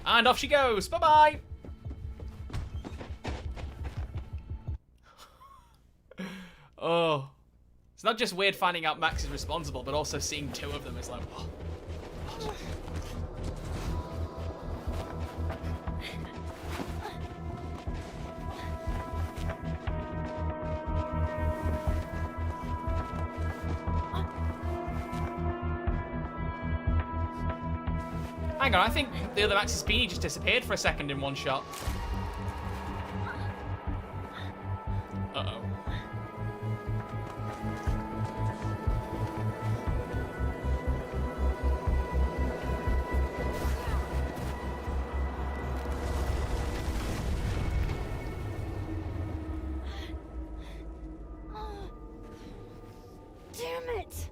S1: And off she goes. Bye-bye. Oh. It's not just weird finding out Max is responsible, but also seeing 2 of them is like, oh. Hang on, I think the other Max's beanie just disappeared for a second in one shot. Uh-oh.
S4: Damn it!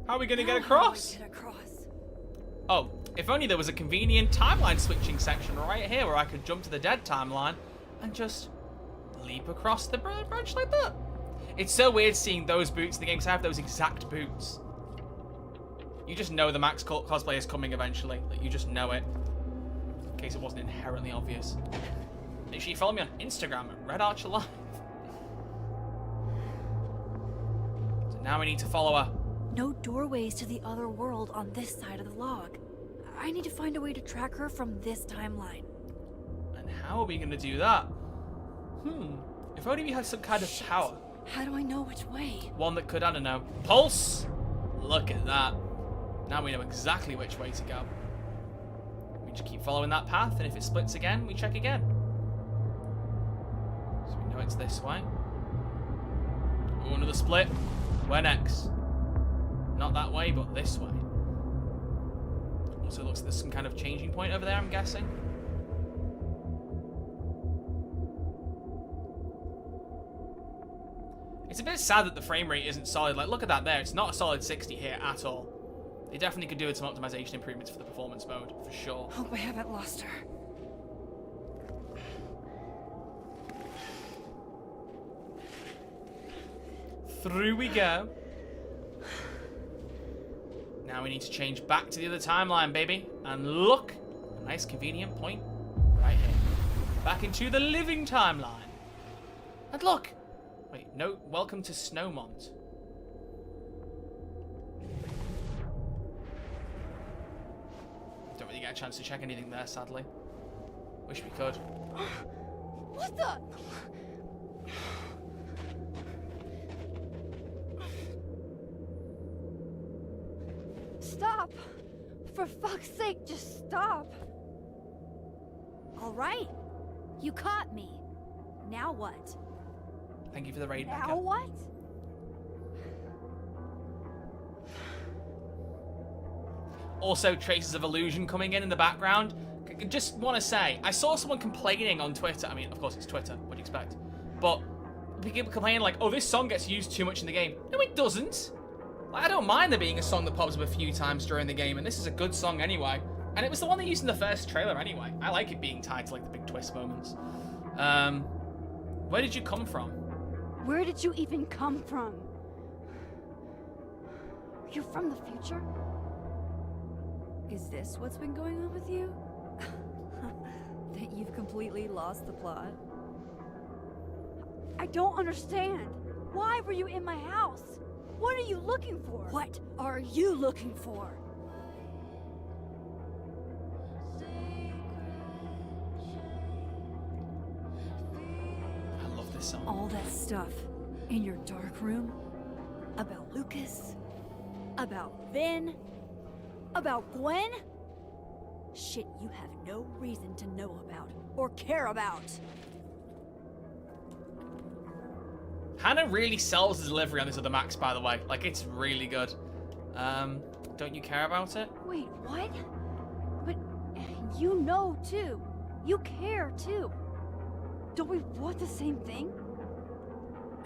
S1: How are we going to get across? Oh, if only there was a convenient timeline switching section right here where I could jump to the dead timeline and just leap across the bridge like that. It's so weird seeing those boots in the game because I have those exact boots. You just know the Max cosplay is coming eventually. Like, you just know it. In case it wasn't inherently obvious. Make sure you follow me on Instagram at RedArcherLive. So now we need to follow her.
S2: No doorways to the other world on this side of the log. I need to find a way to track her from this timeline.
S1: And how are we going to do that? If only we had some kind of power.
S2: How do I know which way?
S1: One that could, I don't know, pulse? Look at that. Now we know exactly which way to go. We just keep following that path, and if it splits again, we check again. So we know it's this way. Oh, another split. Where next? Not that way, but this way. Also looks like there's some kind of changing point over there, I'm guessing. It's a bit sad that the frame rate isn't solid. Like, look at that there. It's not a solid 60 here at all. They definitely could do with some optimization improvements for the performance mode, for sure.
S2: Hope I haven't lost her.
S1: Through we go. Now we need to change back to the other timeline, baby. And look, a nice convenient point right here. Back into the living timeline. And look. Wait, no, welcome to Snowmont. Don't really get a chance to check anything there, sadly. Wish we could.
S4: What the? Stop! For fuck's sake, just stop!
S2: All right. You caught me. Now what?
S1: Thank you for the raid,
S4: Now
S1: Becca.
S4: what?
S1: Also, traces of illusion coming in the background. Just want to say, I saw someone complaining on Twitter. I mean, of course, it's Twitter. What do you expect? But people complaining like, oh, this song gets used too much in the game. No, it doesn't. Like, I don't mind there being a song that pops up a few times during the game, and this is a good song anyway. And it was the one they used in the first trailer anyway. I like it being tied to, like, the big twist moments. Where did you come from?
S4: Where did you even come from? Are you from the future?
S2: Is this what's been going on with you? That you've completely lost the plot?
S4: I don't understand. Why were you in my house? What are you looking for?
S2: What are you looking for?
S1: I love this song.
S2: All that stuff in your dark room about Lucas, about Vin, about Gwen? Shit you have no reason to know about or care about.
S1: Hannah really sells the delivery on this other Max, by the way. Like, it's really good. Don't you care about it?
S4: Wait, what? But you know too. You care too. Don't we want the same thing?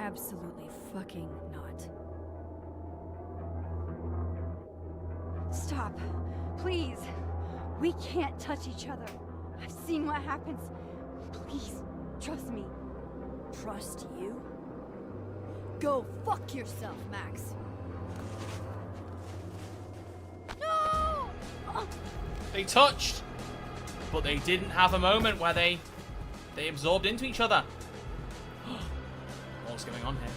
S2: Absolutely fucking not.
S4: Stop. Please. We can't touch each other. I've seen what happens. Please, trust me.
S2: Trust you? Go fuck yourself, Max.
S4: No!
S1: They touched, but they didn't have a moment where they absorbed into each other. What's going on here?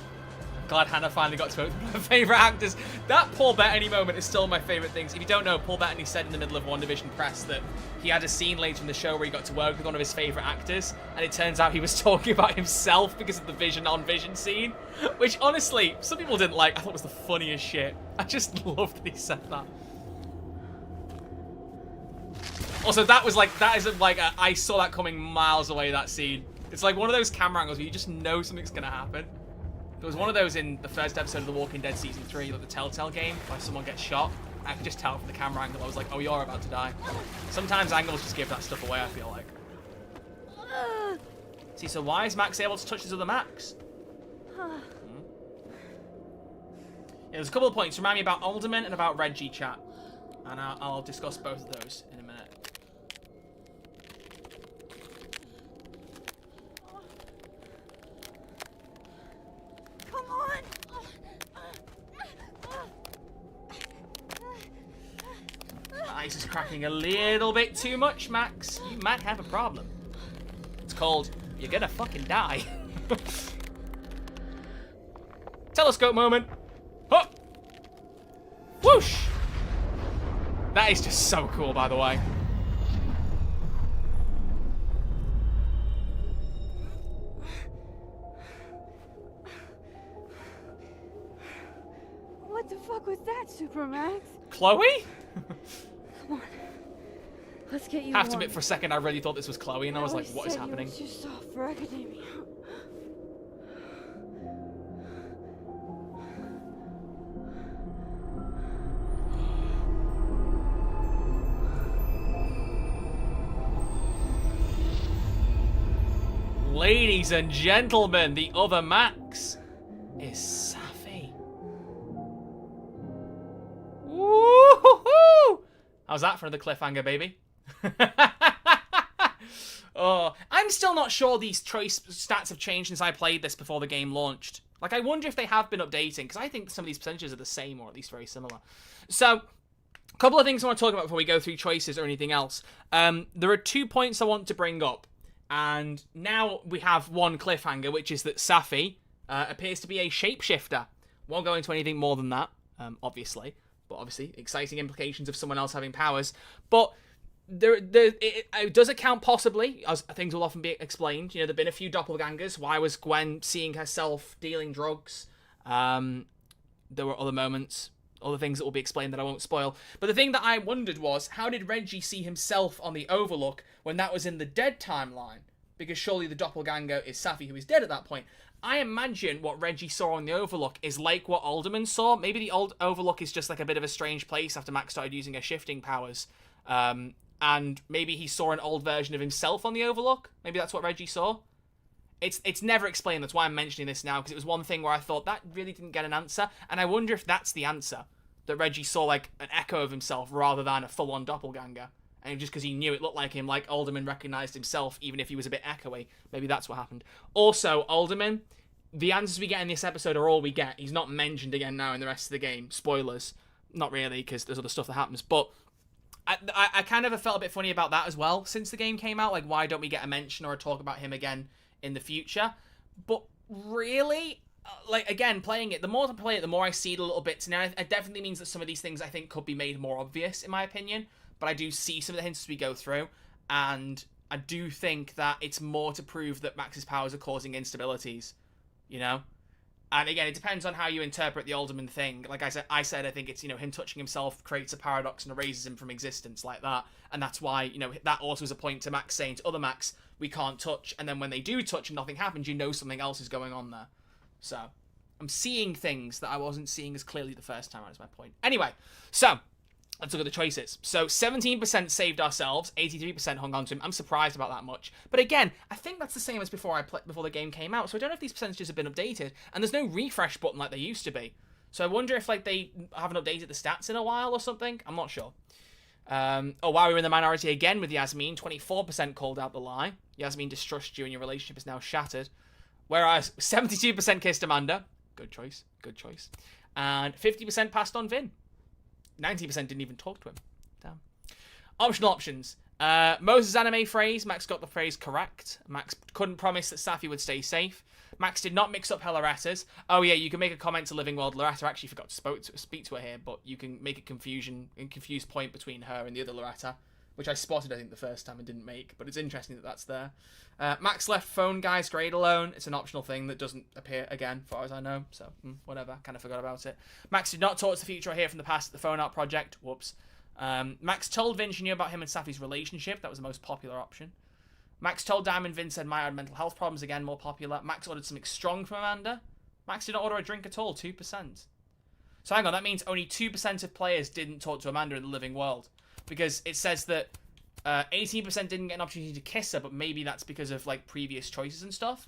S1: I'm glad Hannah finally got to vote for her favourite actors. That Paul Bettany moment is still one of my favourite things. If you don't know, Paul Bettany said in the middle of WandaVision press that he had a scene later in the show where he got to work with one of his favourite actors, and it turns out he was talking about himself because of the Vision on Vision scene, which honestly, some people didn't like. I thought it was the funniest shit. I just love that he said that. Also, that is like I saw that coming miles away, that scene. It's like one of those camera angles where you just know something's gonna happen. There was one of those in the first episode of The Walking Dead Season 3, like the Telltale game, where someone gets shot. I could just tell from the camera angle. I was like, oh, you're about to die. Sometimes angles just give that stuff away, I feel like. See, so why is Max able to touch his other Max? Yeah, there's a couple of points. Remind me about Alderman and about Reggie, chat. And I'll discuss both of those in a minute. cracking a little bit too much, Max. You might have a problem. It's called, you're gonna fucking die. Telescope moment. Huh. Whoosh! That is just so cool, by the way.
S4: What the fuck was that, Supermax?
S1: Chloe?
S4: Come on. Let's get you
S1: Have to
S4: warm.
S1: admit, for a second, I really thought this was Chloe, and I was like, what is happening?
S4: You were too soft for academia.
S1: Ladies and gentlemen, the other Max is Safi. Woo-hoo-hoo! How's that for the cliffhanger, baby? Oh, I'm still not sure these choice stats have changed since I played this before the game launched. Like, I wonder if they have been updating, because I think some of these percentages are the same, or at least very similar. So, a couple of things I want to talk about before we go through choices or anything else. There are 2 points I want to bring up. And now we have one cliffhanger, which is that Safi appears to be a shapeshifter. Won't go into anything more than that, obviously. But obviously, exciting implications of someone else having powers. But it does account possibly, as things will often be explained. You know, there have been a few doppelgangers. Why was Gwen seeing herself dealing drugs? There were other moments, other things that will be explained that I won't spoil. But the thing that I wondered was, how did Reggie see himself on the Overlook when that was in the dead timeline? Because surely the doppelganger is Safi, who is dead at that point. I imagine what Reggie saw on the Overlook is like what Alderman saw. Maybe the old Overlook is just like a bit of a strange place after Max started using her shifting powers. And maybe he saw an old version of himself on the Overlook. Maybe that's what Reggie saw. It's never explained. That's why I'm mentioning this now, because it was one thing where I thought that really didn't get an answer. And I wonder if that's the answer. That Reggie saw like an echo of himself rather than a full-on doppelganger. And just because he knew it looked like him, like Alderman recognized himself, even if he was a bit echoey. Maybe that's what happened. Also, Alderman, the answers we get in this episode are all we get. He's not mentioned again now in the rest of the game. Spoilers. Not really, because there's other stuff that happens. But I kind of have felt a bit funny about that as well since the game came out. Like, why don't we get a mention or a talk about him again in the future? But really, like, again, playing it, the more I play it, the more I see the little bits. Now, it definitely means that some of these things I think could be made more obvious, in my opinion. But I do see some of the hints as we go through. And I do think that it's more to prove that Max's powers are causing instabilities, you know? And again, it depends on how you interpret the Alderman thing. Like I said, I think it's, you know, him touching himself creates a paradox and erases him from existence like that. And that's why, you know, that also is a point to Max saying to other Max, we can't touch. And then when they do touch and nothing happens, you know something else is going on there. So, I'm seeing things that I wasn't seeing as clearly the first time, is my point. Anyway, so let's look at the choices. So 17% saved ourselves, 83% hung on to him. I'm surprised about that much. But again, I think that's the same as before before the game came out. So I don't know if these percentages have been updated. And there's no refresh button like there used to be. So I wonder if like they haven't updated the stats in a while or something. I'm not sure. Oh, wow, we're in the minority again with Yasmin. 24% called out the lie. Yasmin distrusts you and your relationship is now shattered. Whereas 72% kissed Amanda. Good choice. Good choice. And 50% passed on Vin. 90% didn't even talk to him. Damn. Optional options. Moses' anime phrase. Max got the phrase correct. Max couldn't promise that Safi would stay safe. Max did not mix up her Loretta's. Oh yeah, you can make a comment to Living World. Loretta actually forgot to speak to her here, but you can make a confused point between her and the other Loretta, which I spotted, I think, the first time and didn't make, but it's interesting that that's there. Max left phone guy's grade alone. It's an optional thing that doesn't appear again, as far as I know, so whatever, kind of forgot about it. Max did not talk to the future or hear from the past at the phone art project. Whoops. Max told Vin she knew about him and Safi's relationship. That was the most popular option. Max told Diamond Vin said Maya had mental health problems, again, more popular. Max ordered something strong from Amanda. Max did not order a drink at all, 2%. So hang on, that means only 2% of players didn't talk to Amanda in the living world. Because it says that 18% didn't get an opportunity to kiss her, but maybe that's because of like previous choices and stuff.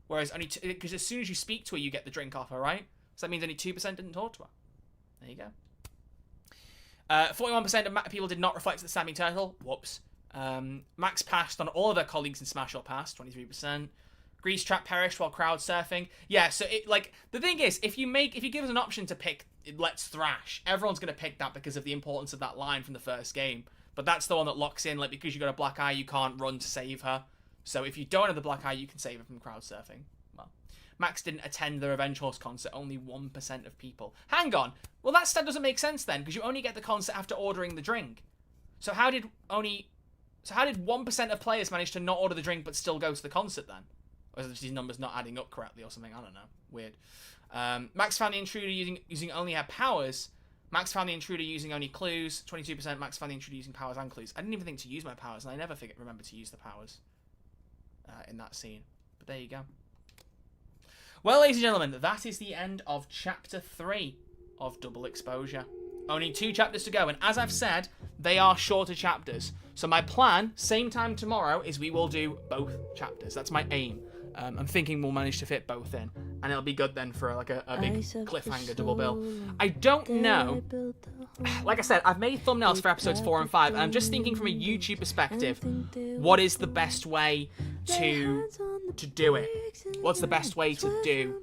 S1: Whereas only because as soon as you speak to her, you get the drink off her, right? So that means only 2% didn't talk to her. There you go. 41% of people did not reflect the Sammy Turtle. Whoops. Max passed on all of their colleagues in Smash or passed, 23%. Grease Trap perished while crowd surfing. Yeah, so it, like, the thing is, if you give us an option to pick Let's Thrash, everyone's going to pick that because of the importance of that line from the first game. But that's the one that locks in, like, because you got a black eye, you can't run to save her. So if you don't have the black eye, you can save her from crowd surfing. Well, Max didn't attend the Revenge Horse concert, only 1% of people. Hang on. Well, that stat doesn't make sense then, because you only get the concert after ordering the drink. So how did 1% of players manage to not order the drink but still go to the concert then? Or is these numbers not adding up correctly or something? I don't know. Weird. Max found the intruder using only her powers. Max found the intruder using only clues. 22% Max found the intruder using powers and clues. I didn't even think to use my powers, and I never remember to use the powers in that scene. But there you go. Well, ladies and gentlemen, that is the end of Chapter 3 of Double Exposure. Only 2 chapters to go, and as I've said, they are shorter chapters. So my plan, same time tomorrow, is we will do both chapters. That's my aim. I'm thinking we'll manage to fit both in, and it'll be good then for like a big cliffhanger double bill. I don't know. Like I said, I've made thumbnails for episodes 4 and 5, and I'm just thinking from a YouTube perspective, what is the best way to do it? What's the best way to do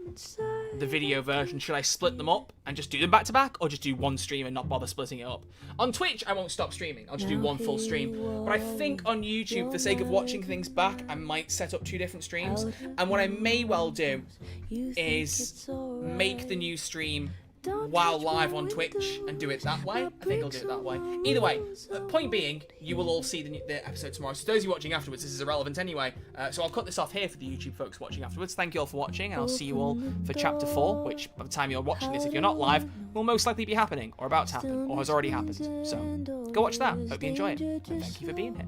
S1: the video version? Should I split them up and just do them back to back, or just do one stream and not bother splitting it up? On Twitch, I won't stop streaming. I'll just do one full stream. But I think on YouTube, for the sake of watching things back, I might set up 2 different streams. And what I may well do is make the new stream while live on Twitch and do it that way. I think I'll do it that way. Either way, point being, you will all see the episode tomorrow. So those of you watching afterwards, this is irrelevant anyway. So I'll cut this off here for the YouTube folks watching afterwards. Thank you all for watching, and I'll see you all for Chapter 4, which by the time you're watching this, if you're not live, will most likely be happening, or about to happen, or has already happened. So go watch that. Hope you enjoy it, and thank you for being here.